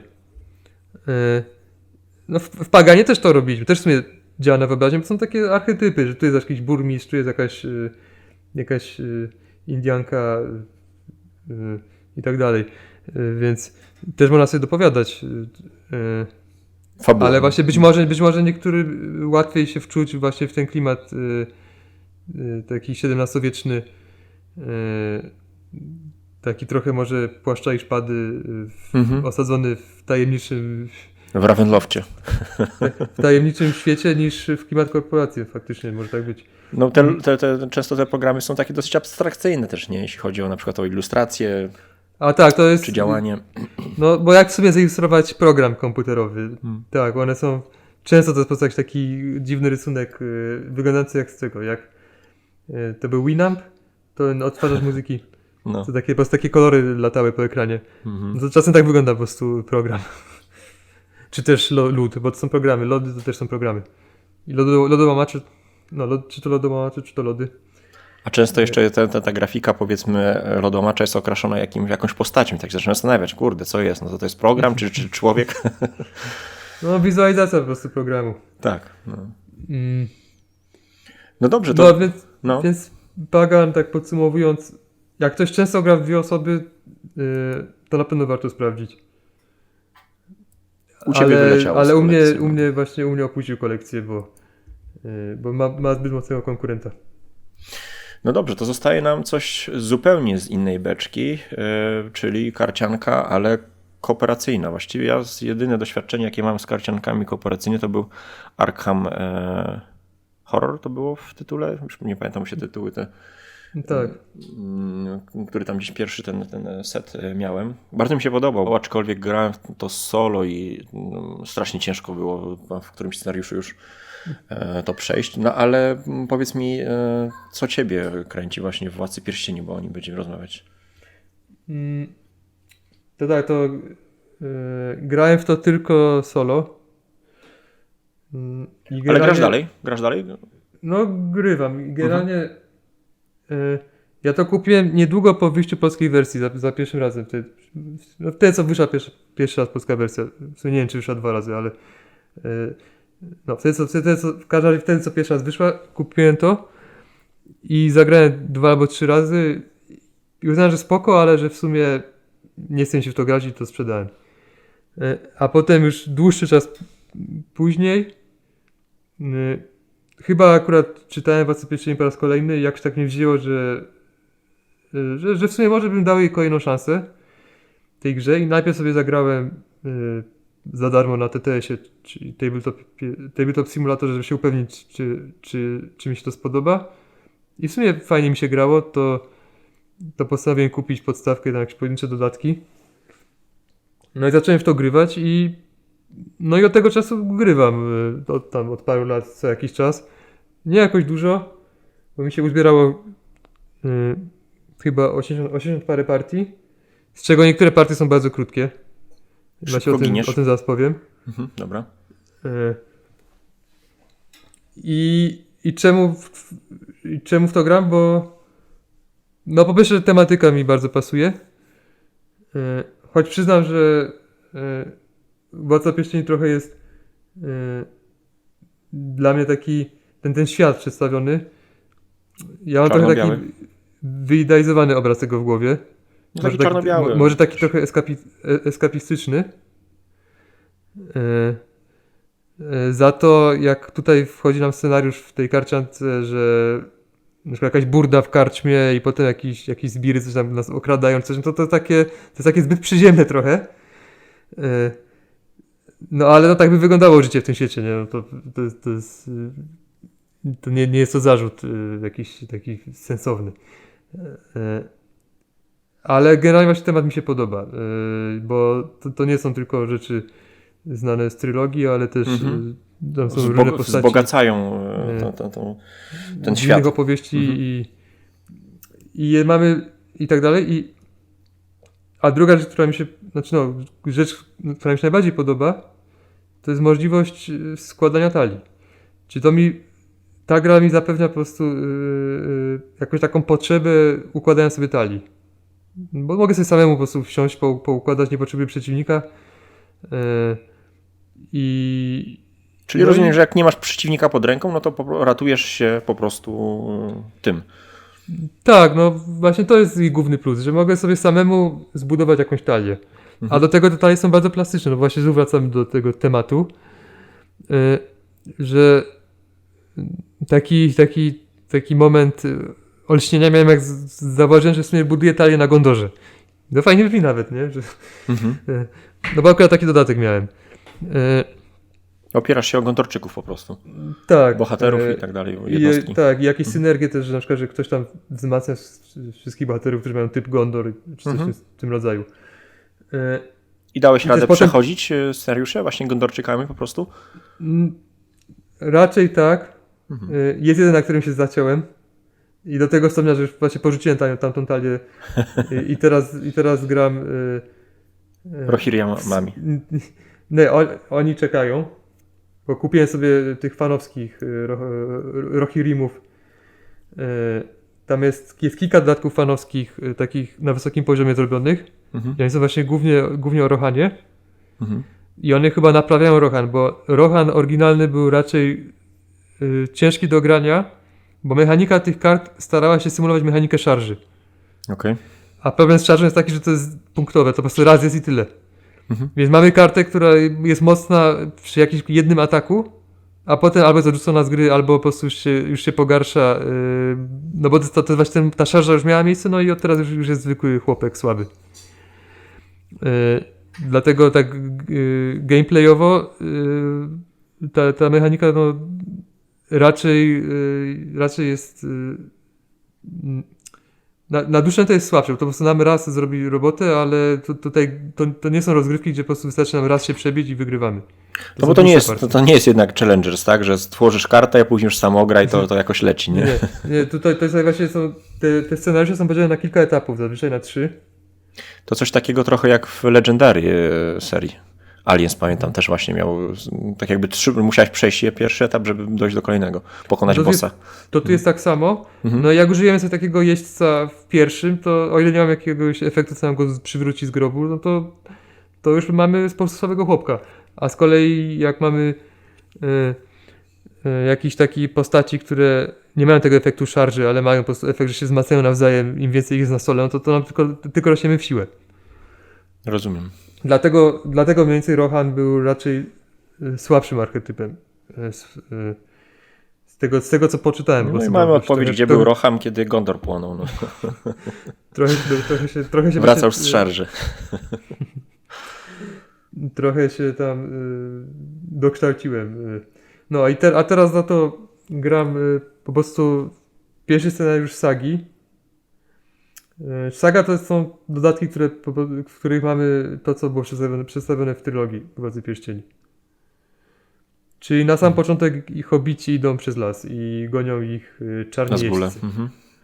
No w Paganie też to robiliśmy, też w sumie działa na wyobraźnię, bo są takie archetypy, że tu jest jakiś burmistrz, tu jest jakaś Indianka i tak dalej, więc też można sobie dopowiadać. Fabuła. Ale właśnie być może niektóry łatwiej się wczuć właśnie w ten klimat taki XVII-wieczny, taki trochę może płaszcza i szpady, osadzony w tajemniczym... W Ravenloftie. W tajemniczym świecie niż w klimat korporacji, faktycznie może tak być. No często te programy są takie dosyć abstrakcyjne też, nie? Jeśli chodzi o na przykład o ilustrację. A tak, to jest... Czy działanie. No, bo jak w sumie zilustrować program komputerowy? Tak, one są... Często to jest po prostu jakiś taki dziwny rysunek, wyglądający jak z czego, to był Winamp, to odtwarzacz muzyki. No. To po prostu takie kolory latały po ekranie. No to czasem tak wygląda po prostu program. Czy też LUD, bo to są programy. LODy to też są programy. I lodołamacze, czy to lodołamacze, czy to lody. A często jeszcze ta grafika, powiedzmy, lodomacza jest okraszona jakąś postacią. Tak się zaczyna zastanawiać, kurde, co jest? No to jest program, czy człowiek? No, wizualizacja po prostu programu. Tak. No dobrze, to... Więc Pagan, tak podsumowując, jak ktoś często gra w dwie osoby, to na pewno warto sprawdzić. U ciebie wyleciało. Ale u mnie opuścił kolekcję, bo ma zbyt mocnego konkurenta. No dobrze, to zostaje nam coś zupełnie z innej beczki, czyli karcianka, ale kooperacyjna. Właściwie jedyne doświadczenie, jakie mam z karciankami kooperacyjnymi, to był Arkham Horror, to było w tytule? Już nie pamiętam się tytuły te. Tak. Który tam gdzieś pierwszy ten set miałem. Bardzo mi się podobał, aczkolwiek grałem to solo i strasznie ciężko było w którymś scenariuszu już to przejść. No ale powiedz mi, co ciebie kręci właśnie w Władcy Pierścieni, bo o nim będziemy rozmawiać. To tak, grałem w to tylko solo. Ale grasz dalej? No grywam. Generalnie Ja to kupiłem niedługo po wyjściu polskiej wersji, za pierwszym razem. Wtedy co wyszła pierwszy raz polska wersja. W sumie nie wiem, czy wyszła 2 razy, ale no w każdym razie wtedy co pierwszy raz wyszła, kupiłem to i zagrałem 2 albo 3 razy i uznałem, że spoko, ale że w sumie nie chcę się w to grać i to sprzedałem. A potem już dłuższy czas później chyba akurat czytałem Władcę Pierścieni po raz kolejny i jakoś tak mnie wzięło, że w sumie może bym dał jej kolejną szansę tej grze i najpierw sobie zagrałem za darmo na TTS-ie, czyli Tabletop Simulatorze, żeby się upewnić, czy mi się to spodoba. I w sumie fajnie mi się grało, to postanowiłem kupić podstawkę na jakieś pojedyncze dodatki. No i zacząłem w to grywać no i od tego czasu grywam od paru lat co jakiś czas. Nie jakoś dużo, bo mi się uzbierało chyba 80 parę partii, z czego niektóre partie są bardzo krótkie. Szybko giniesz. O tym zaraz powiem. Dobra. I czemu w to gram? Bo no po pierwsze tematyka mi bardzo pasuje. Choć przyznam, że Władca Pierścieni trochę jest dla mnie taki ten świat przedstawiony. Ja mam trochę taki wyidealizowany obraz tego w głowie. No taki czarno-biały. Może taki trochę eskapistyczny. Za to jak tutaj wchodzi nam scenariusz w tej karciance, że na przykład jakaś burda w karczmie i potem jakieś zbiry coś tam nas okradają, coś, to jest takie zbyt przyziemne trochę. No ale no tak by wyglądało życie w tym świecie, nie? No, to nie jest to zarzut jakiś taki sensowny. Ale generalnie właśnie temat mi się podoba, bo to nie są tylko rzeczy znane z trylogii, ale też tam są różne postaci. Wzbogacają ten świat. Innych opowieści i je mamy i tak dalej. A druga rzecz, która mi się najbardziej podoba, to jest możliwość składania talii. Czyli ta gra mi zapewnia po prostu jakąś taką potrzebę układania sobie talii. Bo mogę sobie samemu po prostu wsiąść, poukładać, nie potrzebuję przeciwnika. Czyli rozumiem, że jak nie masz przeciwnika pod ręką, no to ratujesz się po prostu tym. Tak, no właśnie to jest jej główny plus, że mogę sobie samemu zbudować jakąś talię. A do tego te talie są bardzo plastyczne, no właśnie znów wracamy do tego tematu, że taki moment olśnienia miałem, jak zauważyłem, że w sumie buduję talię na Gondorze. No fajnie brzmi nawet, nie? No bo akurat taki dodatek miałem. Opierasz się o Gondorczyków po prostu. Tak. Bohaterów i tak dalej, jednostki. Tak, i jakieś synergie też, że na przykład, że ktoś tam wzmacnia wszystkich bohaterów, którzy mają typ Gondor, czy coś w tym rodzaju. I dałeś radę przechodzić scenariusze właśnie Gondorczykami po prostu? Raczej tak. Jest jeden, na którym się zaciąłem. I do tego stopnia, że już właśnie porzuciłem tamtą talię i teraz gram Rohirrimami. Nie, oni czekają. Bo kupiłem sobie tych fanowskich Rohirrimów. Tam jest kilka dodatków fanowskich, takich na wysokim poziomie zrobionych. I oni są właśnie głównie o Rohanie. I one chyba naprawiają Rohan, bo Rohan oryginalny był raczej ciężki do grania, bo mechanika tych kart starała się symulować mechanikę szarży. Okay. A problem z szarżą jest taki, że to jest punktowe, to po prostu raz jest i tyle. Więc mamy kartę, która jest mocna przy jakimś jednym ataku, a potem albo jest odrzucona z gry, albo po prostu już się pogarsza. No bo to właśnie ta szarża już miała miejsce, no i od teraz już jest zwykły chłopek słaby. Dlatego tak gameplayowo ta mechanika no, raczej jest na duszę to jest słabsze, bo to po prostu nam raz zrobi robotę, ale tutaj to nie są rozgrywki, gdzie po prostu wystarczy nam raz się przebić i wygrywamy. No bo to nie jest jednak Challengers, tak? Że stworzysz kartę, a później już samograj, to jakoś leci, nie? Nie, tutaj to jest właśnie te scenariusze są podzielone na kilka etapów, zazwyczaj na 3. To coś takiego trochę jak w Legendary serii. Aliens pamiętam też właśnie miał, tak jakby musiałeś przejść pierwszy etap, żeby dojść do kolejnego, pokonać bossa. To tu jest tak samo. No jak użyjemy sobie takiego jeźdźca w pierwszym, to o ile nie mam jakiegoś efektu, co nam go przywróci z grobu, no to już mamy sposobowego chłopka. A z kolei jak mamy jakieś takie postaci, które nie mają tego efektu szarży, ale mają po prostu efekt, że się wzmacniają nawzajem, im więcej ich jest na stole, no to nam tylko rośniemy w siłę. Rozumiem. Dlatego mniej więcej Rohan był raczej słabszym archetypem. Z tego co poczytałem. No i mamy odpowiedź, gdzie był Rohan, kiedy Gondor płonął. No. Trochę się Wracał z szarży. Trochę się tam dokształciłem. No a teraz za to gram po prostu pierwszy scenariusz sagi. Saga to są dodatki, w których mamy to, co było przedstawione w trylogii Władcy Pierścieni. Czyli na sam początek hobici idą przez las i gonią ich czarni Na zgóle. jeźdźcy.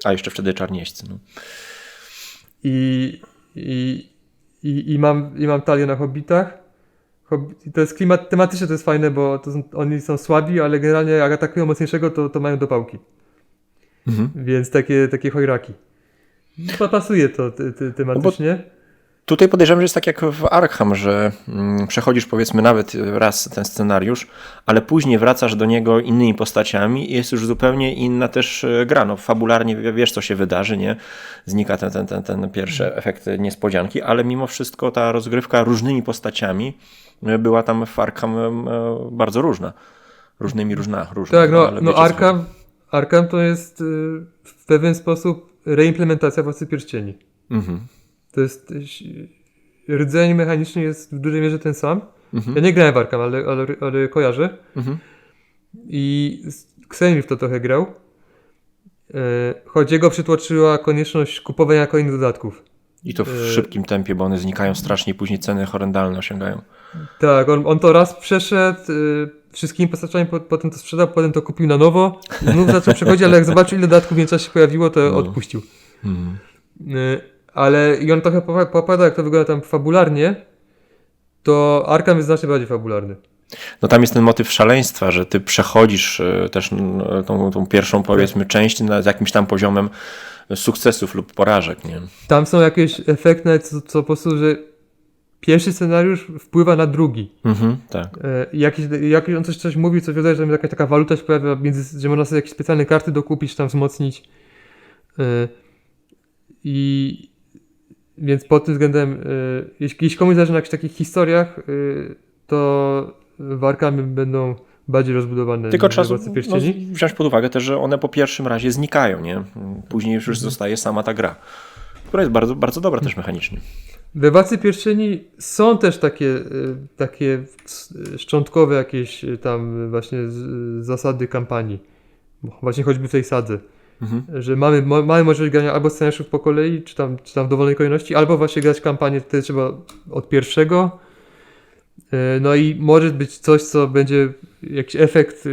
A jeszcze wtedy czarni jeźdźcy. No. I mam talię na hobbitach. To jest tematycznie to jest fajne, bo oni są słabi, ale generalnie jak atakują mocniejszego, to mają dopałki. Więc takie chojraki. Pasuje to tematycznie. No tutaj podejrzewam, że jest tak jak w Arkham, że przechodzisz powiedzmy nawet raz ten scenariusz, ale później wracasz do niego innymi postaciami i jest już zupełnie inna też gra. No, fabularnie wiesz, co się wydarzy, nie? Znika ten pierwszy efekt niespodzianki, ale mimo wszystko ta rozgrywka różnymi postaciami była tam w Arkham bardzo różna. Różna. Tak, no Arkham to jest w pewien sposób reimplementacja Władcy Pierścieni. To jest rdzeń mechaniczny jest w dużej mierze ten sam. Ja nie grałem w Arkham, ale kojarzę. I Xenil w to trochę grał. Choć jego przytłoczyła konieczność kupowania kolejnych dodatków. I to w szybkim tempie, bo one znikają strasznie i później ceny horrendalne osiągają. Tak, on to raz przeszedł, wszystkimi postaciami, potem to sprzedał, potem to kupił na nowo. Znów zaczął przechodzić, ale jak zobaczył, ile dodatków w międzyczasie się pojawiło, to odpuścił. Ale i on trochę popada, jak to wygląda tam fabularnie, to Arkham jest znacznie bardziej fabularny. No tam jest ten motyw szaleństwa, że ty przechodzisz też tą pierwszą powiedzmy część z jakimś tam poziomem sukcesów lub porażek, nie? Tam są jakieś efekty, co po prostu, że pierwszy scenariusz wpływa na drugi. Tak. Jak on coś mówi, coś wydaje, że tam jakaś taka waluta się pojawia, że można sobie jakieś specjalne karty dokupić, tam wzmocnić. Więc pod tym względem, jeśli komuś zależy na jakichś takich historiach, to w Arkhamie będą bardziej rozbudowane. Tylko trzeba wziąć pod uwagę też, że one po pierwszym razie znikają, nie? Później już zostaje sama ta gra, która jest bardzo, bardzo dobra też mechanicznie. We Władcy Pierścieni są też takie szczątkowe jakieś tam właśnie zasady kampanii. Właśnie choćby w tej sadze. Że mamy możliwość grania albo scenariuszów po kolei, czy tam w dowolnej kolejności, albo właśnie grać kampanię, wtedy trzeba od pierwszego. No i może być coś, co będzie jakiś efekt,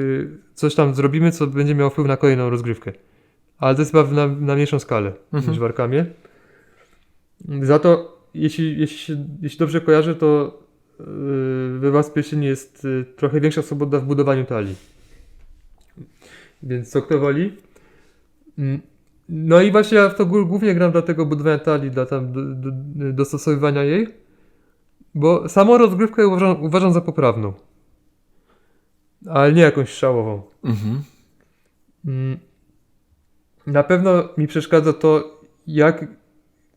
coś tam zrobimy, co będzie miało wpływ na kolejną rozgrywkę. Ale to jest chyba na mniejszą skalę niż w Arkhamie. Za to, jeśli dobrze kojarzę, to we Władcy Pierścieni jest trochę większa swoboda w budowaniu talii. Więc co kto woli? No i właśnie ja w to głównie gram dla tego budowania talii, dla tam dostosowywania jej, bo samą rozgrywkę uważam za poprawną, ale nie jakąś szałową. Na pewno mi przeszkadza to, jak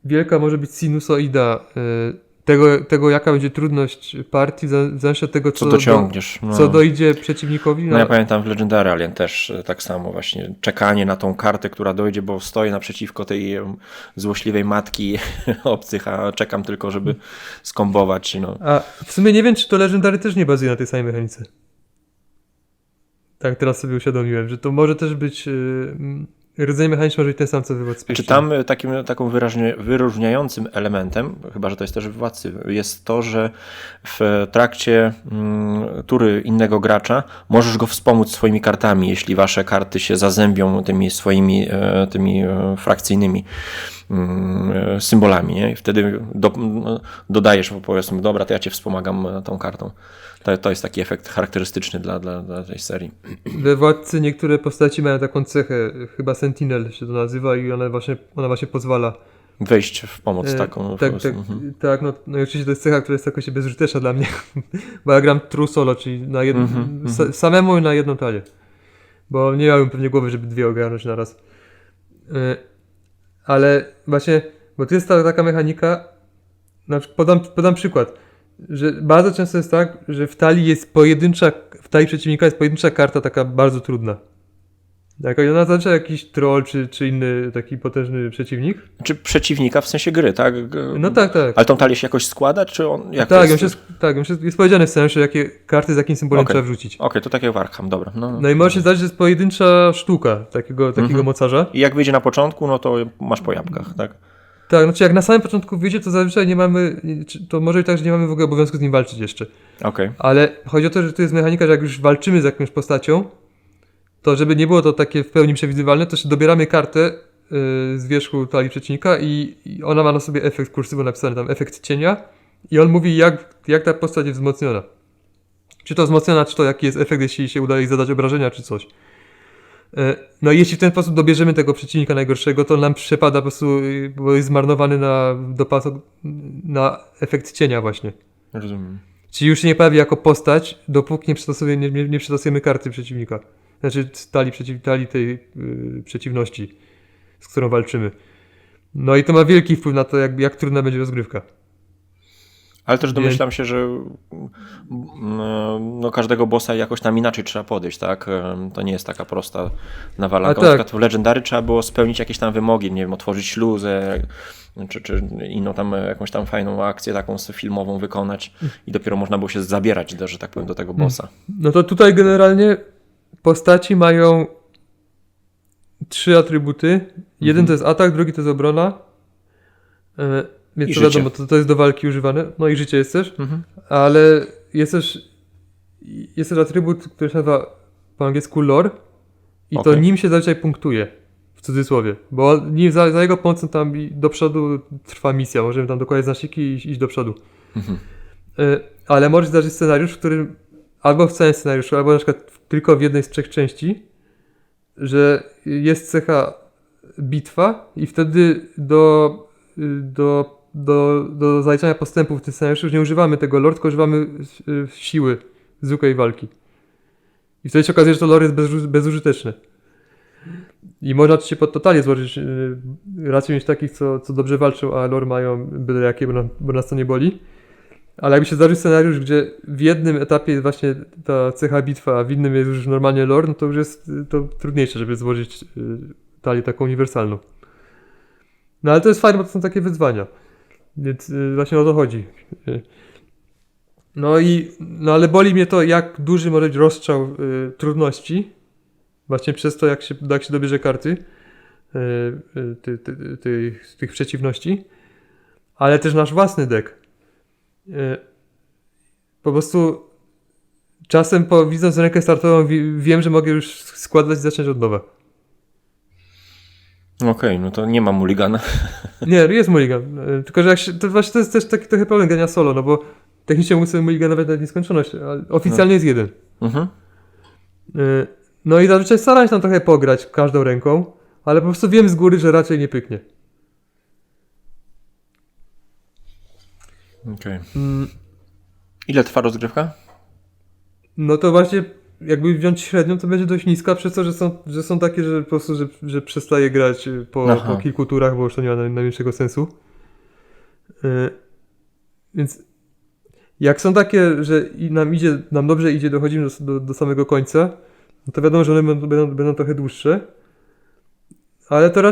wielka może być sinusoida tego jaka będzie trudność partii, zależy od tego, co dociągniesz. Co dojdzie przeciwnikowi. No ja pamiętam w Legendary Alien też tak samo właśnie. Czekanie na tą kartę, która dojdzie, bo stoję naprzeciwko tej złośliwej matki obcych, a czekam tylko, żeby skombować. No. A w sumie nie wiem, czy to Legendary też nie bazuje na tej samej mechanice. Tak teraz sobie uświadomiłem, że to może też być... Rdzeń mechaniczny może być ten sam, co w Władcy Pierścieni. Czy tam taką wyróżniającym elementem, chyba że to jest też w Władcy, jest to, że w trakcie tury innego gracza możesz go wspomóc swoimi kartami, jeśli wasze karty się zazębią tymi swoimi tymi frakcyjnymi. symbolami, nie? I wtedy dodajesz, powiedzmy, dobra, to ja cię wspomagam tą kartą. To jest taki efekt charakterystyczny dla tej serii. We Władcy niektóre postaci mają taką cechę, chyba Sentinel się to nazywa i ona właśnie pozwala. Wejść w pomoc taką. Tak, no i oczywiście to jest cecha, która jest jakoś bezużyteczna dla mnie, bo ja gram true solo, czyli samemu i na jedną talię, bo nie miałem pewnie głowy, żeby dwie ogarnąć na raz. Ale właśnie, bo tu jest taka mechanika, na przykład podam przykład, że bardzo często jest tak, że w talii przeciwnika jest pojedyncza karta taka bardzo trudna. Jak ona zazwyczaj jakiś troll czy inny taki potężny przeciwnik. Czy przeciwnika w sensie gry, tak? No tak. Ale tą talię się jakoś składa, czy on... Jak tak, jest powiedziane w sensie, jakie karty z jakim symbolem trzeba wrzucić. Okej, to tak jak w Arkham, dobra. No i może się zdać, że jest pojedyncza sztuka takiego mocarza. I jak wyjdzie na początku, no to masz po jabłkach, tak? Tak, znaczy jak na samym początku wyjdzie, to zazwyczaj nie mamy, to może i tak, że nie mamy w ogóle obowiązku z nim walczyć jeszcze. Okej. Ale chodzi o to, że tu jest mechanika, że jak już walczymy z jakąś postacią, to żeby nie było to takie w pełni przewidywalne, to dobieramy kartę z wierzchu talii przeciwnika i ona ma na sobie efekt kursywu napisany tam, efekt cienia i on mówi jak ta postać jest wzmocniona. Czy to wzmocniona, czy to jaki jest efekt, jeśli się uda jej zadać obrażenia, czy coś. No i jeśli w ten sposób dobierzemy tego przeciwnika najgorszego, to nam przepada po prostu, bo jest zmarnowany na efekt cienia właśnie. Rozumiem. Czyli już się nie pojawi jako postać, dopóki nie przetosujemy karty przeciwnika. Znaczy talii tej przeciwności, z którą walczymy. No i to ma wielki wpływ na to, jak trudna będzie rozgrywka. Ale też domyślam się, że no, każdego bossa jakoś tam inaczej trzeba podejść, tak? To nie jest taka prosta nawalanka. Na przykład w Legendary trzeba było spełnić jakieś tam wymogi, nie wiem, otworzyć śluzę, czy inną tam jakąś tam fajną akcję taką filmową wykonać i dopiero można było się zabierać, że tak powiem, do tego bossa. No to tutaj generalnie postaci mają 3 atrybuty. Jeden to jest atak, drugi to jest obrona. Więc to wiadomo, to jest do walki używane. No i życie jest też. Ale jest też atrybut, który się nazywa po angielsku lore. I to nim się zazwyczaj punktuje. W cudzysłowie. Bo za jego pomocą tam do przodu trwa misja. Możemy tam dokładać znaczniki i iść do przodu. Ale może zdarzyć scenariusz, w którym albo w całym scenariuszu, albo na przykład tylko w jednej z 3 części, że jest cecha bitwa i wtedy do zaliczania postępów w tym scenariuszu już nie używamy tego lore, tylko używamy siły zwykłej walki. I wtedy się okazuje, że to lore jest bezużyteczne. I można się pod totalnie złożyć, raczej mieć takich, co dobrze walczą, a lore mają byle jakie, bo nas to nie boli. Ale jakby się zdarzył scenariusz, gdzie w jednym etapie jest właśnie ta cecha bitwa, a w innym jest już normalnie lore, no to już jest to trudniejsze, żeby złożyć talię taką uniwersalną. No ale to jest fajne, bo to są takie wyzwania. Więc właśnie o to chodzi. No ale boli mnie to, jak duży może być rozstrzał trudności. Właśnie przez to, jak się dobierze karty tych przeciwności. Ale też nasz własny deck. Po prostu czasem widząc rękę startową wiem, że mogę już składać i zacząć od nowa. Okej, no to nie ma mulligana. Nie, jest mulligan. Tylko, że to jest też taki trochę problem grania solo, no bo technicznie mógł sobie mulliganować na nieskończoność, ale oficjalnie jest jeden. No i zazwyczaj staram się tam trochę pograć każdą ręką, ale po prostu wiem z góry, że raczej nie pyknie. Okej. Ile trwa rozgrywka? No to właśnie jakby wziąć średnią, to będzie dość niska, przez to, że są takie, że po prostu, że przestaje grać po kilku turach, bo już to nie ma najmniejszego sensu. Więc jak są takie, że nam dobrze idzie, dochodzimy do samego końca, no to wiadomo, że one będą trochę dłuższe, ale to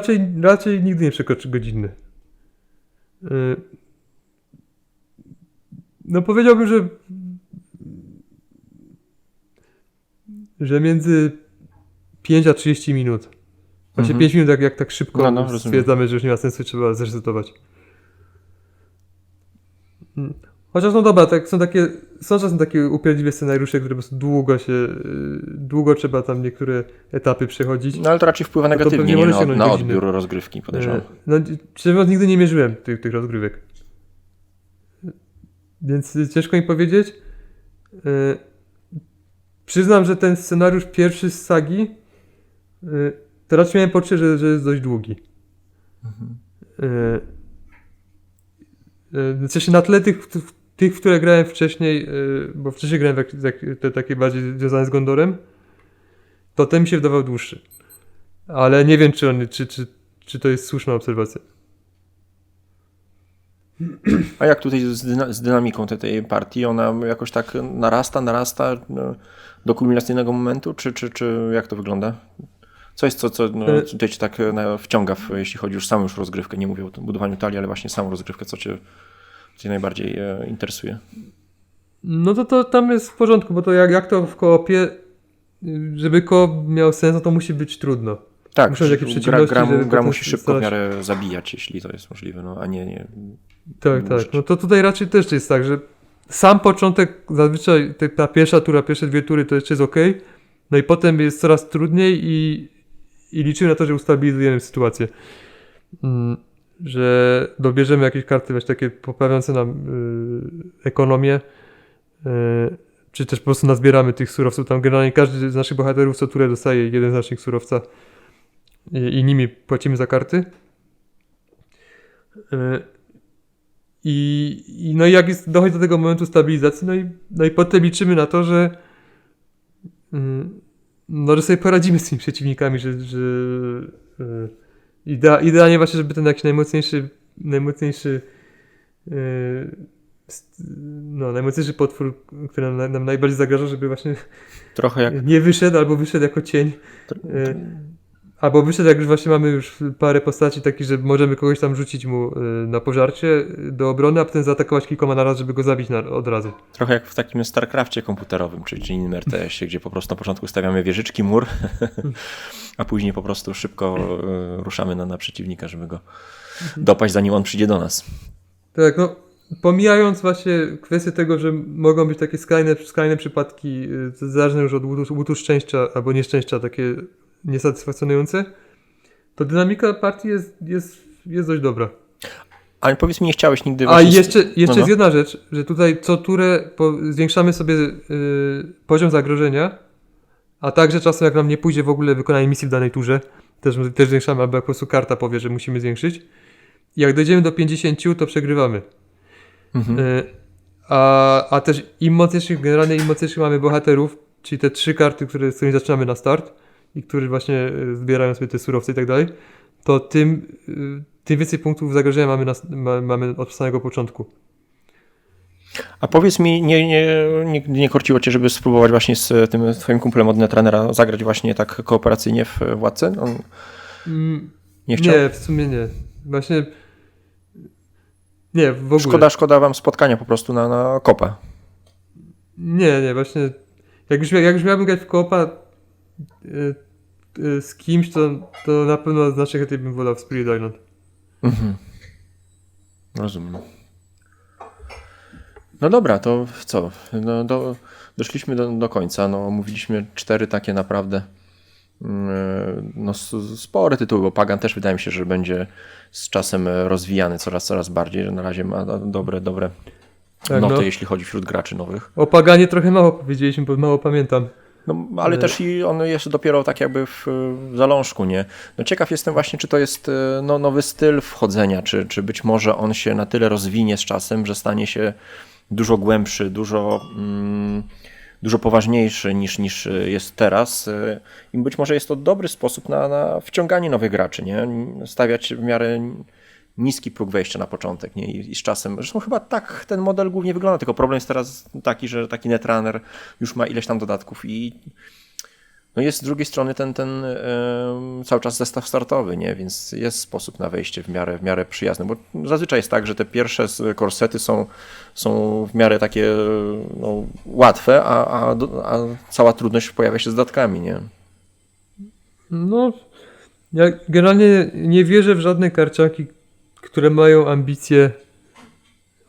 raczej nigdy nie przekroczy godziny. No powiedziałbym, że między 5 a 30 minut. Właśnie 5 minut, jak tak szybko stwierdzamy, że już nie ma sensu, trzeba zresetować. Chociaż no dobra, tak, są czasem takie upierdliwe scenariusze, które po prostu długo trzeba tam niektóre etapy przechodzić. No ale to raczej wpływa No to negatywnie, pewnie nie, może na, sięgnąć na godziny. odbiór rozgrywki, podejrzewam. No, szczerze mówiąc, nigdy nie mierzyłem tych rozgrywek. Więc ciężko mi powiedzieć. Przyznam, że ten scenariusz pierwszy z sagi to raczej miałem poczucie, że jest dość długi. W sensie na tle tych, w które grałem wcześniej, bo wcześniej grałem te takie bardziej związane z Gondorem, to ten mi się wydawał dłuższy. Ale nie wiem, czy to jest słuszna obserwacja. A jak tutaj z dynamiką tej partii, ona jakoś tak narasta do kulminacyjnego momentu, czy jak to wygląda? Co jest co tutaj cię tak wciąga, jeśli chodzi już samą już rozgrywkę, nie mówię o budowaniu talii, ale właśnie samą rozgrywkę, co cię najbardziej interesuje? No to tam jest w porządku, bo to jak to w koopie, żeby koop miał sens, no to musi być trudno. Tak, Muszą być jakieś przeciwności, żeby gra potem musi szybko w starać- miarę zabijać, jeśli to jest możliwe, no a nie. Tak. dłużyć. No to tutaj raczej też jest tak, że sam początek, zazwyczaj ta pierwsza tura, pierwsze 2 tury to jeszcze jest ok, no i potem jest coraz trudniej i liczymy na to, że ustabilizujemy sytuację. Że dobierzemy jakieś karty właśnie takie poprawiające nam ekonomię, czy też po prostu nazbieramy tych surowców. Tam generalnie każdy z naszych bohaterów co turę dostaje jeden znacznik surowca i nimi płacimy za karty. No i jak dochodzi do tego momentu stabilizacji, no i potem liczymy na to, że że sobie poradzimy z tymi przeciwnikami, że idealnie właśnie, żeby ten jakiś najmocniejszy potwór, który nam najbardziej zagraża, żeby właśnie Trochę jak nie wyszedł, albo wyszedł jako cień. Albo wyszedł, jak już właśnie mamy już parę postaci takich, że możemy kogoś tam rzucić mu na pożarcie do obrony, a potem zaatakować kilkoma naraz, żeby go zabić od razu. trochę jak w takim StarCrafcie komputerowym, czy innym RTS-ie, gdzie po prostu na początku stawiamy wieżyczki, mur, a później po prostu szybko ruszamy na przeciwnika, żeby go dopaść, zanim on przyjdzie do nas. Tak, no pomijając właśnie kwestię tego, że mogą być takie skrajne przypadki, zależne już od łutu szczęścia albo nieszczęścia, takie niesatysfakcjonujące, to dynamika partii jest dość dobra. Ale powiedz mi, nie chciałeś nigdy... A właśnie jeszcze No. jest jedna rzecz, że tutaj co turę zwiększamy sobie poziom zagrożenia, a także czasem jak nam nie pójdzie w ogóle wykonanie misji w danej turze, też zwiększamy, albo jak po prostu karta powie, że musimy zwiększyć. I jak dojdziemy do 50, to przegrywamy. A też im mocniejszych mamy bohaterów, czyli te 3 karty, z którymi zaczynamy na start i które właśnie zbierają sobie te surowce i tak dalej, to tym więcej punktów zagrożenia mamy od samego początku. A powiedz mi, nie korciło cię, żeby spróbować właśnie z tym twoim kumplem od Netrunnera zagrać właśnie tak kooperacyjnie w Władcę? On nie chciał? Nie, w sumie nie. Właśnie nie, w ogóle. Szkoda wam spotkania po prostu na kopa. Nie, właśnie jak już miałbym grać w koopa z kimś, to na pewno znacznie chętniej bym wolał w Spirit Island. Rozumiem. No dobra, to co? Doszliśmy do końca. No, omówiliśmy 4 takie naprawdę spore tytuły, bo Pagan też wydaje mi się, że będzie z czasem rozwijany coraz bardziej, że na razie ma dobre Tak, noty, no. jeśli chodzi wśród graczy nowych. O Paganie trochę mało powiedzieliśmy, bo mało pamiętam. No, ale też i on jest dopiero tak jakby w zalążku, nie? No ciekaw jestem właśnie, czy to jest nowy styl wchodzenia, czy być może on się na tyle rozwinie z czasem, że stanie się dużo głębszy, dużo poważniejszy niż jest teraz. I być może jest to dobry sposób na wciąganie nowych graczy, nie? Stawiać w miarę niski próg wejścia na początek, nie? I z czasem, zresztą chyba tak ten model głównie wygląda, tylko problem jest teraz taki, że taki Netrunner już ma ileś tam dodatków i no jest z drugiej strony ten cały czas zestaw startowy, nie? Więc jest sposób na wejście w miarę przyjazny, bo zazwyczaj jest tak, że te pierwsze korsety są w miarę takie łatwe, a cała trudność pojawia się z dodatkami, nie? No, ja generalnie nie wierzę w żadne karciaki, które mają ambicje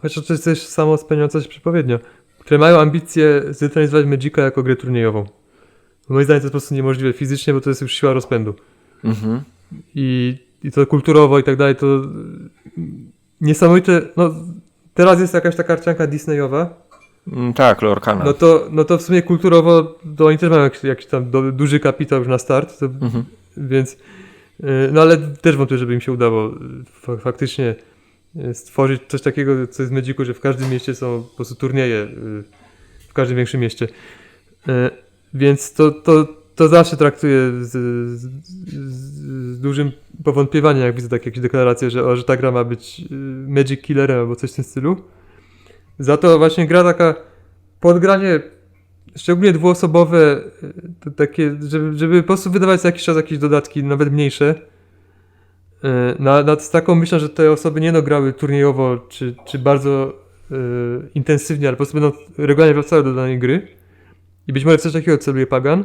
Chociaż to jest też samo spełniająca się przepowiednia, które mają ambicje zdetronizować Magica jako grę turniejową. Moim zdaniem to jest po prostu niemożliwe fizycznie, bo to jest już siła rozpędu. Mhm. I to kulturowo i tak dalej, to niesamowite, no teraz jest jakaś ta karcianka Disneyowa, Tak, Lorcana. no to w sumie kulturowo to oni też mają jakiś tam duży kapitał już na start, to, więc no ale też wątpię, żeby im się udało faktycznie stworzyć coś takiego, co jest w Magicu, że w każdym mieście są po prostu turnieje, w każdym większym mieście. Więc to zawsze traktuję z dużym powątpiewaniem, jak widzę takie jakieś deklaracje, że ta gra ma być Magic Killerem albo coś w tym stylu. Za to właśnie gra taka podgranie, szczególnie dwuosobowe, to takie, żeby po prostu wydawać co jakiś czas jakieś dodatki, nawet mniejsze. Nad taką myślą, że te osoby nie grały turniejowo, czy bardzo intensywnie, ale po prostu będą regularnie wracały do danej gry. I być może coś takiego celuje Pagan.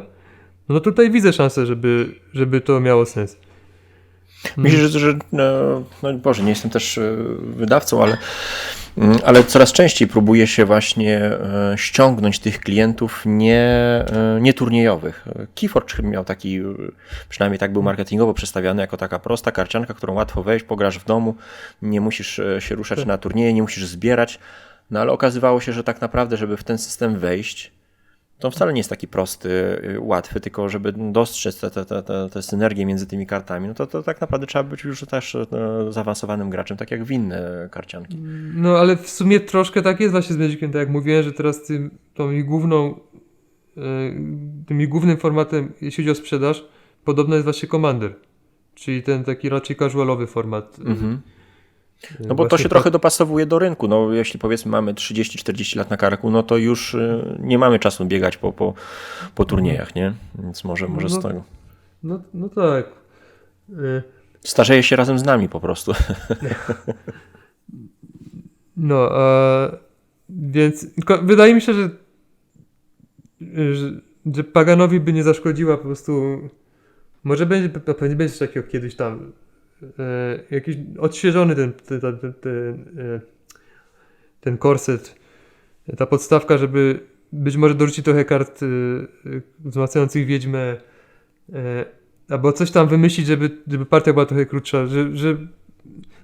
No tutaj widzę szansę, żeby to miało sens. Myślę, że no Boże, nie jestem też wydawcą, ale coraz częściej próbuje się właśnie ściągnąć tych klientów nie turniejowych. Keyforge miał taki, przynajmniej tak był marketingowo przedstawiany, jako taka prosta karcianka, którą łatwo wejść, pograsz w domu, nie musisz się ruszać na turnieje, nie musisz zbierać, no ale okazywało się, że tak naprawdę, żeby w ten system wejść, to wcale nie jest taki prosty, łatwy, tylko żeby dostrzec te synergie między tymi kartami, no to tak naprawdę trzeba być już też zaawansowanym graczem, tak jak w inne karcianki. No ale w sumie troszkę tak jest właśnie z Magiciem, tak jak mówiłem, że teraz tym głównym formatem, jeśli chodzi o sprzedaż, podobno jest właśnie Commander, czyli ten taki raczej casualowy format. No bo to się trochę dopasowuje do rynku. No, jeśli powiedzmy mamy 30-40 lat na karku, no to już nie mamy czasu biegać po turniejach, nie? Więc może z tego. No tak. Starzeje się razem z nami po prostu. No, więc wydaje mi się, że Paganowi by nie zaszkodziła po prostu. Może pewnie będzie coś takiego kiedyś tam. Jakiś odświeżony ten korset, ta podstawka, żeby być może dorzucić trochę kart wzmacniających Wiedźmę, albo coś tam wymyślić, żeby partia była trochę krótsza,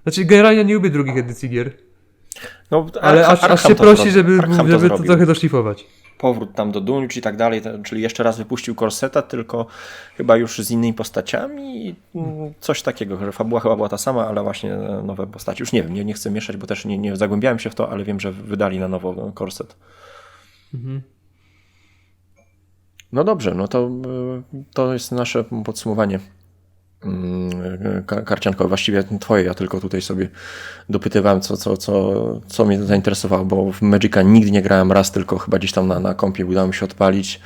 znaczy generalnie nie lubię drugich edycji gier, No, ale aż się prosi, żeby to trochę doszlifować. Powrót tam do Dungeon i tak dalej, czyli jeszcze raz wypuścił Corseta, tylko chyba już z innymi postaciami i coś takiego, że fabuła chyba była ta sama, ale właśnie nowe postaci. Już nie wiem, nie chcę mieszać, bo też nie zagłębiałem się w to, ale wiem, że wydali na nowo Corset. No dobrze, no to jest nasze podsumowanie karciankowe, właściwie twoje, ja tylko tutaj sobie dopytywałem, co mnie zainteresowało, bo w Magica nigdy nie grałem, raz tylko chyba gdzieś tam na kompie udało mi się odpalić.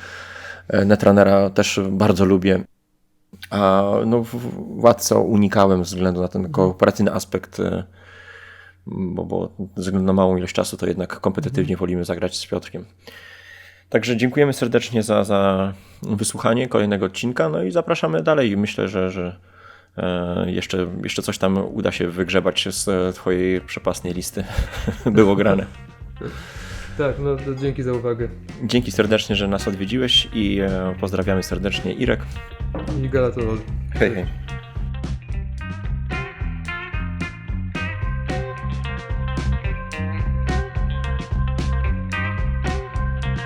Netrunnera też bardzo lubię, a no Władcę unikałem ze względu na ten kooperacyjny aspekt, bo ze względu na małą ilość czasu to jednak kompetytywnie wolimy zagrać z Piotrkiem. Także dziękujemy serdecznie za wysłuchanie kolejnego odcinka, no i zapraszamy dalej. Myślę, że jeszcze coś tam uda się wygrzebać z twojej przepastnej listy. Było grane. Tak, no to dzięki za uwagę. Dzięki serdecznie, że nas odwiedziłeś i pozdrawiamy serdecznie Irek I Galatolol. Hej, hej.